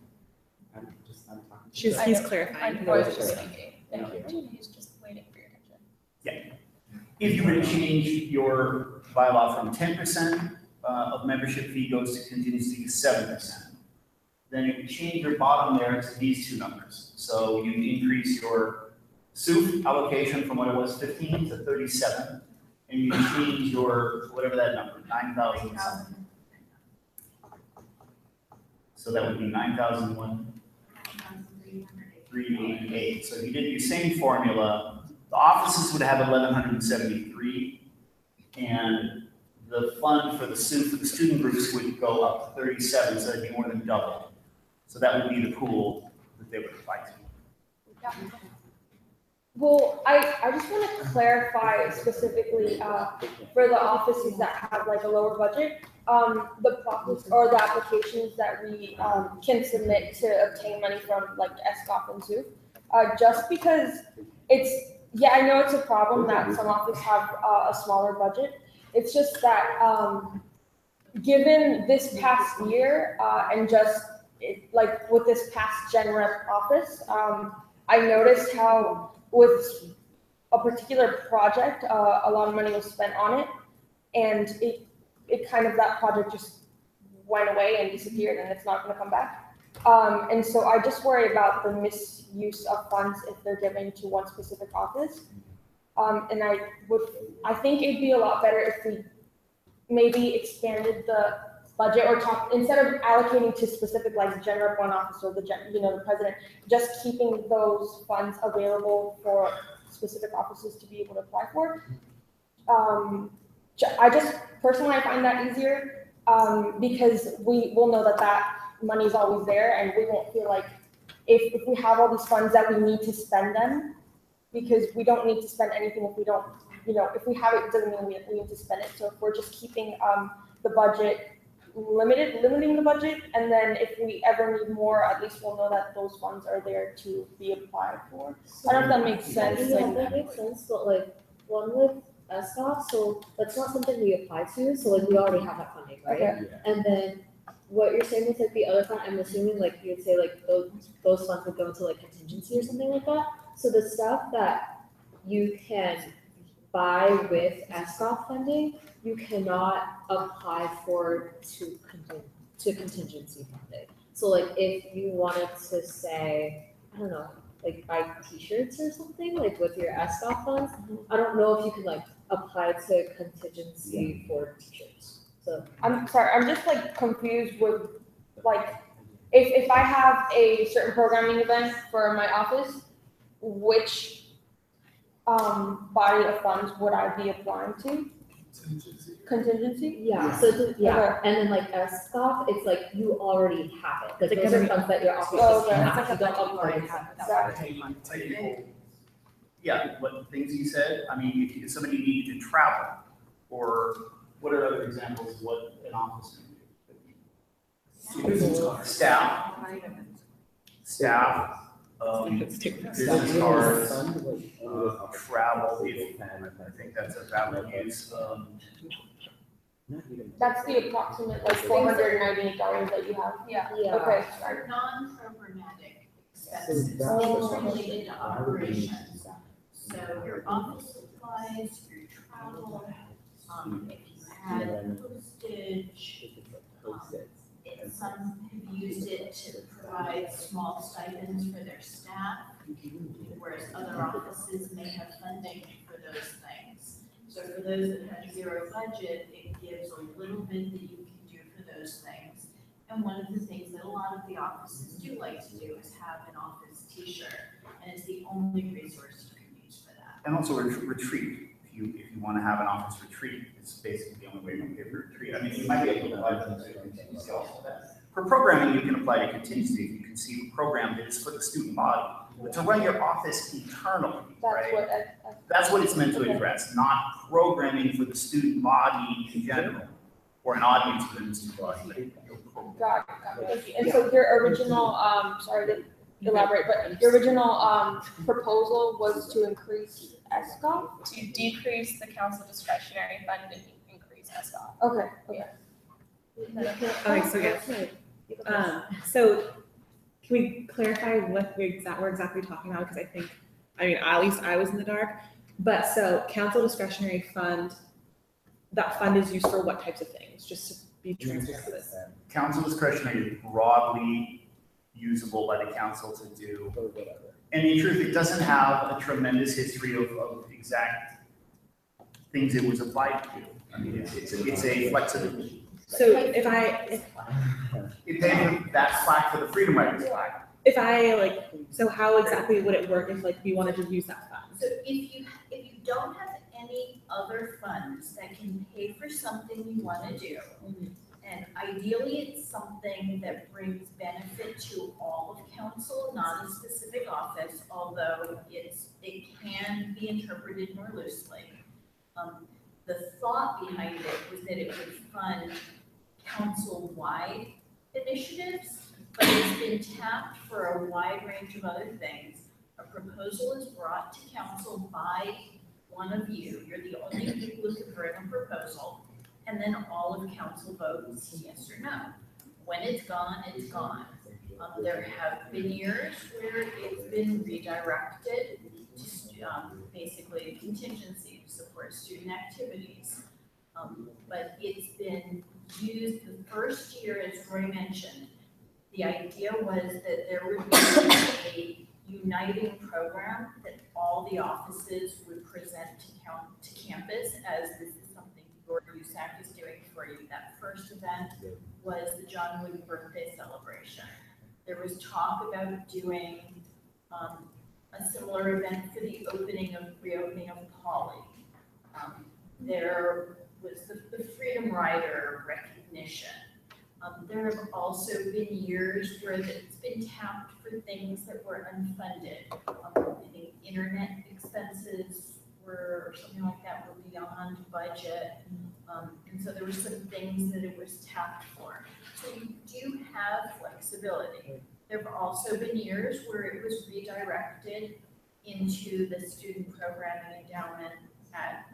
He's clarifying. He's just waiting for your attention. Yeah. If you were to change your bylaw from 10% of membership fee goes to contingency to 7%, then if you change your bottom there to these two numbers. So you increase your SUF allocation from what it was 15 to 37, and you change your, whatever that number, 9,000 something. So that would be 9,388. So if you did your same formula, the offices would have 1,173, and the fund for the student groups would go up to 37, so that'd be more than double. So that would be the pool that they would apply to. Well, I just want to clarify specifically for the offices that have like a lower budget, the process or the applications that we can submit to obtain money from like SCOP and SUF. Just because it's, yeah, I know it's a problem that some offices have a smaller budget. It's just that given this past year and just like with this past Gen Rep office, I noticed how with a particular project, a lot of money was spent on it, and it kind of, that project just went away and disappeared, and it's not going to come back. And so I just worry about the misuse of funds if they're given to one specific office. And I think it'd be a lot better if we maybe expanded the budget or instead of allocating to specific like Gen Rep 1 office or the president, just keeping those funds available for specific offices to be able to apply for. I just personally, I find that easier because we will know that money is always there, and we won't feel like if we have all these funds that we need to spend them, because we don't need to spend anything if we don't, if we have it, doesn't mean we need to spend it. So if we're just keeping the budget limiting the budget, and then if we ever need more, at least we'll know that those funds are there to be applied for. I don't know if that makes sense. Yeah, that makes sense, but like one with SCOP, so that's not something we apply to, so like we already have that funding, right? Okay. And then what you're saying with like the other fund, I'm assuming like you'd say like those funds would go into like contingency or something like that. So the stuff that you can buy with SCOP funding, you cannot apply for to contingency funding. So like if you wanted to say, I don't know, like buy t-shirts or something like with your SCOP funds, I don't know if you can like apply to contingency for t-shirts. So I'm sorry, I'm just like confused with like if I have a certain programming event for my office, which body of funds would I be applying to? Contingency? Yeah, so and then like SCOP, it's like you already have it. Like those are funds that your office doesn't have, you don't already have it. Yeah, what things you said, I mean, if somebody needed to travel, or what are other examples of what an office can do? Staff, business cards, travel, I think that's a valid use. That's the approximate like $498 that you have. Yeah. Okay. Are non-programmatic expenses, things related to operations. So your office supplies, your travel, if you had postage, some have used it to provide small stipends for their staff, whereas other offices may have funding for those things. So for those that have zero budget, it gives a little bit that you can do for those things. And one of the things that a lot of the offices do like to do is have an office t-shirt, and it's the only resource you can use for that. And also retreat. If you want to have an office retreat, it's basically the only way you can pay for retreat. I mean, you might be able to apply to contingency also. For programming, you can apply to contingency if you conceive a program that is for the student body. But to run your office internally, right? That's what it's meant to address, not programming for the student body in general, or an audience within the student body. Got it. And so your original, sorry to elaborate, but your original proposal was to increase SCOP? To decrease the council discretionary fund and increase SCOP. Okay. Okay, so yes. So can we clarify what we're exactly talking about? Because I think, at least I was in the dark. But so council discretionary fund, that fund is used for what types of things? Just be transparent with this. Council discretion is broadly usable by the council to do. And in truth, it doesn't have a tremendous history of exact things it was applied to. I mean, it's a flexibility. So if That's plaque for the Freedom Riders plaque. if I like, so how exactly would it work if like we wanted to use that fund? So if you don't have any other funds that can pay for something you wanna do, and ideally it's something that brings benefit to all of council, not a specific office, although it can be interpreted more loosely. The thought behind it was that it would fund council-wide initiatives, but it's been tapped for a wide range of other things. A proposal is brought to council by one of you. You're the only people who can bring a proposal, and then all of council votes yes or no. When it's gone, it's gone. There have been years where it's been redirected to basically contingency to support student activities. But it's been used the first year, as Roy mentioned. The idea was that there would be a uniting program that all the offices would present to campus as this is something your USAC is doing for you. That first event was the John Wooden birthday celebration. There was talk about doing a similar event for the reopening of Poly. There was the Freedom Rider recognition. There have also been years where it's been tapped for things that were unfunded. I think internet expenses or something like that were beyond budget. And so there were some things that it was tapped for. So you do have flexibility. There have also been years where it was redirected into the student programming endowment at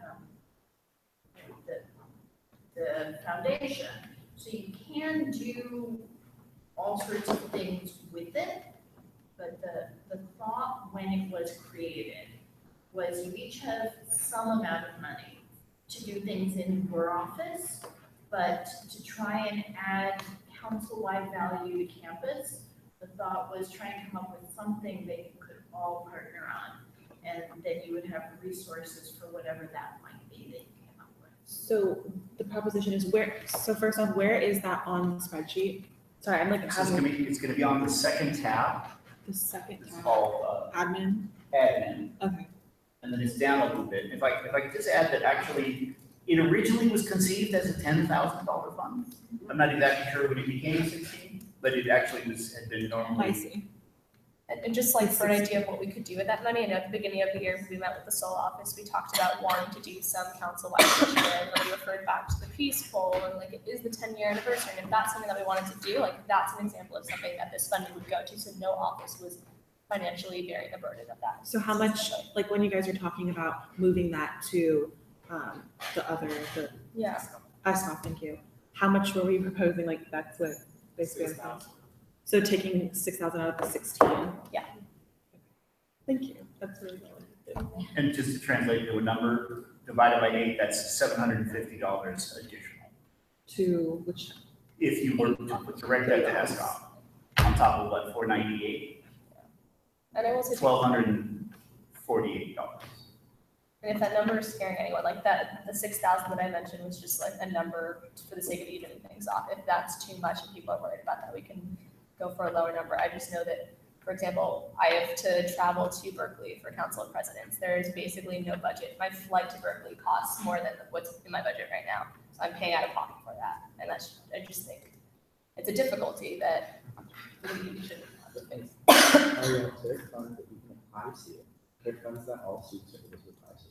the foundation. So you can do all sorts of things with it, but the thought when it was created was you each have some amount of money to do things in your office, but to try and add council-wide value to campus, the thought was trying to come up with something that you could all partner on, and then you would have resources for whatever that might be that you came up with. So the proposition is where, so first off, where is that on the spreadsheet? Sorry, I'm like, So it's gonna be on the second tab. The second It's tab. called Admin. admin. Okay. And then it's down a little bit. If I could just add that actually, it originally was conceived as a $10,000 fund. I'm not exactly sure when it became 16, but it actually had been normally. I see. And just like for an idea of what we could do with that money, and at the beginning of the year, we met with the SOL office, we talked about wanting to do some council-wide initiative, and we referred back to the Peace Bowl, and like it is the 10-year anniversary, and if that's something that we wanted to do, like that's an example of something that this funding would go to, so no office was financially bearing the burden of that. So how much, like when you guys are talking about moving that to Yeah. ISCOF, thank you. How much were we proposing? Like that's what basically. So taking 6,000 out of the 16. Yeah. Thank you. That's really good. And just to translate to a number, divided by 8, that's $750 additional. To which? If you were to direct that to ESCOM, on top of what, $498? And I will say. $1,248. And if that number is scaring anyone, like that, the 6,000 that I mentioned was just like a number for the sake of evening things off. If that's too much and people are worried about that, we can go for a lower number. I just know that, for example, I have to travel to Berkeley for Council of Presidents. There is basically no budget. My flight to Berkeley costs more than what's in my budget right now. So I'm paying out of pocket for that. And that's, I just think it's a difficulty that we shouldn't have to face. There funds that you can apply to. There are funds that all students are able to apply to.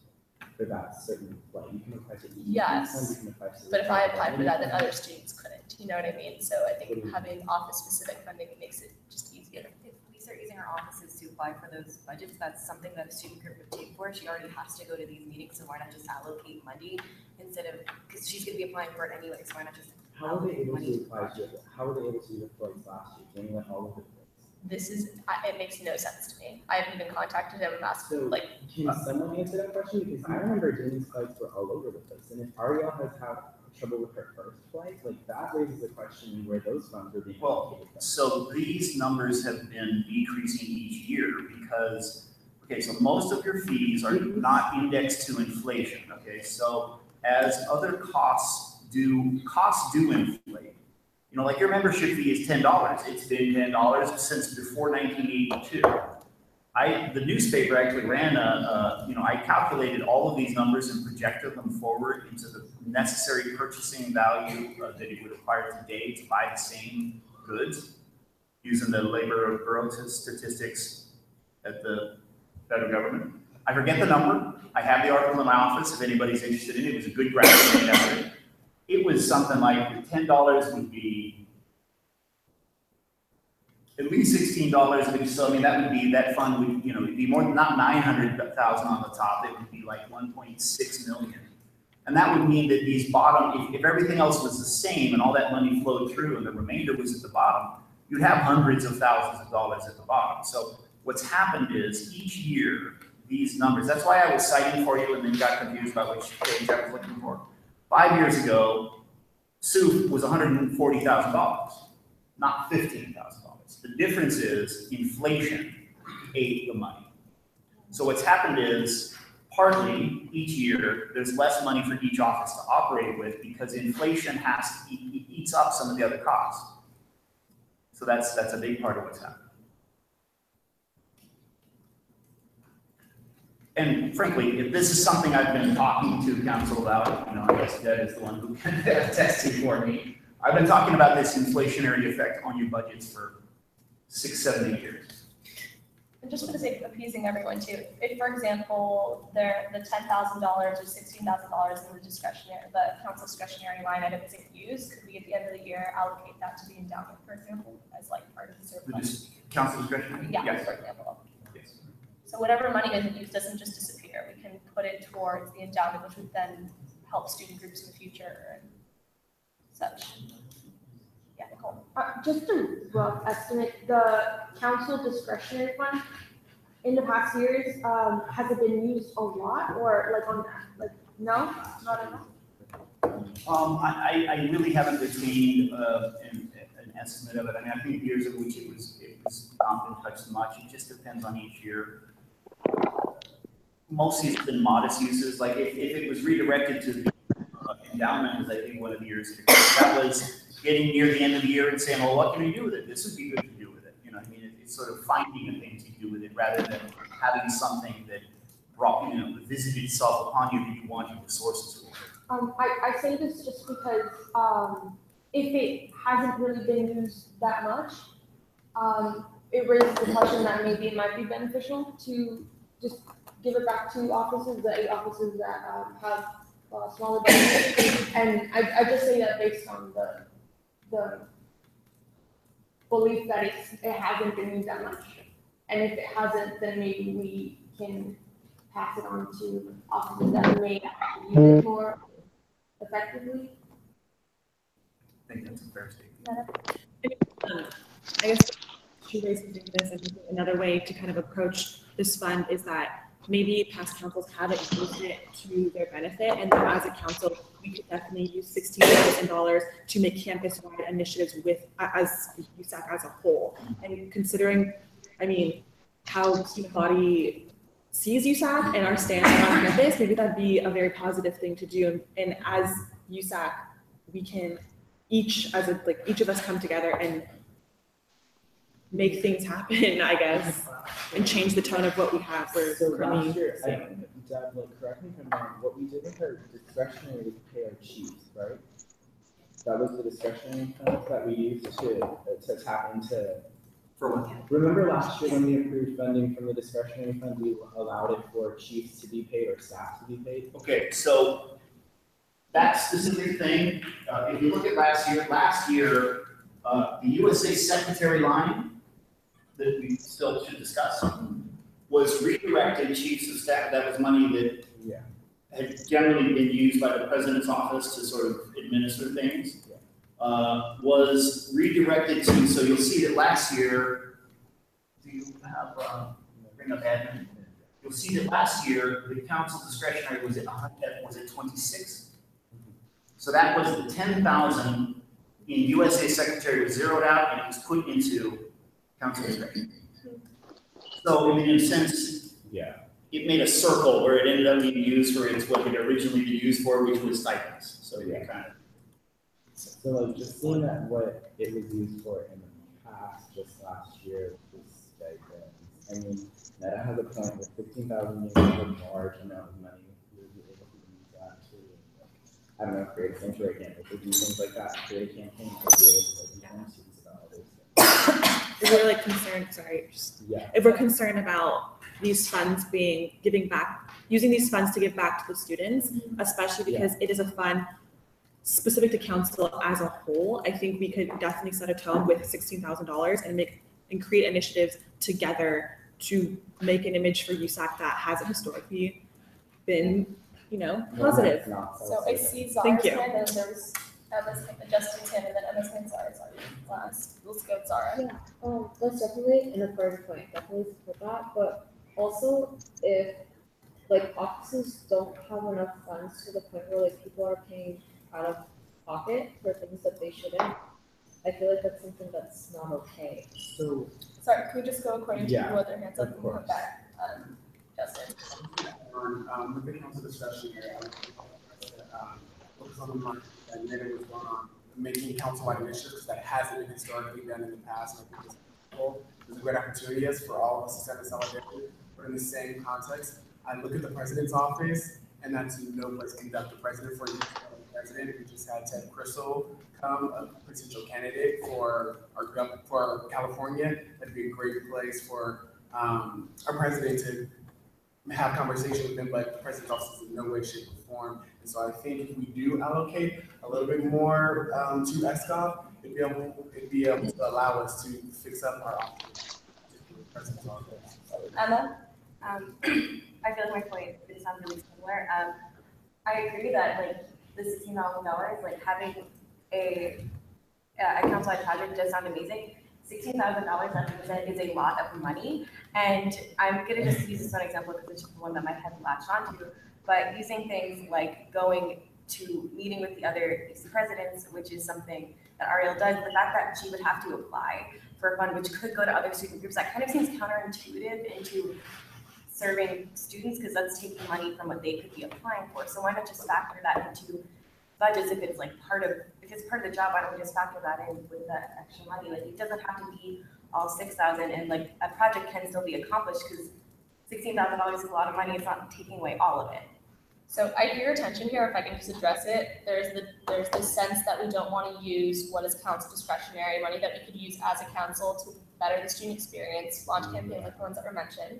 For that certain, like you can apply to each. Yes, you can apply to but if I applied for that, then other students couldn't, you know what I mean? So I think having office-specific funding makes it just easier. If we start using our offices to apply for those budgets, that's something that a student group would take for. She already has to go to these meetings, so why not just allocate money instead of, because she's gonna be applying for it anyway, so why not just How are they able money? to apply to it? How are they able to use it for like last year? They went all over the place. This is, it makes no sense to me. I haven't even contacted them and asked, So like. can someone answer that question? Because I remember Denny's flights were all over the place. And if Ariel has had trouble with her first flight, like that raises a question where those funds are being Well, allocated from. so these numbers have been decreasing each year because, okay, so most of your fees are not indexed to inflation, okay? So as other costs do inflate. You know, like your membership fee is $10. It's been $10 since before 1982. The newspaper actually ran I calculated all of these numbers and projected them forward into the necessary purchasing value that it would require today to buy the same goods using the labor bureau statistics at the federal government. I forget the number. I have the article in my office if anybody's interested in it. It was a good graphic made out of it. It was something like $10 would be at least $16. So I mean, that fund would, it'd be more than not 900,000 on the top. It would be like 1.6 million. And that would mean that these bottom, if everything else was the same and all that money flowed through and the remainder was at the bottom, you'd have hundreds of thousands of dollars at the bottom. So what's happened is each year, these numbers, that's why I was citing for you and then got confused about which page I was looking for. 5 years ago, SUF was $140,000, not $15,000. The difference is inflation ate the money. So what's happened is partly each year, there's less money for each office to operate with because inflation eats up some of the other costs. So that's a big part of what's happening. And frankly, if this is something I've been talking to council about, I guess Deb is the one who can attest it for me. I've been talking about this inflationary effect on your budgets for 6-7 years. And just for the sake of appeasing everyone too, if for example, the $10,000 or $16,000 in the council discretionary line item isn't used, could we at the end of the year allocate that to the endowment, for example, as like part of the surplus? Council discretionary? Yeah, Yes. for example. Yes. So whatever money isn't used doesn't just disappear. We can put it towards the endowment, which would then help student groups in the future and such. Yeah, Nicole. Just a rough estimate, the council discretionary fund in the past years, has it been used a lot or no, not enough? I really haven't retained an estimate of it. I mean, I think years in which it was not been touched much. It just depends on each year. Mostly it's been modest uses. Like if it was redirected to the endowment, as I think one of the years ago, that was getting near the end of the year and saying, well, what can we do with it? This would be good to do with it. I mean, it's sort of finding a thing to do with it rather than having something that brought, visited itself upon you that you wanted resources for. I say this just because if it hasn't really been used that much, it raises the question that maybe it might be beneficial to just give it back to offices, the 8 offices that have smaller budgets. And I just say that based on the belief that it hasn't been used that much. And if it hasn't, then maybe we can pass it on to offices that may use it more effectively. I think that's a fair statement. I guess two ways of doing this. I think another way to kind of approach this fund is that maybe past councils haven't used it to their benefit, and then as a council, we could definitely use $16,000 to make campus-wide initiatives as USAC as a whole. And considering, I mean, how the student body sees USAC and our stand on campus, maybe that'd be a very positive thing to do. And as USAC, we can each of us come together and make things happen, I guess, and change the tone of what we have for last year, Dad, correct me if I'm wrong, what we did with our discretionary was pay our chiefs, right? That was the discretionary funds that we used to tap into. For what? Remember last year when we approved funding from the discretionary fund, we allowed it for chiefs to be paid or staff to be paid? Okay, so that specific thing, if you look at last year, the USA secretary line that we still should discuss was redirected chiefs of staff. That was money that had generally been used by the president's office to sort of administer things. Was redirected to, so you'll see that last year, do you have, bring up admin? You'll see that last year, the council discretionary was at 26. So that was the 10,000 in USA Secretary was zeroed out and it was put into council discretion. So in a sense, yeah, it made a circle where it ended up being used for its what it originally been used for, which was stipends. So yeah, kind of. So like just seeing that what it was used for in the past, just last year, was stipends. I mean, that has a point with 16,000 is a large amount of money. We would be able to use that to, I don't know, create a sanctuary campus, or do things like that, create a campaign, or be able to inform students about all those things. If we're like concerned, sorry, if we're concerned about these funds giving back, using these funds to give back to the students, especially because it is a fund specific to council as a whole, I think we could definitely set a tone with $16,000 and create initiatives together to make an image for USAC that hasn't historically been, positive. So I see Thank Zara's you. hand, and there's Emma's, Justin's hand, and then Emma's hand, Zara's already last. Let's go, Zara. Yeah, that's definitely an important point. Definitely support that. But also, if like offices don't have enough funds to the point where like people are paying out of pocket for things that they shouldn't, I feel like that's something that's not okay. So Sorry, can we just go according to Yeah, who other hands up of and come course. back? Justin. With the council discretionary, I would focus on the money that Nita was going on, making council-wide initiatives that hasn't been historically done in the past. And I think there's a great opportunity for all of us to stand in solidarity, but in the same context, I look at the president's office, and that's no place to conduct the president for you. President, we just had Ted Crystal come, a potential candidate for California. That'd be a great place for our president to have conversation with them, but the president's office is in no way, shape, or form. And so I think if we do allocate a little bit more to ESCOP, it'd be able to allow us to fix up our office. Emma? I feel like my point sounds really similar. I agree that like the $16,000, like having a council-wide project does sound amazing. $16,000 is a lot of money, and I'm gonna just use this one example because it's just the one that my head latched onto. But using things like going to meeting with the other UC presidents, which is something that Ariel does, the fact that she would have to apply for a fund which could go to other student groups, that kind of seems counterintuitive into serving students because that's taking money from what they could be applying for. So why not just factor that into budgets if it's part of the job? Why don't we just factor that in with that extra money? Like it doesn't have to be all 6,000, and like a project can still be accomplished because $16,000 is a lot of money. It's not taking away all of it. So I hear your attention here. If I can just address it, there's the sense that we don't want to use what is council discretionary money that we could use as a council to better the student experience, launch campaigns like the ones that were mentioned.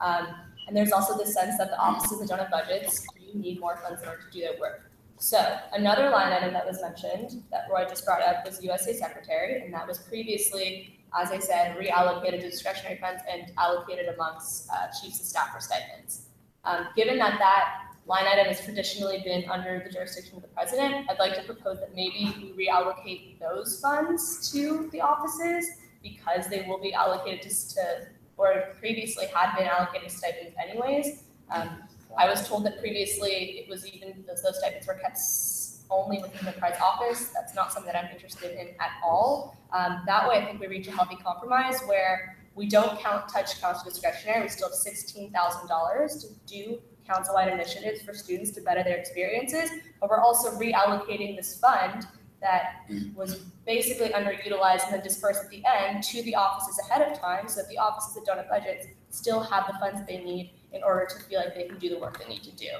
And there's also this sense that the offices that don't have budgets do need more funds in order to do their work. So another line item that was mentioned that Roy just brought up was USA Secretary, and that was previously, as I said, reallocated to discretionary funds and allocated amongst chiefs and staff for stipends. Given that that line item has traditionally been under the jurisdiction of the president, I'd like to propose that maybe we reallocate those funds to the offices because they will be allocated to or previously had been allocated stipends anyways. I was told that previously it was even those stipends were kept only within the prize office. That's not something that I'm interested in at all. That way I think we reach a healthy compromise where we don't touch council discretionary. We still have $16,000 to do council-wide initiatives for students to better their experiences, but we're also reallocating this fund that was basically underutilized and then dispersed at the end to the offices ahead of time so that the offices that don't have budgets still have the funds they need in order to feel like they can do the work they need to do.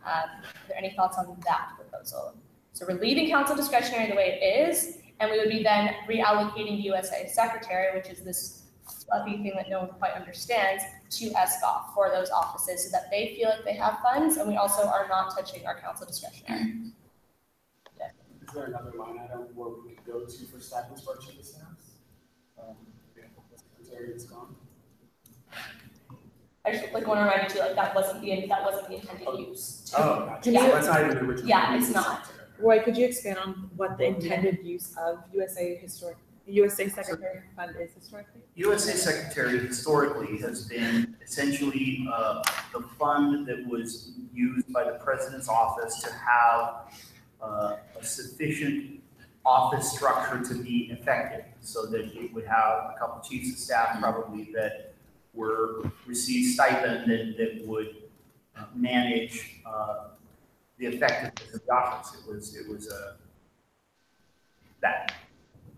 Are there any thoughts on that proposal? So we're leaving council discretionary the way it is, and we would be then reallocating USA Secretary, which is this fluffy thing that no one quite understands, to ESCOP for those offices so that they feel like they have funds, and we also are not touching our council discretionary. Is there another line item where we could go to for stipends for chief of staffs? The secretary is gone. I just want to remind you too, that wasn't the intended use. Gotcha. Yeah. So that's not even the original. Yeah, it's not. Roy, could you expand on what the intended use of USA Secretary Fund is historically? USA Secretary historically has been essentially the fund that was used by the president's office to have a sufficient office structure to be effective, so that it would have a couple chiefs of staff probably that receive stipend that would manage the effectiveness of the office. It was that.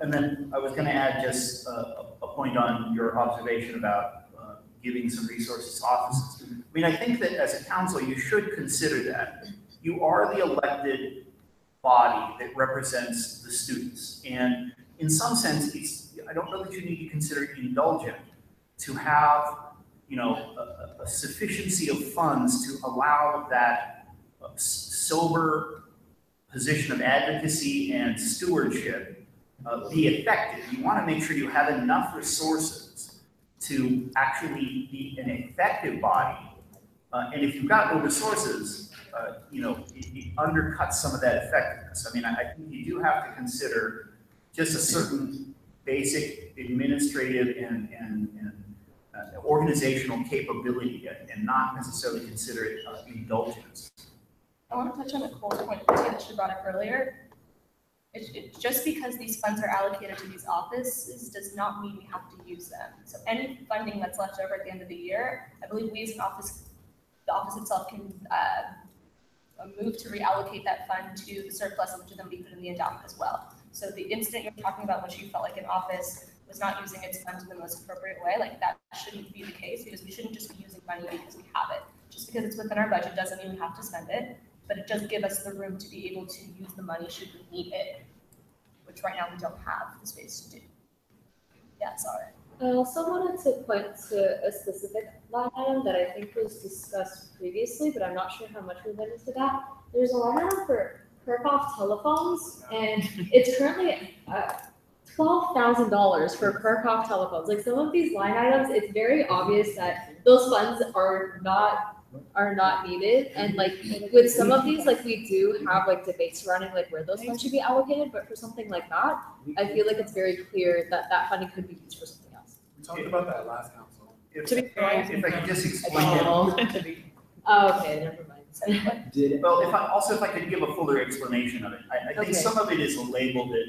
And then I was going to add just a point on your observation about giving some resources to offices. I mean, I think that as a council, you should consider that. You are the elected body that represents the students. And in some sense, I don't know that you need to consider it indulgent to have, you know, a sufficiency of funds to allow that sober position of advocacy and stewardship be effective. You want to make sure you have enough resources to actually be an effective body. And if you've got no resources, you know, it undercuts some of that effectiveness. I mean, I think you do have to consider just a certain basic administrative and organizational capability, and not necessarily consider it indulgence. I want to touch on Nicole's point that she brought up earlier. Just because these funds are allocated to these offices does not mean we have to use them. So any funding that's left over at the end of the year, I believe we as an office, the office itself can move to reallocate that fund to the surplus, which would then be put in the endowment as well. So the incident you're talking about, which you felt like an office was not using its funds in the most appropriate way, like that shouldn't be the case, because we shouldn't just be using money because we have it. Just because it's within our budget doesn't mean we have to spend it, but it does give us the room to be able to use the money should we need it, which right now we don't have the space to do. Yeah, sorry. I also wanted to point to a specific line item that I think was discussed previously, but I'm not sure how much we went into that. There's a line item for Kirchhoff telephones, and it's currently $12,000 for Kirchhoff telephones. Like, some of these line items, it's very obvious that those funds are not needed. And like with some of these, like we do have like debates surrounding like where those funds should be allocated, but for something like that, I feel like it's very clear that that funding could be used for something else. We talked about that last council. If I could just explain it. Oh, okay, never mind. Well, if I could give a fuller explanation of it, I think some of it is a label that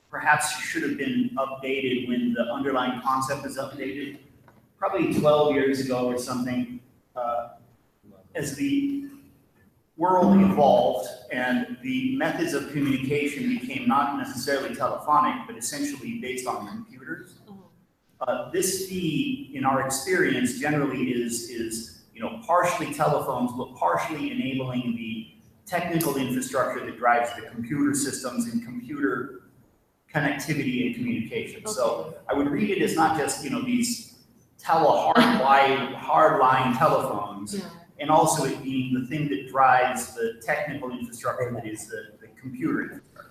perhaps should have been updated when the underlying concept is updated, probably 12 years ago or something. As the world evolved and the methods of communication became not necessarily telephonic, but essentially based on computers, this fee, in our experience, generally is partially telephones, but partially enabling the technical infrastructure that drives the computer systems and computer connectivity and communication. So I would read it as not just these hardline telephones, and also it being the thing that drives the technical infrastructure that is the computer infrastructure.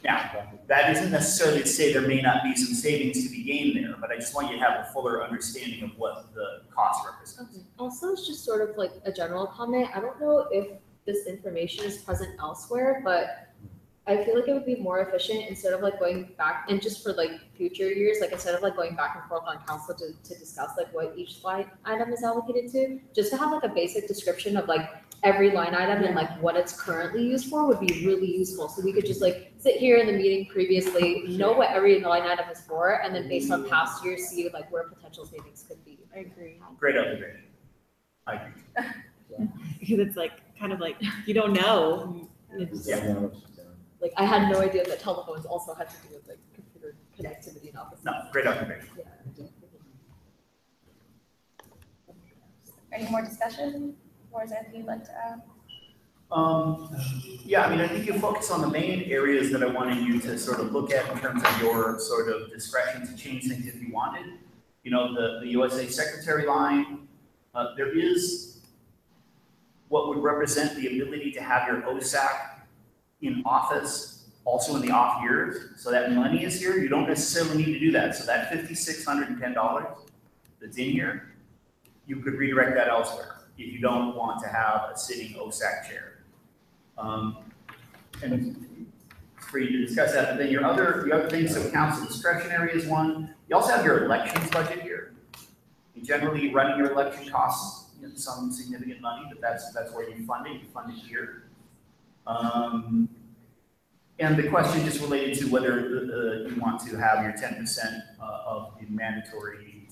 Now, that isn't necessarily to say there may not be some savings to be gained there, but I just want you to have a fuller understanding of what the cost represents. Also, it's just sort of like a general comment. I don't know if this information is present elsewhere, but I feel like it would be more efficient instead of like going back, and just for like future years, like instead of like going back and forth on council to discuss like what each line item is allocated to, just to have like a basic description of like every line item and like what it's currently used for would be really useful. So we could just like sit here in the meeting previously, know what every line item is for, and then based on past years, see like where potential savings could be. I agree. Great observation. I agree. Because it's like kind of like you don't know. Like I had no idea that telephones also had to do with like computer connectivity and office. No, great observation. Any more discussion? Or is there anything you'd like to add? Yeah, I mean, I think you focus on the main areas that I wanted you to sort of look at in terms of your sort of discretion to change things if you wanted. The USA secretary line, there is what would represent the ability to have your OSAC in office also in the off years. So that money is here. You don't necessarily need to do that. So that $5,610 that's in here, you could redirect that elsewhere if you don't want to have a sitting OSAC chair. And for you to discuss that. But then your other things, so council discretionary is one. You also have your elections budget here. You generally running your election costs some significant money, but that's where you fund it. You fund it here. And the question just related to whether you want to have your 10% of the mandatory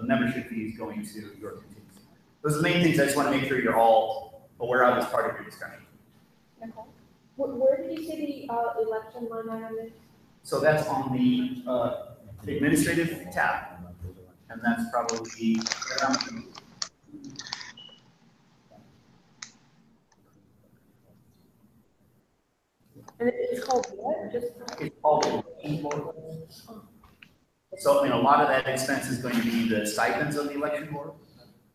membership fees going to your contingency. Those are the main things I just want to make sure you're all aware of as part of your discussion. Nicole? Where did you say the election line item is? So that's on the administrative tab, and that's probably around. And it's called what? Just. It's called election board. So, a lot of that expense is going to be the stipends of the election board.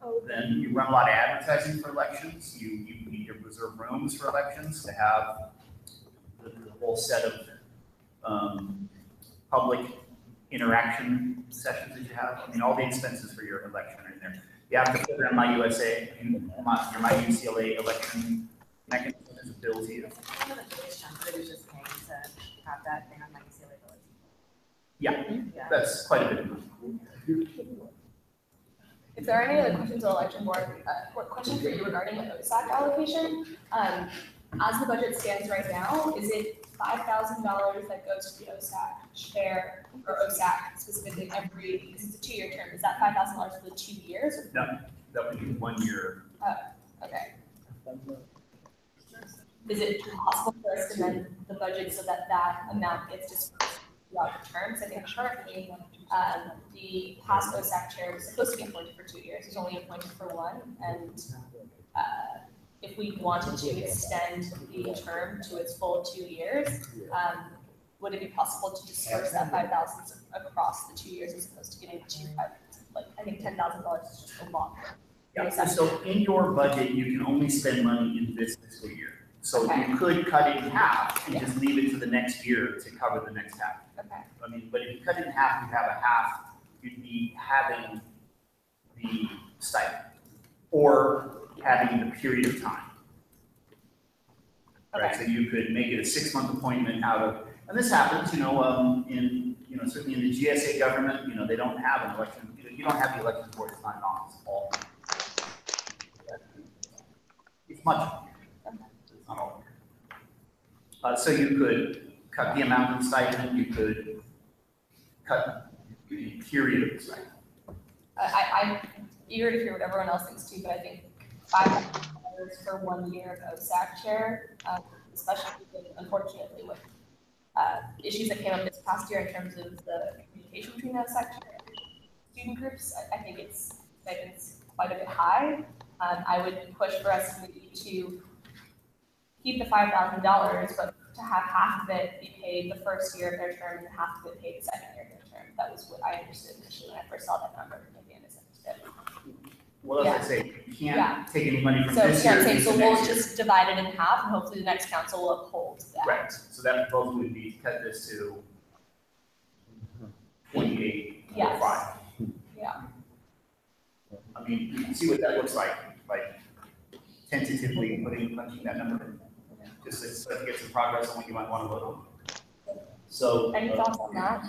Oh. Then you run a lot of advertising for elections. You need to reserve rooms for elections to have the whole set of public interaction sessions that you have. All the expenses for your election are in there. You have to put it on My USA, your My UCLA election mechanism is built to you. One of the biggest chunks that is just paying to have that thing on my UCLA village. Yeah, that's quite a bit of money. If there are any other questions on election board, question for you regarding the OSAC allocation. As the budget stands right now, is it $5,000 that goes to the OSAC share, or OSAC specifically every, because it's a 2-year term, is that $5,000 for the 2 years? No, that would be 1 year. Oh, okay. Is it possible for us to amend the budget so that that amount gets dispersed throughout the terms? I think currently, the past OSAC chair was supposed to be appointed for 2 years, he's only appointed for 1, and if we wanted to extend the term to its full 2 years, would it be possible to disperse that $5,000 across the 2 years as opposed to getting I think $10,000 is just a lot. Yeah, so in your budget, you can only spend money in this fiscal year. So you could cut it in half and just leave it to the next year to cover the next half. Okay. But if you cut it in half, you have a half, you'd be having the stipend or having the period of time. Right, so you could make it a 6-month appointment out of, and this happens, certainly in the GSA government, they don't have an election, you don't have the election board, it's not an office all. It's much, it's not all. So you could cut the amount of the stipend, you could cut the period of the stipend. I'm eager to hear what everyone else thinks too, but I think $5,000 for 1 year of OSAC chair, especially unfortunately with issues that came up this past year in terms of the communication between the OSAC chair and student groups. I think it's quite a bit high. I would push for us maybe to keep the $5,000, but to have half of it be paid the first year of their term and half of it paid the second year of their term. That was what I understood initially when I first saw that number. Maybe I misunderstood. Well, as I say, you can't take any money from this year. So we'll just divide it in half, and hopefully the next council will uphold that. Right. So that proposal would be to cut this to 28.5. Yes. Yeah. You can see what that looks like tentatively punching that number in. Just to get some progress on what you might want to vote on. So. Any thoughts on that?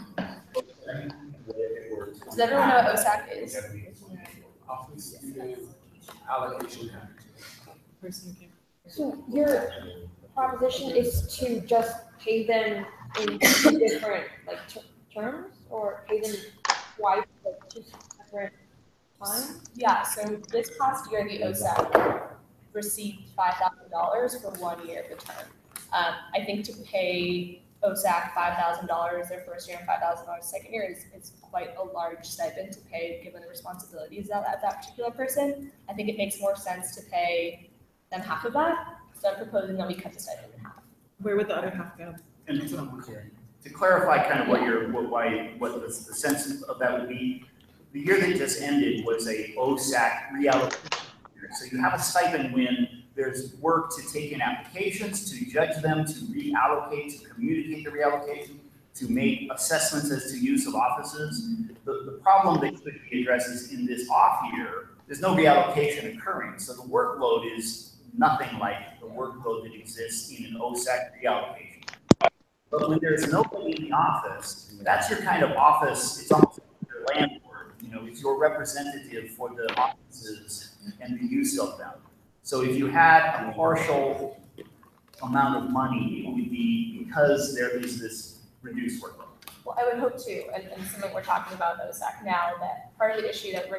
Does everyone know what OSAC is? Office student allocation. So your proposition is to just pay them in 2 different terms, or pay them twice, 2 separate times? Yeah. So this past year, the OSAC received $5,000 for 1 year of the term. I think to pay OSAC $5,000 their first year and $5,000 second year is quite a large stipend to pay given the responsibilities of that particular person. I think it makes more sense to pay them half of that. So I'm proposing that we cut the stipend in half. Where would the other half go? And to clarify kind of what the sense of that would be, the year that just ended was a OSAC reallocation year. So you have a stipend when there's work to take in applications, to judge them, to reallocate, to communicate the reallocation, to make assessments as to use of offices. The problem that could be addressed is in this off year, there's no reallocation occurring. So the workload is nothing like the workload that exists in an OSAC reallocation. But when there's nobody in the office, that's your kind of office, it's almost like your landlord, it's your representative for the offices and the use of them. So if you had a partial amount of money, it would be because there is this reduced workload. Well, I would hope too, and something we're talking about at USAC now, that part of the issue that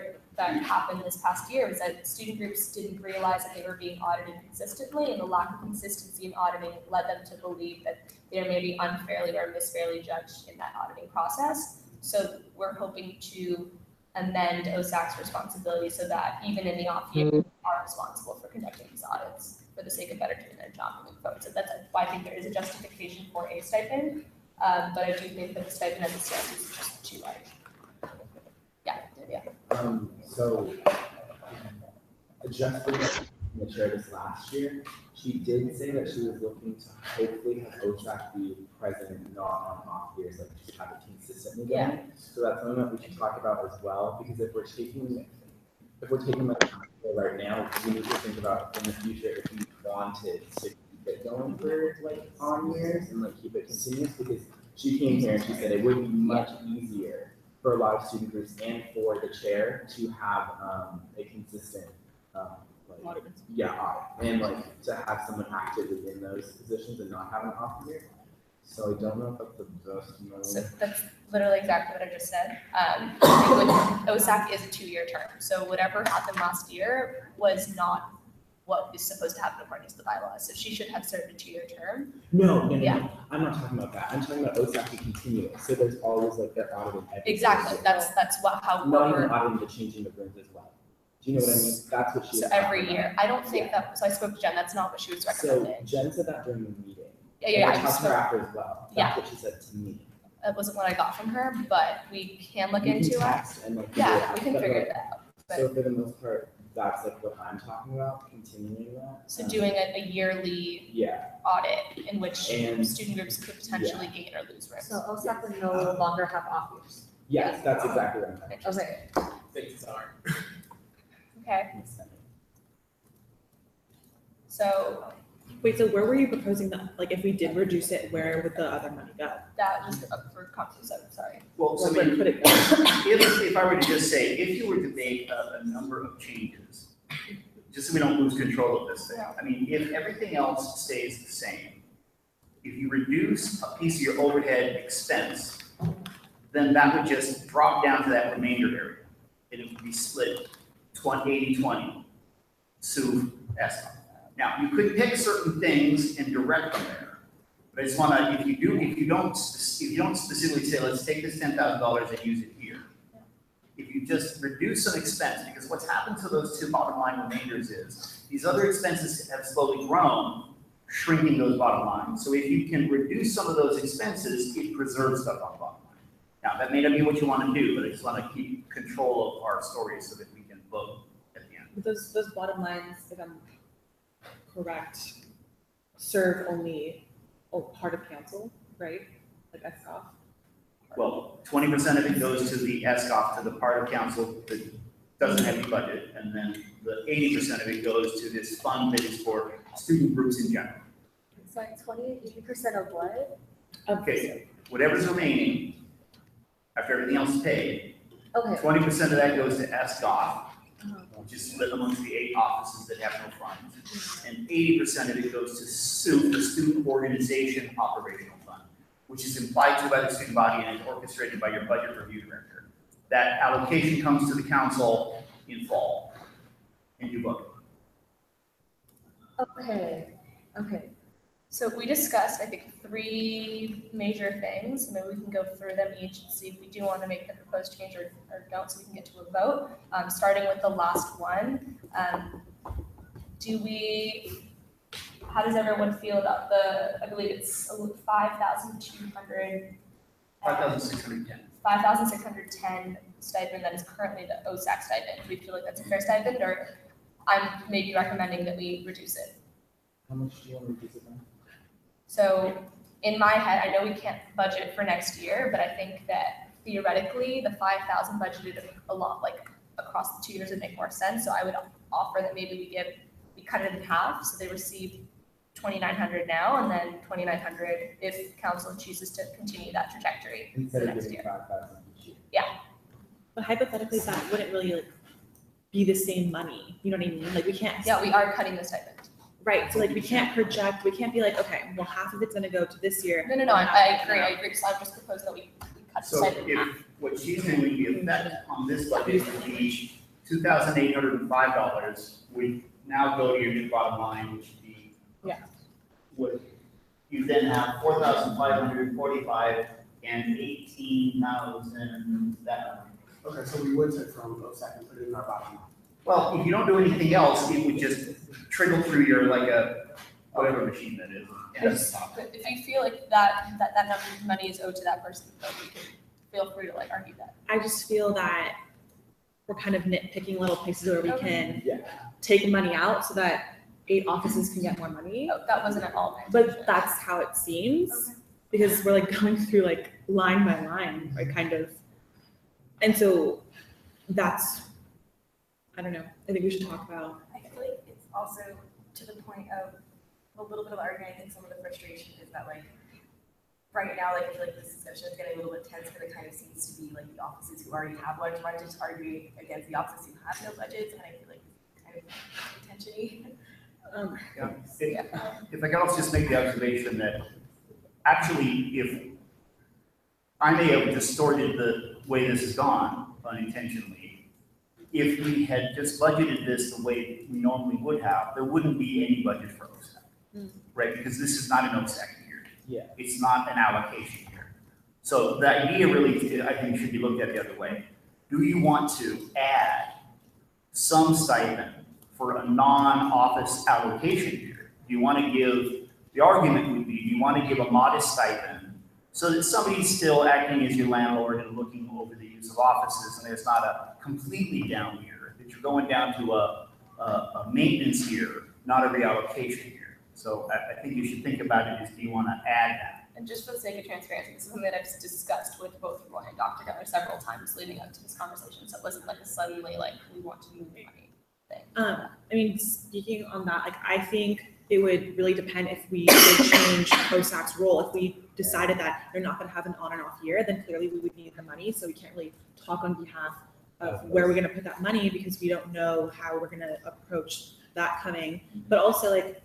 happened this past year was that student groups didn't realize that they were being audited consistently, and the lack of consistency in auditing led them to believe that they were maybe unfairly or misfairly judged in that auditing process. So we're hoping to amend OSAC's responsibility so that even in the off year, they are responsible for conducting these audits for the sake of better doing their job moving forward. So that's why I think there is a justification for a stipend. But I do think that the stipend as it stands is just too large. Yeah. So adjusting the chair this last year, she did say that she was looking to hopefully have OSAC be present not on off years, like just have it consistently going. Yeah. So that's something that we should talk about as well, because if we're taking like right now, we need to think about in the future if we wanted to keep it going for like on years and like keep it continuous, because she came here and she said it would be much easier for a lot of student groups and for the chair to have a consistent audit and like to have someone actively in those positions and not have an off year. So I don't know if that's the best moment. So that's literally exactly what I just said. OSAC is a 2-year term, so whatever happened last year was not what is supposed to happen according to the bylaws. So she should have served a 2-year term. No. I'm not talking about that. I'm talking about OSAC to continue. So there's always like they're auditing every Exactly. That's how not we're even auditing the changing of rooms as well. Do you know what I mean? That's what she so was every year. I don't think that. So I spoke to Jen. That's not what she was recommending. So Jen said that during the meeting. Yeah. I talked to her after as well. That's what she said to me. That wasn't what I got from her, but we can look into it. And like, We can figure it out. So for the most part, that's like what I'm talking about, continuing that. So doing a yearly audit in which student groups could potentially gain or lose risk. So OSAC would no longer have off years. Yes, that's exactly what I'm talking about. Okay. Thanks, Czar. Okay. So wait, so where were you proposing that? Like if we did reduce it, where would the other money go? that was up for conversation, sorry. Well, so Where would it go? if I were to just say, if you were to make a number of changes, just so we don't lose control of this thing, I mean, if everything else stays the same, if you reduce a piece of your overhead expense, then that would just drop down to that remainder area. And it would be split 80-20, SUV, ESCOM. Now, you could pick certain things and direct them there. But I just want to, if you don't specifically say, let's take this $10,000 and use it here. If you just reduce some expense, because what's happened to those two bottom line remainders is these other expenses have slowly grown, shrinking those bottom lines. So if you can reduce some of those expenses, it preserves stuff on the bottom line. Now, that may not be what you want to do, but I just want to keep control of our story so that we can vote at the end. But those bottom lines, if I'm correct, serve only part of council, right? Like ESCOF. Well, 20% of it goes to the ESCOF, to the part of council that doesn't have any budget, and then the 80% of it goes to this fund that is for student groups in general. It's like 80% of what? Okay, whatever's remaining, after everything else is paid, Okay. 20% of that goes to ESCOF, which is split amongst the 8 offices that have no funds. And 80% of it goes to SUP, the Student Organization Operational Fund, which is implied to by the student body and is orchestrated by your budget review director. That allocation comes to the council in fall, and you vote. Okay. So we discussed, I think, 3 major things, and then we can go through them each and see if we do want to make the proposed change or don't, so we can get to a vote. Starting with the last one, how does everyone feel about I believe it's 5,610 stipend that is currently the OSAC stipend. Do we feel like that's a fair stipend, or I'm maybe recommending that we reduce it? How much do you want to reduce it by? So in my head, I know we can't budget for next year, but I think that theoretically, the 5,000 budgeted a lot, like across the 2 years would make more sense. So I would offer that maybe we cut it in half, so they receive 2,900 now, and then 2,900 if council chooses to continue that trajectory Instead for of next giving year. 5,000 each year. Yeah. But hypothetically, that wouldn't really like be the same money. You know what I mean? Like we can't. Yeah, we are cutting the stipend. right, so like we can't project, we can't be like, okay, well, half of it's gonna go to this year. No, I agree, so I just propose that we cut So side in half. if what she's saying would be effect on this budget would be $2,805, would now go to your new bottom line, which would be. Yeah. Would you then have 4,545 and 18,000 that number? Okay, so we would take from USAC and put it in our bottom line. Well, if you don't do anything else, it would just trickle through your, like whatever machine that is. and at the top. But if you feel like that number of money is owed to that person, then we can feel free to like argue that. I just feel that we're kind of nitpicking little places where we Okay. can take money out so that 8 offices can get more money. Oh, that wasn't at all my But that's how it seems, because we're like going through like line by line, like kind of. And so that's, I don't know, I think we should talk about. I feel like it's also to the point of a little bit of arguing. I think some of the frustration is that like right now, like I feel like this discussion is getting a little bit tense because it kind of seems to be like the offices who already have large budgets arguing against the offices who have no budgets, and I feel like it's kind of tension-y. If I could also just make the observation that actually, if I may have distorted the way this has gone unintentionally, if we had just budgeted this the way we normally would have, there wouldn't be any budget for OSAC, right? Because this is not an OSAC year. Yeah. It's not an allocation year. So the idea really, I think, should be looked at the other way. Do you want to add some stipend for a non-office allocation year? Do you want to give, the argument would be, do you want to give a modest stipend so that somebody's still acting as your landlord and looking over the use of offices, and it's not a completely down year, that you're going down to a maintenance year, not a reallocation year. So I think you should think about it as, do you want to add that? And just for the sake of transparency, this is something that I've discussed with both Roy and Dr. Geller several times leading up to this conversation. So it wasn't like a suddenly like we want to move money thing. I mean, speaking on that, like I think it would really depend if we did change COSAC's role. If we decided that they're not going to have an on and off year, then clearly we would need the money. So we can't really talk on behalf of where we're going to put that money because we don't know how we're going to approach that coming. But also, like,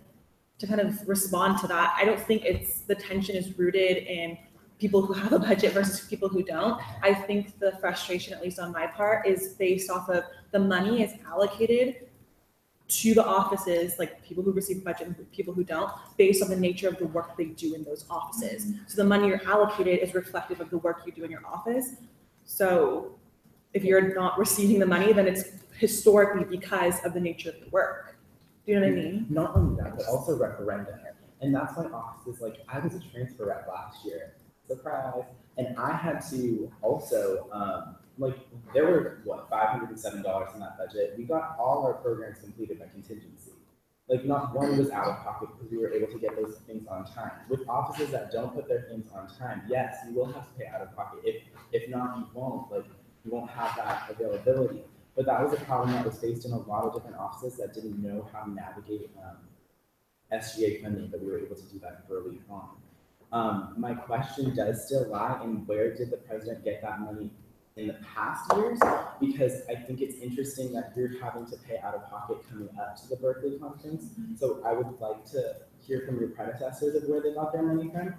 to kind of respond to that, I don't think it's the tension is rooted in people who have a budget versus people who don't. I think the frustration, at least on my part, is based off of the money is allocated to the offices, like people who receive budget and people who don't, based on the nature of the work they do in those offices. So the money you're allocated is reflective of the work you do in your office. So if you're not receiving the money, then it's historically because of the nature of the work. Do you know what I mean? Not only that, but also referenda. And that's why offices, like I was a transfer rep last year, surprise. And I had to also, like there were, what, $507 in that budget. We got all our programs completed by contingency. Like not one was out of pocket because we were able to get those things on time. With offices that don't put their things on time, yes, you will have to pay out of pocket. If not, you won't. Like you won't have that availability. But that was a problem that was faced in a lot of different offices that didn't know how to navigate SGA funding, but we were able to do that early on. My question does still lie in where did the president get that money in the past years? Because I think it's interesting that you're having to pay out of pocket coming up to the Berkeley conference. So I would like to hear from your predecessors of where they got their money from.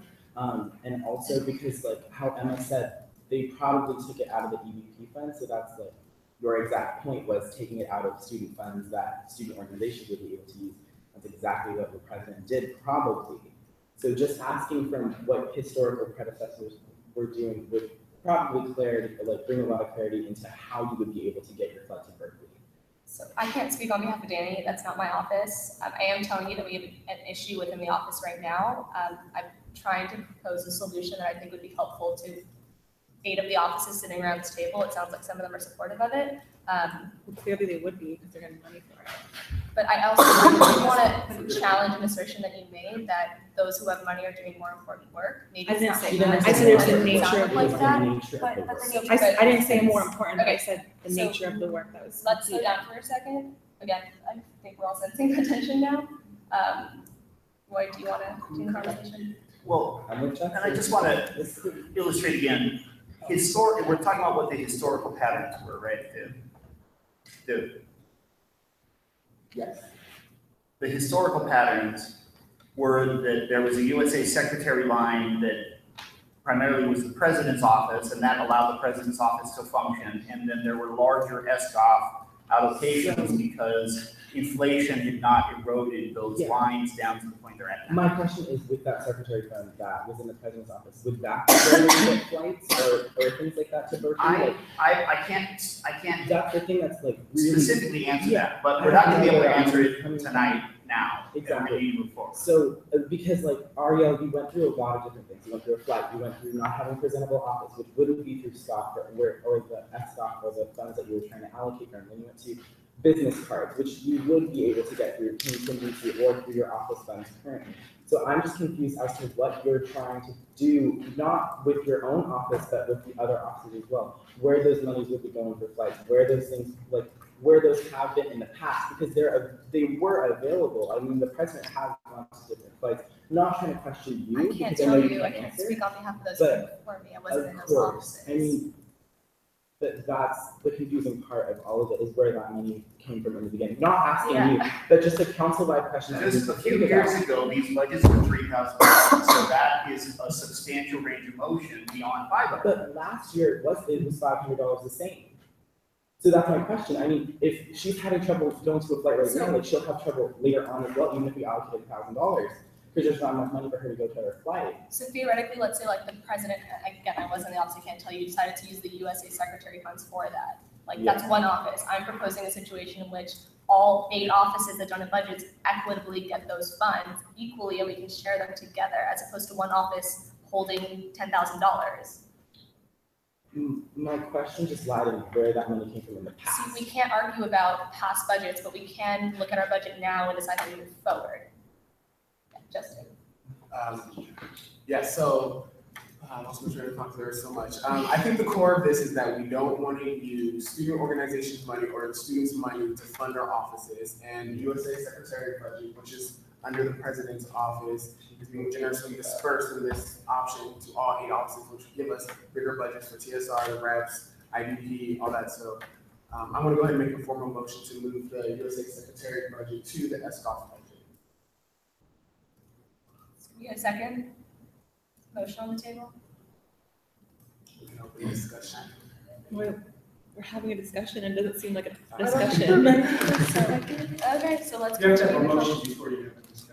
And also because like how Emma said, they probably took it out of the EVP fund. So that's like, your exact point was taking it out of student funds that student organizations would be able to use. That's exactly what the president did, probably. So just asking from what historical predecessors were doing would probably clarity, like bring a lot of clarity into how you would be able to get your funds to Berkeley. So I can't speak on behalf of Danny. That's not my office. I am telling you that we have an issue within the office right now. I'm trying to propose a solution that I think would be helpful to 8 of the offices sitting around this table. It sounds like some of them are supportive of it. Well, clearly they would be because they're getting money for it. But I also want to challenge an assertion that you made that those who have money are doing more important work. Maybe I it's didn't not say like that. that. I said there's the nature Sound of like the that, work. but I didn't say more important, but I Okay. said the So, nature of the work that was. Let's slow down for a second. Again, I think we're all sensing the tension now. Roy, do you want to continue the conversation? Well, and I just want to illustrate again, we're talking about what the historical patterns were, right? Yes. the historical patterns were that there was a USA secretary line that primarily was the president's office, and that allowed the president's office to function. And then there were larger SCOF allocations because inflation had not eroded those lines down to the point they're at now. My question is, with that secretary fund that was in the president's office, would that be where we get flights or things like that to Berkeley? I can't. That's the thing that's like really specifically answer that, but we're not gonna be able to answer it tonight now. Exactly. And we need to move forward. So, because like Ariel, we went through a lot of different things. We went through a flight, we went through not having presentable office, which wouldn't be through stock or the stock or the funds that you were trying to allocate from. Then you went to business cards, which you would be able to get through contingency or through your office funds currently. So I'm just confused as to what you're trying to do, not with your own office, but with the other offices as well. Where those monies would be going for flights, where those things, like where those have been in the past, because they were available. I mean, the president has gone to different flights. I'm not trying to question you. I can't because tell know you, I can't answer, speak on behalf of those but people for me, I wasn't in of those course, offices. I mean, but that's the confusing part of all of it, is where that money came from in the beginning. Not asking you, but just a council-wide question. Just a few years ago, these budgets were $3,000, so that is a substantial range of motion beyond $500. But last year it was $500 the same. So that's my question. I mean, if she's having trouble going to a flight right now, like she'll have trouble later on as well, even if we allocated $1,000, because there's not enough money for her to go to her flight. So theoretically, let's say like the president, again, I wasn't in the office, I can't tell you, decided to use the USA secretary funds for that. Like that's one office. I'm proposing a situation in which all 8 offices that don't have budgets equitably get those funds equally, and we can share them together, as opposed to one office holding $10,000. My question just lied in where that money came from in the past. See, we can't argue about past budgets, but we can look at our budget now and decide how to move forward. Yeah, Justin. So I was trying to talk to her so much. I think the core of this is that we don't want to use student organizations' money or students' money to fund our offices. And USA Secretary of Budget, which is under the president's office, is being generously dispersed in this option to all 8 offices, which will give us bigger budgets for TSR, the reps, IDP, all that. So I'm going to go ahead and make a formal motion to move the USA Secretary of Budget to the SCOF budget. We get a second? Motion on the table? We can open the discussion. We're having a discussion and it doesn't seem like a discussion. Okay, so let's. You have to have a motion before you have a discussion.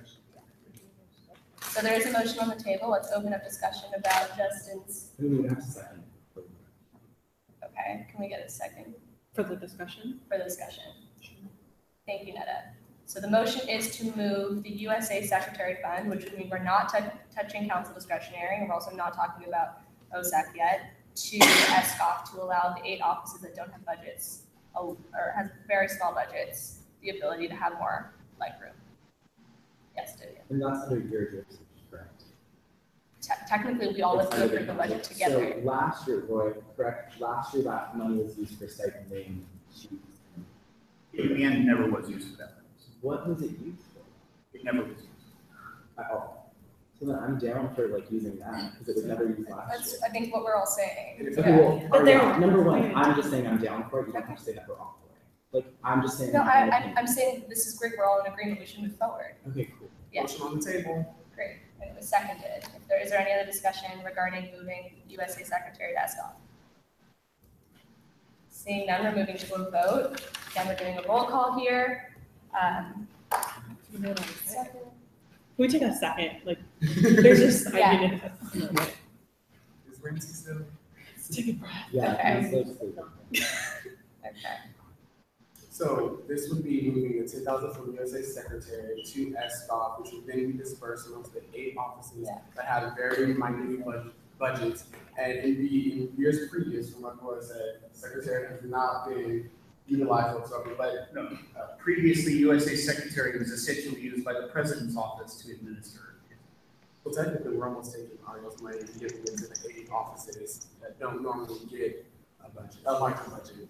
So there is a motion on the table. Let's open up discussion about Justin's. We have a second. Okay, can we get a second? For the discussion? For the discussion. Thank you, Netta. So the motion is to move the USA Secretary Fund, which would mean we're not touching council discretionary, and we're also not talking about OSAC yet, to SCOF to allow the 8 offices that don't have budgets or has very small budgets the ability to have more leg room. Yes, Vivian. And that's under your jurisdiction, correct? Technically, we all live through the budget together. So last year, Roy, correct, last year that money was used for stipending chiefs. And never was used for that. What was it used for? It never was used. At all. So then I'm down for like using that, because it was never used last That's, year. I think, what we're all saying. Okay, well, number one, I'm just saying I'm down for it, you don't have to say that we're all for it. Like, I'm just saying. No, I'm saying this is great, we're all in agreement, we should move forward. Okay, cool. Yeah. Motion on the table. Great, and it was seconded. Is there any other discussion regarding moving USA Secretary to SCOF? Seeing none, we're moving to a vote. Again, we're doing a roll call here. Can we take a second? Like, there's just, Yeah. I mean, Is Lindsay still? let's take a breath. Yeah. Okay. Okay. Okay. So this would be moving the 10,000 from USA Secretary to SCOF, which would then be dispersed amongst the 8 offices that have very minute budgets. And in years previous, from what Laura said, Secretary has not been utilized whatsoever. But No, previously USA Secretary was essentially used by the President's office to administer. well, technically, we're almost taking Ariel's money and giving it to the 8 offices that don't normally get a budget, a larger budget.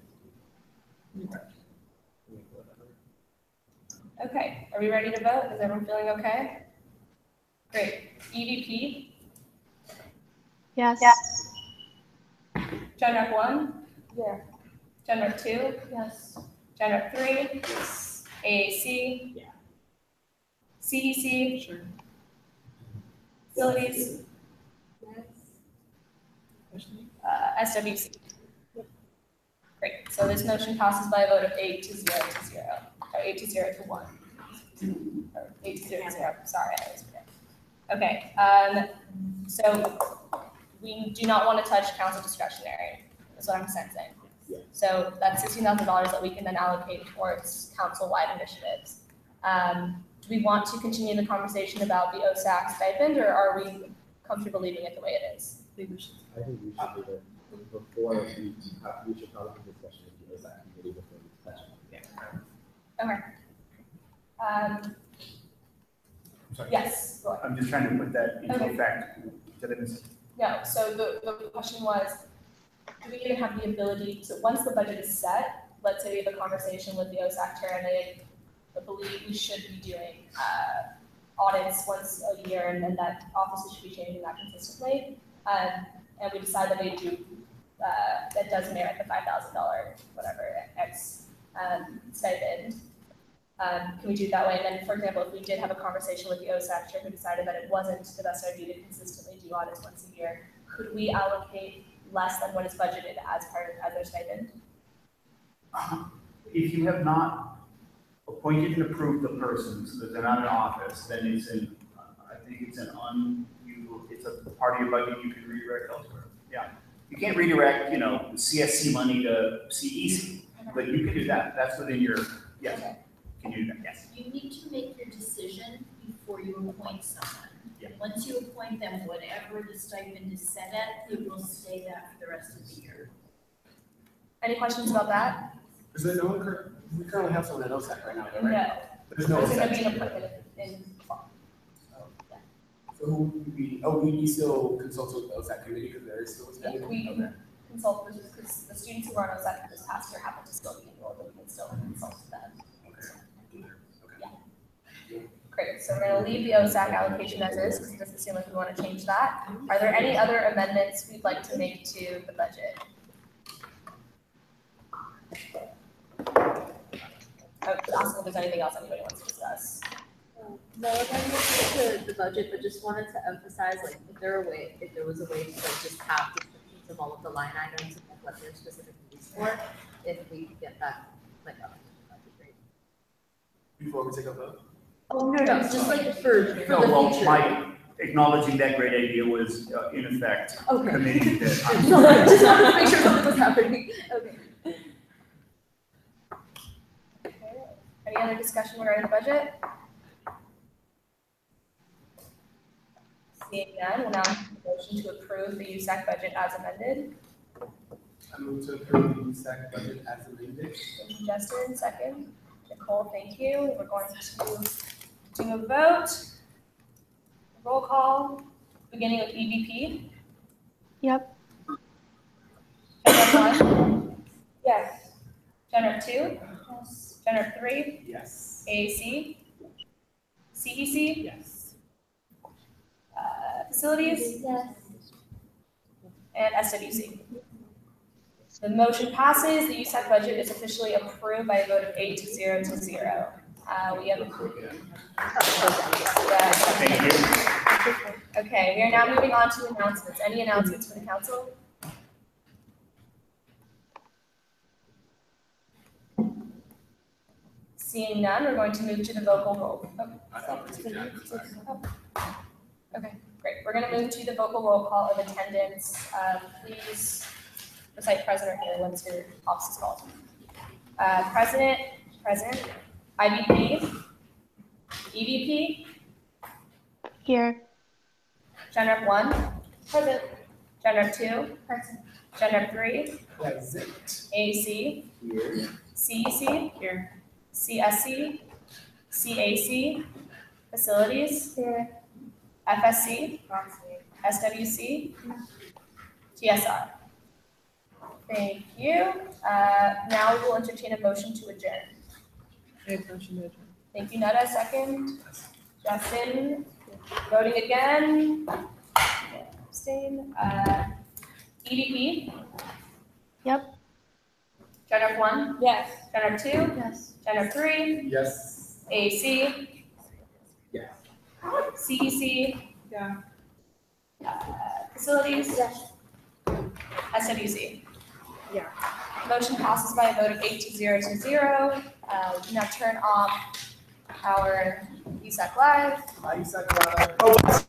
Okay, are we ready to vote? Is everyone feeling okay? Great. EVP? Yes. Gen Rep 1? Yeah. Gen Rep 2? Yes. Gen Rep 3? Yes. AAC? Yeah. CEC? Sure. Facilities? SWC? Great, so this motion passes by a vote of 8 to 0 to 0, or 8 to 0 to 1. Or 8 to 0 to 0, sorry, I always forget. Okay, so we do not want to touch council discretionary, is what I'm sensing. So that's $16,000 that we can then allocate towards council-wide initiatives. Do we want to continue the conversation about the USAC stipend, or are we comfortable leaving it the way it is? I think we should do that before we should probably have a discussion with the USAC committee before we touch it. Okay. Sorry. Yes, go ahead. I'm just trying to put that into Okay. effect. No, so the question was, do we even have the ability to, once the budget is set, let's say we have a conversation with the USAC chair and they believe we should be doing audits once a year and that offices should be changing that consistently. And we decide that they do, that does merit the $5,000, whatever, X stipend. Can we do it that way? And then, for example, if we did have a conversation with the USAC chair who decided that it wasn't the best idea to consistently do audits once a year, could we allocate less than what is budgeted as part of their stipend? If you have not appointed and approved the person so that they're not in office, then it's I think it's it's a part of your budget you can redirect elsewhere. Yeah. You can't redirect, CSC money to CEC, but you can do that. That's within your, yes. Can you do that? Yes. You need to make your decision before you appoint someone. Yeah. Once you appoint them, whatever the stipend is set at, it will stay that for the rest of the year. Any questions about that? Is there no, we currently have someone at OSAC right now, right? No. There's no There's going to be OSAC. an appointment in fall. So who would be, we still consult with the OSAC committee because there is still a Yeah, we can consult with, because the students who were on OSAC this past year happen to still be enrolled, and we can still consult with them. Yeah. Great, so we're gonna leave the OSAC allocation as is, because it doesn't seem like we want to change that. Are there any other amendments we'd like to make to the budget? I was asking if there's anything else anybody wants to discuss. No amendments to the budget, but just wanted to emphasize, like, if there was a way to like just have descriptions of all of the line items and like, what they're specifically used for, if we could get that, like, that'd be great. Before we take a vote? Oh, no, just like for the future. My acknowledging that great idea was in effect Okay. committing that. Sorry, just wanted to make sure something was happening. Okay. Any other discussion regarding the budget? Seeing none, we'll now have a motion to approve the USAC budget as amended. I move to approve the USAC budget as amended. Thank you, Justin, second. Nicole, thank you. We're going to do a vote. Roll call, beginning with EVP. Yep. General 1? Yes. General 2? Yes. General 3? Yes. AAC? CEC? Yes. Facilities? Yes. And SWC. The motion passes. The USAC budget is officially approved by a vote of 8 to 0 to 0. We have. Thank you. Okay, we are now moving on to announcements. Any announcements for the council? Seeing none, we're going to move to the vocal roll. Okay, great. We're going to move to the vocal roll call of attendance. Please recite present or here once your office is called. President, present. IVP, EVP, Here. Gen Rep 1, present. Gen Rep 2, present. Gen Rep 3, Present. AAC, Here. CEC, here. CSC, CAC, Facilities, here. FSC, SWC, TSR. Thank you. Now we will entertain a motion to adjourn. Thank you, Nada. Second. Justin. Voting again. Abstain. EDP. Yep. Gen Rep 1. Yes. Gen Rep 2. Yes. Gen Rep 3. Yes. AC. Yes. CEC? Yeah. Facilities? Yes. SWC? Yeah. Motion passes by a vote of 8 to 0. Now turn off our USAC Live. Hi, USAC Live. Oh,